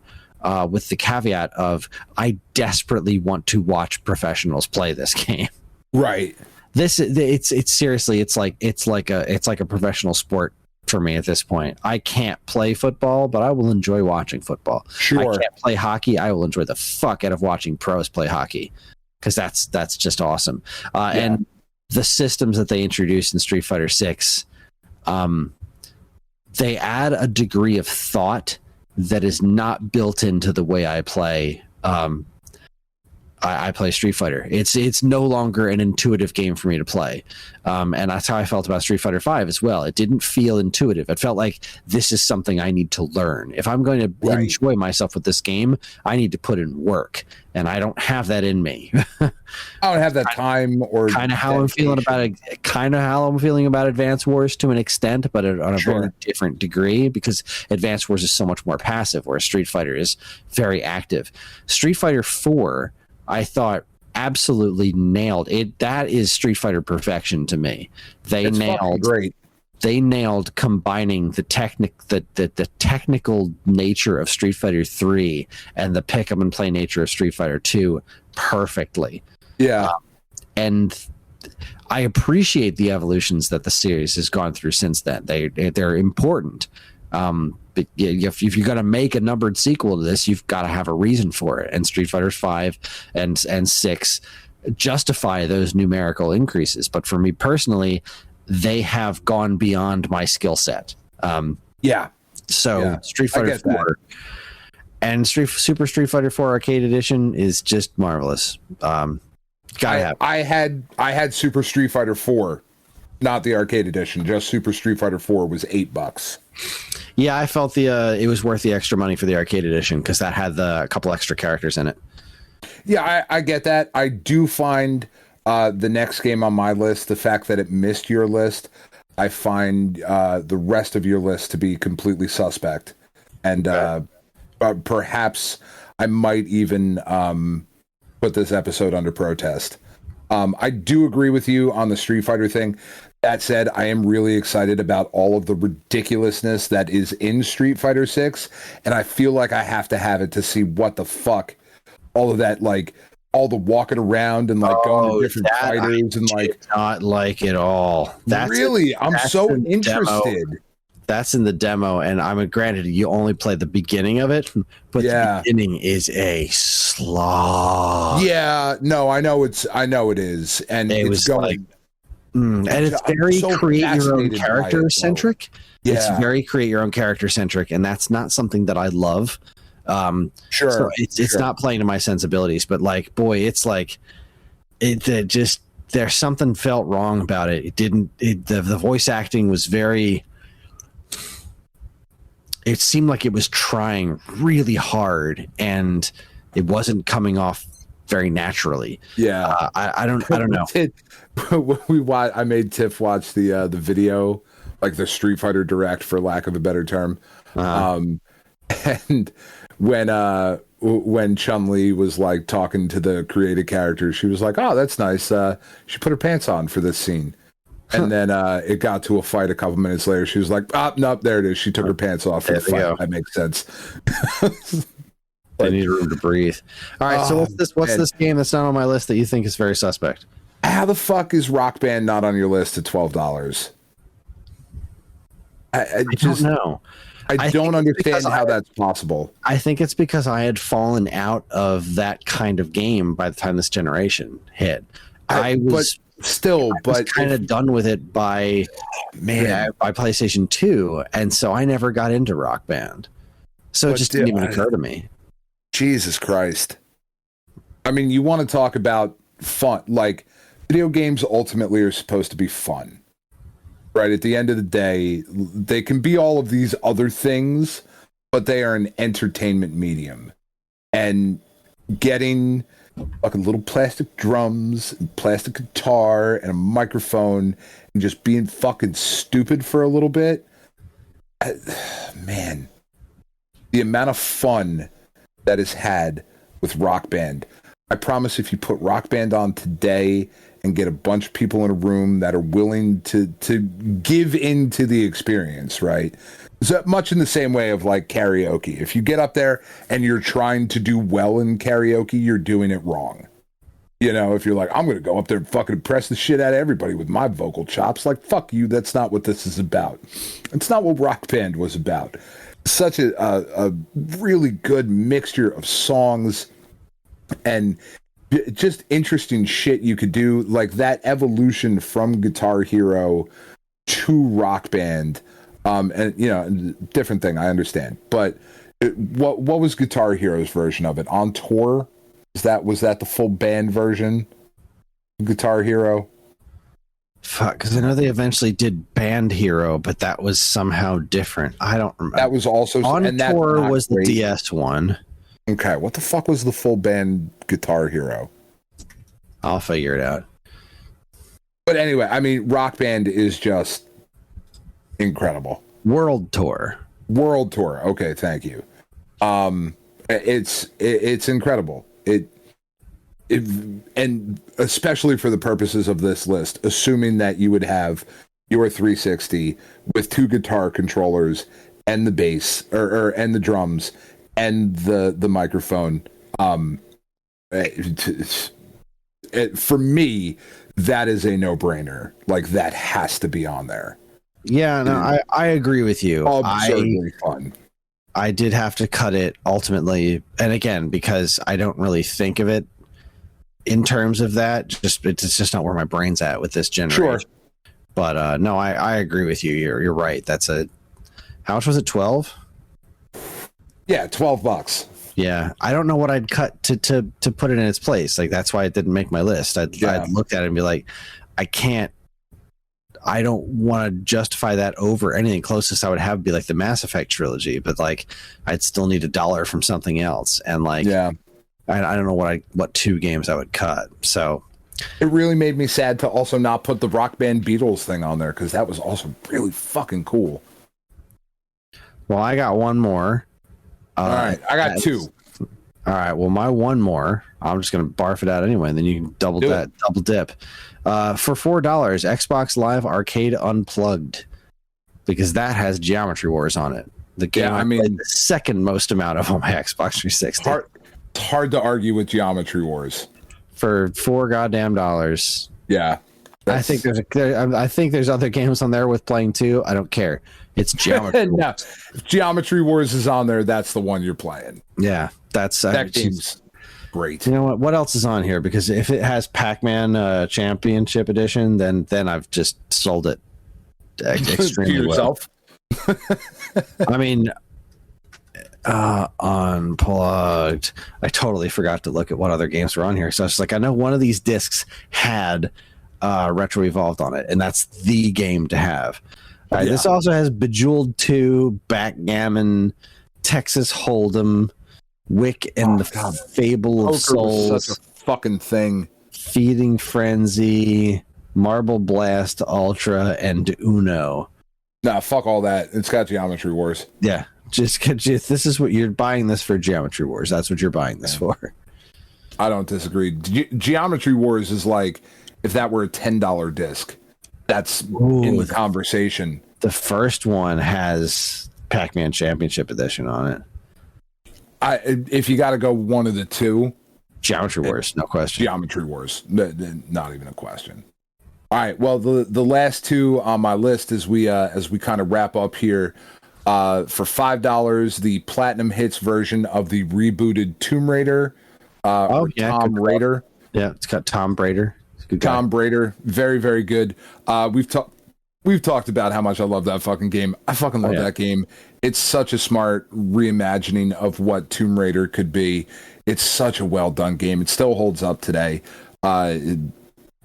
With the caveat of I desperately want to watch professionals play this game. Right. It's seriously it's like a professional sport for me at this point. I can't play football, but I will enjoy watching football. Sure. I can't play hockey. I will enjoy the fuck out of watching pros play hockey because that's just awesome. And the systems that they introduced in Street Fighter 6, they add a degree of thought that is not built into the way I play I play Street Fighter. It's no longer an intuitive game for me to play, and that's how I felt about Street Fighter V as well. It didn't feel intuitive. It felt like this is something I need to learn. If I'm going to enjoy myself with this game, I need to put in work, and I don't have that in me. I don't have that time or kind of how I'm feeling about it. Kind of how I'm feeling about Advance Wars to an extent, but on a very different degree, because Advance Wars is so much more passive, whereas Street Fighter is very active. Street Fighter 4. I thought absolutely nailed it. That is Street Fighter perfection to me. They nailed combining the technical nature of Street Fighter 3 and the pick up and play nature of Street Fighter 2 perfectly. Yeah. And I appreciate the evolutions that the series has gone through since then. They're important. But if you're going to make a numbered sequel to this, you've got to have a reason for it. And Street Fighter 5 and 6 justify those numerical increases. But for me personally, they have gone beyond my skill set. Street Fighter 4 and Super Street Fighter 4 Arcade Edition is just marvelous. I had Super Street Fighter 4, not the arcade edition. Just Super Street Fighter 4 was $8. Yeah, I felt it was worth the extra money for the arcade edition because that had a couple extra characters in it. Yeah, I get that. I do find the next game on my list, the fact that it missed your list, I find the rest of your list to be completely suspect. And perhaps I might even put this episode under protest. I do agree with you on the Street Fighter thing. That said, I am really excited about all of the ridiculousness that is in Street Fighter 6, and I feel like I have to have it to see what the fuck all of that, like, all the walking around and, like, going to different fighters and, like... not like it all. I'm so interested. That's in the demo, and granted, you only play the beginning of it, but the beginning is a slog. Yeah, no, I know it is, and it's going... Like, and it's very create your own character centric. Yeah. It's very create your own character centric, and that's not something that I love. So it's not playing to my sensibilities, but like, boy, it's like there's something felt wrong about it. It didn't. The voice acting was very. It seemed like it was trying really hard, and it wasn't coming off very naturally. Yeah, I don't know. I made Tiff watch the video, like the Street Fighter Direct, for lack of a better term. And when Chun-Li was like talking to the created character, she was like, "Oh, that's nice. She put her pants on for this scene." And then it got to a fight a couple minutes later. She was like, "Oh, nope, there it is. She took her pants off for the fight." Go. That makes sense. They need room to breathe. All right, so what's this game that's not on my list that you think is very suspect? How the fuck is Rock Band not on your list at $12? I just don't know. I don't understand how that's possible. I think it's because I had fallen out of that kind of game by the time this generation hit. I was kind of done with it by PlayStation 2, and so I never got into Rock Band. So it just didn't even occur to me. Jesus Christ. I mean, you want to talk about fun. Like, video games ultimately are supposed to be fun. Right? At the end of the day, they can be all of these other things, but they are an entertainment medium. And getting fucking little plastic drums and plastic guitar and a microphone and just being fucking stupid for a little bit, man, the amount of fun that is had with Rock Band. I promise if you put Rock Band on today and get a bunch of people in a room that are willing to give into the experience, right? So much in the same way of like karaoke. If you get up there and you're trying to do well in karaoke, you're doing it wrong. You know, if you're like, I'm going to go up there and fucking impress the shit out of everybody with my vocal chops, like, fuck you, that's not what this is about. It's not what Rock Band was about. Such a really good mixture of songs and just interesting shit you could do, like that evolution from Guitar Hero to Rock Band, and you know, different thing, I understand, but what was Guitar Hero's version of it on tour? Was that the full band version? Guitar Hero. Fuck, because I know they eventually did Band Hero, but that was somehow different. I don't remember. That was also On Tour was the DS one. Okay, what the fuck was the full band Guitar Hero? I'll figure it out. But anyway, I mean, Rock Band is just incredible. World Tour. Okay, thank you. It's incredible. And especially for the purposes of this list, assuming that you would have your 360 with 2 guitar controllers and the bass and the drums and the microphone, for me, that is a no-brainer. Like, that has to be on there. Yeah, no, I agree with you. Absurdly fun. I did have to cut it ultimately, and again, because I don't really think of it in terms of that. It's just not where my brain's at with this generation. Sure. But no, I agree with you. You're right. How much was it? 12? Yeah, $12. Yeah, I don't know what I'd cut to put it in its place. Like, that's why it didn't make my list. I'd looked at it and be like, I don't want to justify that over anything. Closest I would have be like the Mass Effect trilogy, but like I'd still need $1 from something else. And like, yeah, I don't know what 2 games I would cut. So it really made me sad to also not put the Rock Band Beatles thing on there, because that was also really fucking cool. Well, I got one more. All right, I got 2. All right, well, my one more, I'm just gonna barf it out anyway, and then you can double dip. For $4, Xbox Live Arcade Unplugged, because that has Geometry Wars on it. The game I played the second most amount of on my Xbox 360. It's hard to argue with Geometry Wars for $4 goddamn dollars. Yeah, I think there's other games on there with playing too. I don't care. It's Geometry Wars. No, if Geometry Wars is on there, that's the one you're playing. Yeah, that game's great. You know what? What else is on here? Because if it has Pac-Man Championship Edition, then I've just sold it extremely to yourself. Well. I mean, Unplugged. I totally forgot to look at what other games were on here. So I was like, I know one of these discs had Retro Evolved on it, and that's the game to have. All right, This also has Bejeweled 2, Backgammon, Texas Hold'em, Wick and the Fable of Souls. Was such a fucking thing. Feeding Frenzy, Marble Blast Ultra, and Uno. Nah, fuck all that. It's got Geometry Wars. Yeah, just this is what you're buying this for. Geometry Wars. That's what you're buying this for. I don't disagree. Geometry Wars is like if that were a $10 disc. That's in the conversation. The first one has Pac-Man Championship Edition on it. If you got to go one of the 2, Geometry Wars, no question. Geometry Wars, not even a question. All right, well, the last 2 on my list as we kind of wrap up here, for $5, the Platinum Hits version of the rebooted Tomb Raider. Tom Raider. Yeah, it's got Tom Raider. Tom Raider, very, very good. We've talked about how much I love that fucking game. I fucking love that game. It's such a smart reimagining of what Tomb Raider could be. It's such a well done game. It still holds up today.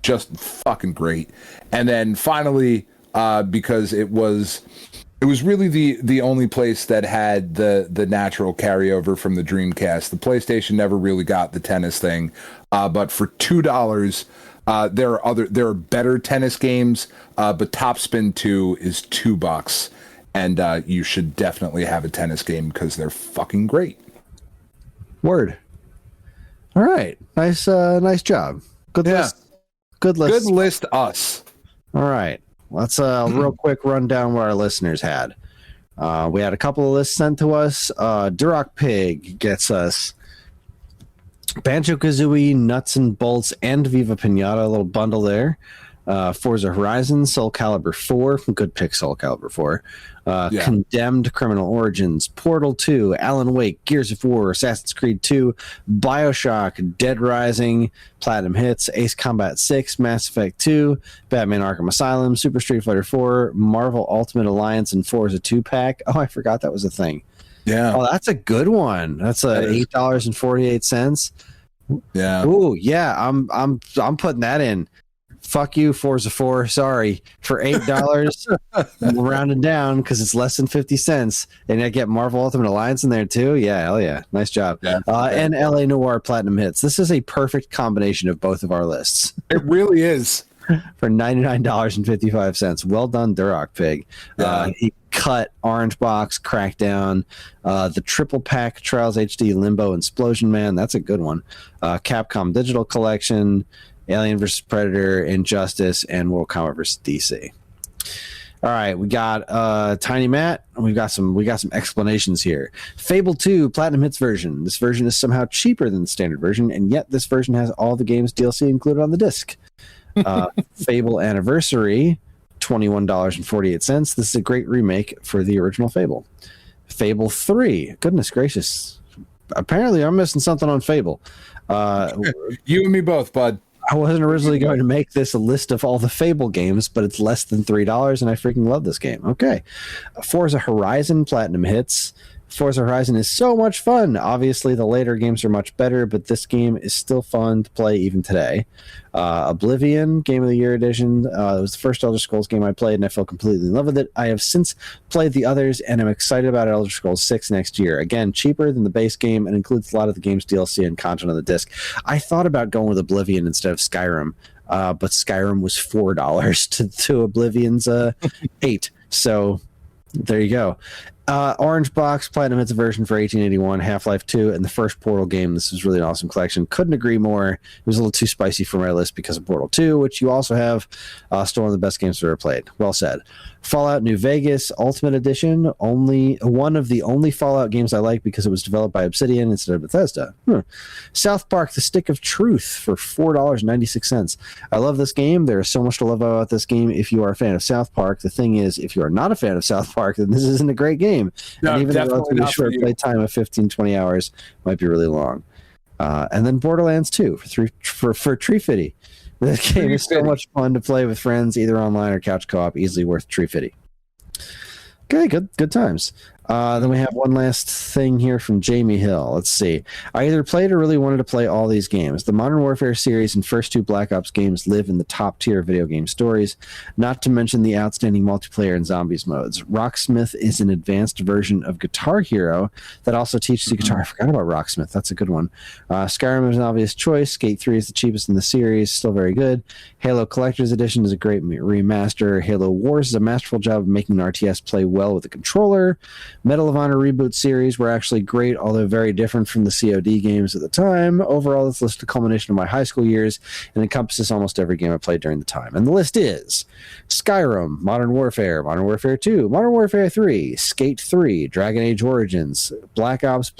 Just fucking great. And then finally, because it was really the only place that had the natural carryover from the Dreamcast. The PlayStation never really got the tennis thing, but for $2. There are better tennis games, but Top Spin 2 is $2, and you should definitely have a tennis game because they're fucking great. Word. All right, nice job. Good list. Good list. Good list. Us. All right, let's real quick run down what our listeners had. We had a couple of lists sent to us. Duroc Pig gets us Banjo-Kazooie, Nuts and Bolts, and Viva Pinata, a little bundle there. Forza Horizon, Soul Calibur 4, good pick, Soul Calibur 4. Condemned, Criminal Origins, Portal 2, Alan Wake, Gears of War, Assassin's Creed 2, Bioshock, Dead Rising, Platinum Hits, Ace Combat 6, Mass Effect 2, Batman Arkham Asylum, Super Street Fighter 4, Marvel Ultimate Alliance, and Forza 2-pack. Oh, I forgot that was a thing. Yeah. Oh, that's a good one. That's $8.48. Yeah. Ooh, yeah. I'm putting that in. Fuck you, Forza 4. Sorry for $8. We'll round it down because it's less than 50 cents, and I get Marvel Ultimate Alliance in there too. Yeah, hell yeah, nice job. Yeah, and LA Noire Platinum Hits. This is a perfect combination of both of our lists. It really is. For $99.55. Well done, Duroc Pig. Yeah. He cut Orange Box, Crackdown, the triple pack Trials HD, Limbo, and Explosion Man. That's a good one. Capcom Digital Collection, Alien vs. Predator, Injustice, and Mortal Kombat vs. DC. All right, we got Tiny Matt, and we got some explanations here. Fable 2 Platinum Hits version. This version is somehow cheaper than the standard version, and yet this version has all the games DLC included on the disc. Fable Anniversary, $21.48. This is a great remake for the original Fable. Fable 3, goodness gracious. Apparently, I'm missing something on Fable. You and me both, bud. I wasn't originally going to make this a list of all the Fable games, but it's less than $3, and I freaking love this game. Okay. Forza Horizon Platinum Hits. Forza Horizon is so much fun. Obviously, the later games are much better, but this game is still fun to play even today. Oblivion, Game of the Year Edition. It was the first Elder Scrolls game I played, and I fell completely in love with it. I have since played the others, and I'm excited about Elder Scrolls 6 next year. Again, cheaper than the base game, and includes a lot of the game's DLC and content on the disc. I thought about going with Oblivion instead of Skyrim, but Skyrim was $4 to Oblivion's $8. So there you go. Orange Box Platinum Hits version for $18.81, Half-Life 2, and the first Portal game. This was really an awesome collection. Couldn't agree more. It was a little too spicy for my list because of Portal 2, which you also have. Still one of the best games I've ever played. Well said. Fallout New Vegas Ultimate Edition, only one of the only Fallout games I like because it was developed by Obsidian instead of Bethesda. South Park The Stick of Truth for $4.96. I love this game. There is so much to love about this game if you are a fan of South Park. The thing is, if you are not a fan of South Park, then this isn't a great game. No, and even a definitely relatively short play time of 15-20 hours might be really long. And then Borderlands 2 for Tree Fitty. This game is so much fun to play with friends, either online or couch co-op. Easily worth Tree Fitty. Okay, good times. Then we have one last thing here from Jamie Hill. Let's see. I either played or really wanted to play all these games. The Modern Warfare series and first two Black Ops games live in the top tier video game stories, not to mention the outstanding multiplayer and zombies modes. Rocksmith is an advanced version of Guitar Hero that also teaches you guitar. I forgot about Rocksmith. That's a good one. Skyrim is an obvious choice. Skate 3 is the cheapest in the series. Still very good. Halo Collector's Edition is a great remaster. Halo Wars is a masterful job of making an RTS play well with a controller. Medal of Honor reboot series were actually great, although very different from the COD games at the time. Overall, this list is a culmination of my high school years and encompasses almost every game I played during the time. And the list is Skyrim, Modern Warfare 2, Modern Warfare 3, Skate 3, Dragon Age Origins, Black Ops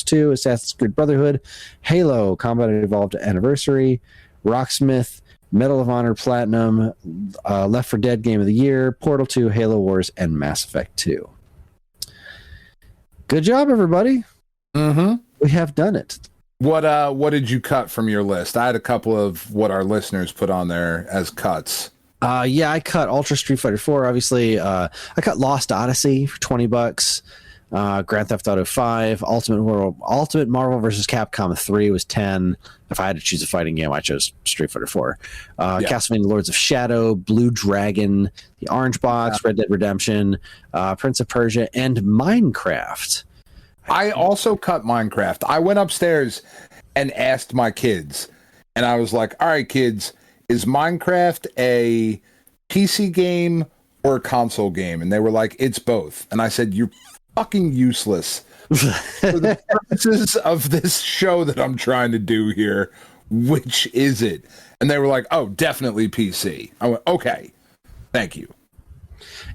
2, Assassin's Creed Brotherhood, Halo, Combat Evolved Anniversary, Rocksmith, Medal of Honor Platinum, Left 4 Dead Game of the Year, Portal 2, Halo Wars, and Mass Effect 2. Good job, everybody. Mm-hmm. We have done it. What did you cut from your list? I had a couple of what our listeners put on there as cuts. I cut Ultra Street Fighter 4, obviously. I cut Lost Odyssey for $20. Grand Theft Auto 5, Ultimate Marvel vs. Capcom 3 was $10. If I had to choose a fighting game, I chose Street Fighter 4. Castlevania Lords of Shadow, Blue Dragon, The Orange Box, Red Dead Redemption, Prince of Persia, and Minecraft. I also cut Minecraft. I went upstairs and asked my kids, and I was like, all right, kids, is Minecraft a PC game or a console game? And they were like, it's both. And I said, you're fucking useless for the purposes of this show that I'm trying to do here. Which is it? And they were like, oh, definitely PC. I went, okay, thank you.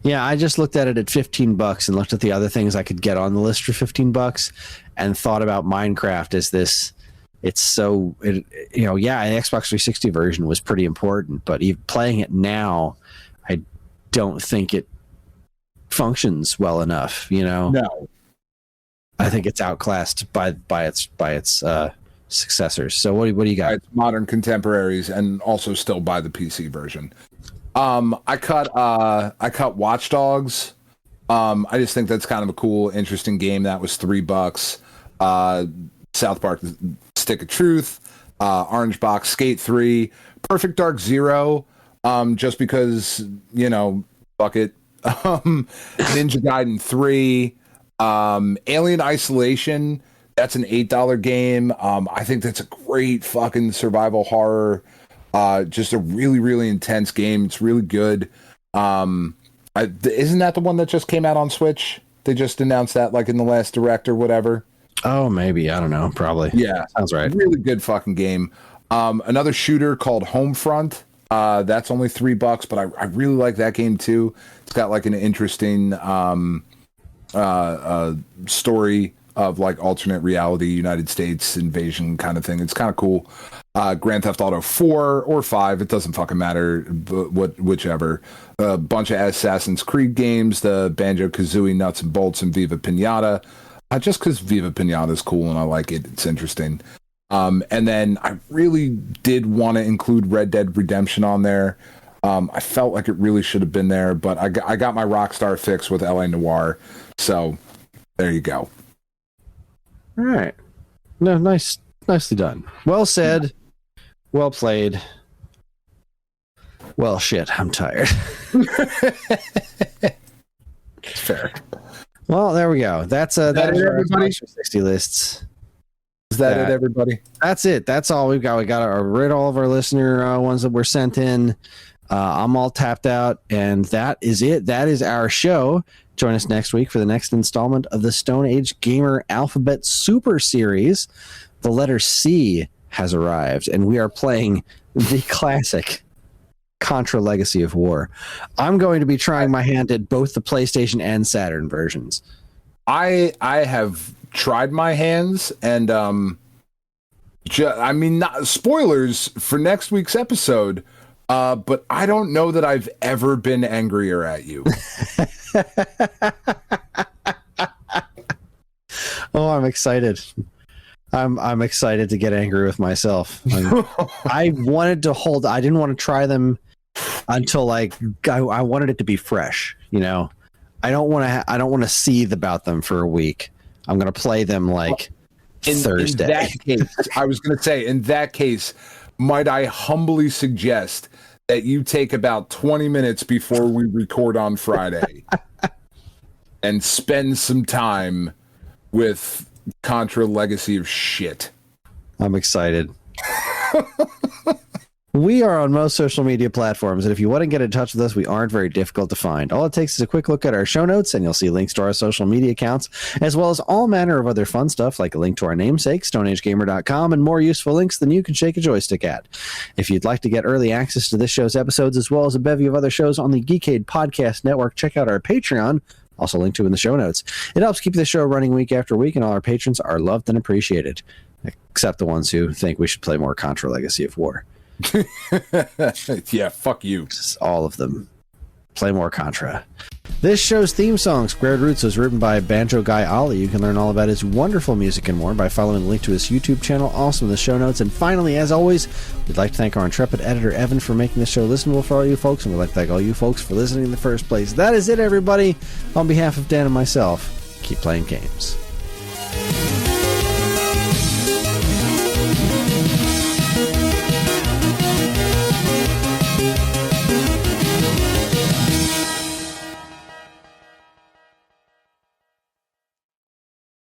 Yeah, I just looked at it at $15 and looked at the other things I could get on the list for $15 and thought about Minecraft as this. It's so, the Xbox 360 version was pretty important, but even playing it now, I don't think it functions well enough. No, I think it's outclassed by its successors. So what do you got? It's modern contemporaries, and also still by the PC version. I cut Watch Dogs. I just think that's kind of a cool, interesting game. That was $3. South Park Stick of Truth, Orange Box, Skate 3, Perfect Dark Zero, just because, fuck it. Ninja Gaiden 3, Alien Isolation, that's an $8 game. I think that's a great fucking survival horror. Just a really, really intense game. It's really good. Isn't that the one that just came out on Switch? They just announced that like in the last Direct or whatever. Oh, maybe. I don't know. Probably. Yeah. Sounds right. Really good fucking game. Another shooter called Homefront. That's only $3, but I really like that game too. It's got like an interesting story of like alternate reality, United States invasion kind of thing. It's kind of cool. Grand Theft Auto 4 or 5, it doesn't fucking matter, but whichever. A bunch of Assassin's Creed games, the Banjo-Kazooie Nuts and Bolts and Viva Pinata. Just because Viva Pinata is cool and I like it. It's interesting. And then I really did want to include Red Dead Redemption on there. I felt like it really should have been there, but I got my Rockstar fix with LA Noire. So there you go. All right. No, nicely done. Well said. Well played. Well, shit, I'm tired. Fair. Well, there we go. That's everybody. 60 lists. Is that it, everybody? That's it. That's all we've got. We got to read all of our listener ones that were sent in. I'm all tapped out, and that is it. That is our show. Join us next week for the next installment of the Stone Age Gamer Alphabet Super Series. The letter C has arrived, and we are playing the classic Contra Legacy of War. I'm going to be trying my hand at both the PlayStation and Saturn versions. I have tried my hands, and not spoilers for next week's episode, but I don't know that I've ever been angrier at you. Oh, I'm excited. I'm excited to get angry with myself. I wanted to hold. I didn't want to try them until I wanted it to be fresh. I don't want to seethe about them for a week. I'm going to play them Thursday. In that case, I was going to say, in that case, might I humbly suggest that you take about 20 minutes before we record on Friday and spend some time with Contra Legacy of Shit. I'm excited. We are on most social media platforms, and if you want to get in touch with us, we aren't very difficult to find. All it takes is a quick look at our show notes, and you'll see links to our social media accounts, as well as all manner of other fun stuff, like a link to our namesake, StoneAgeGamer.com, and more useful links than you can shake a joystick at. If you'd like to get early access to this show's episodes, as well as a bevy of other shows on the Geekade Podcast Network, check out our Patreon, also linked to in the show notes. It helps keep the show running week after week, and all our patrons are loved and appreciated, except the ones who think we should play more Contra Legacy of War. Yeah, fuck you. Just all of them. Play more Contra. This show's theme song, Squared Roots, was written by Banjo Guy Ollie. You can learn all about his wonderful music and more by following the link to his YouTube channel, also in the show notes. And finally, as always, we'd like to thank our intrepid editor, Evan, for making this show listenable for all you folks, and we'd like to thank all you folks for listening in the first place. That is it, everybody. On behalf of Dan and myself, keep playing games.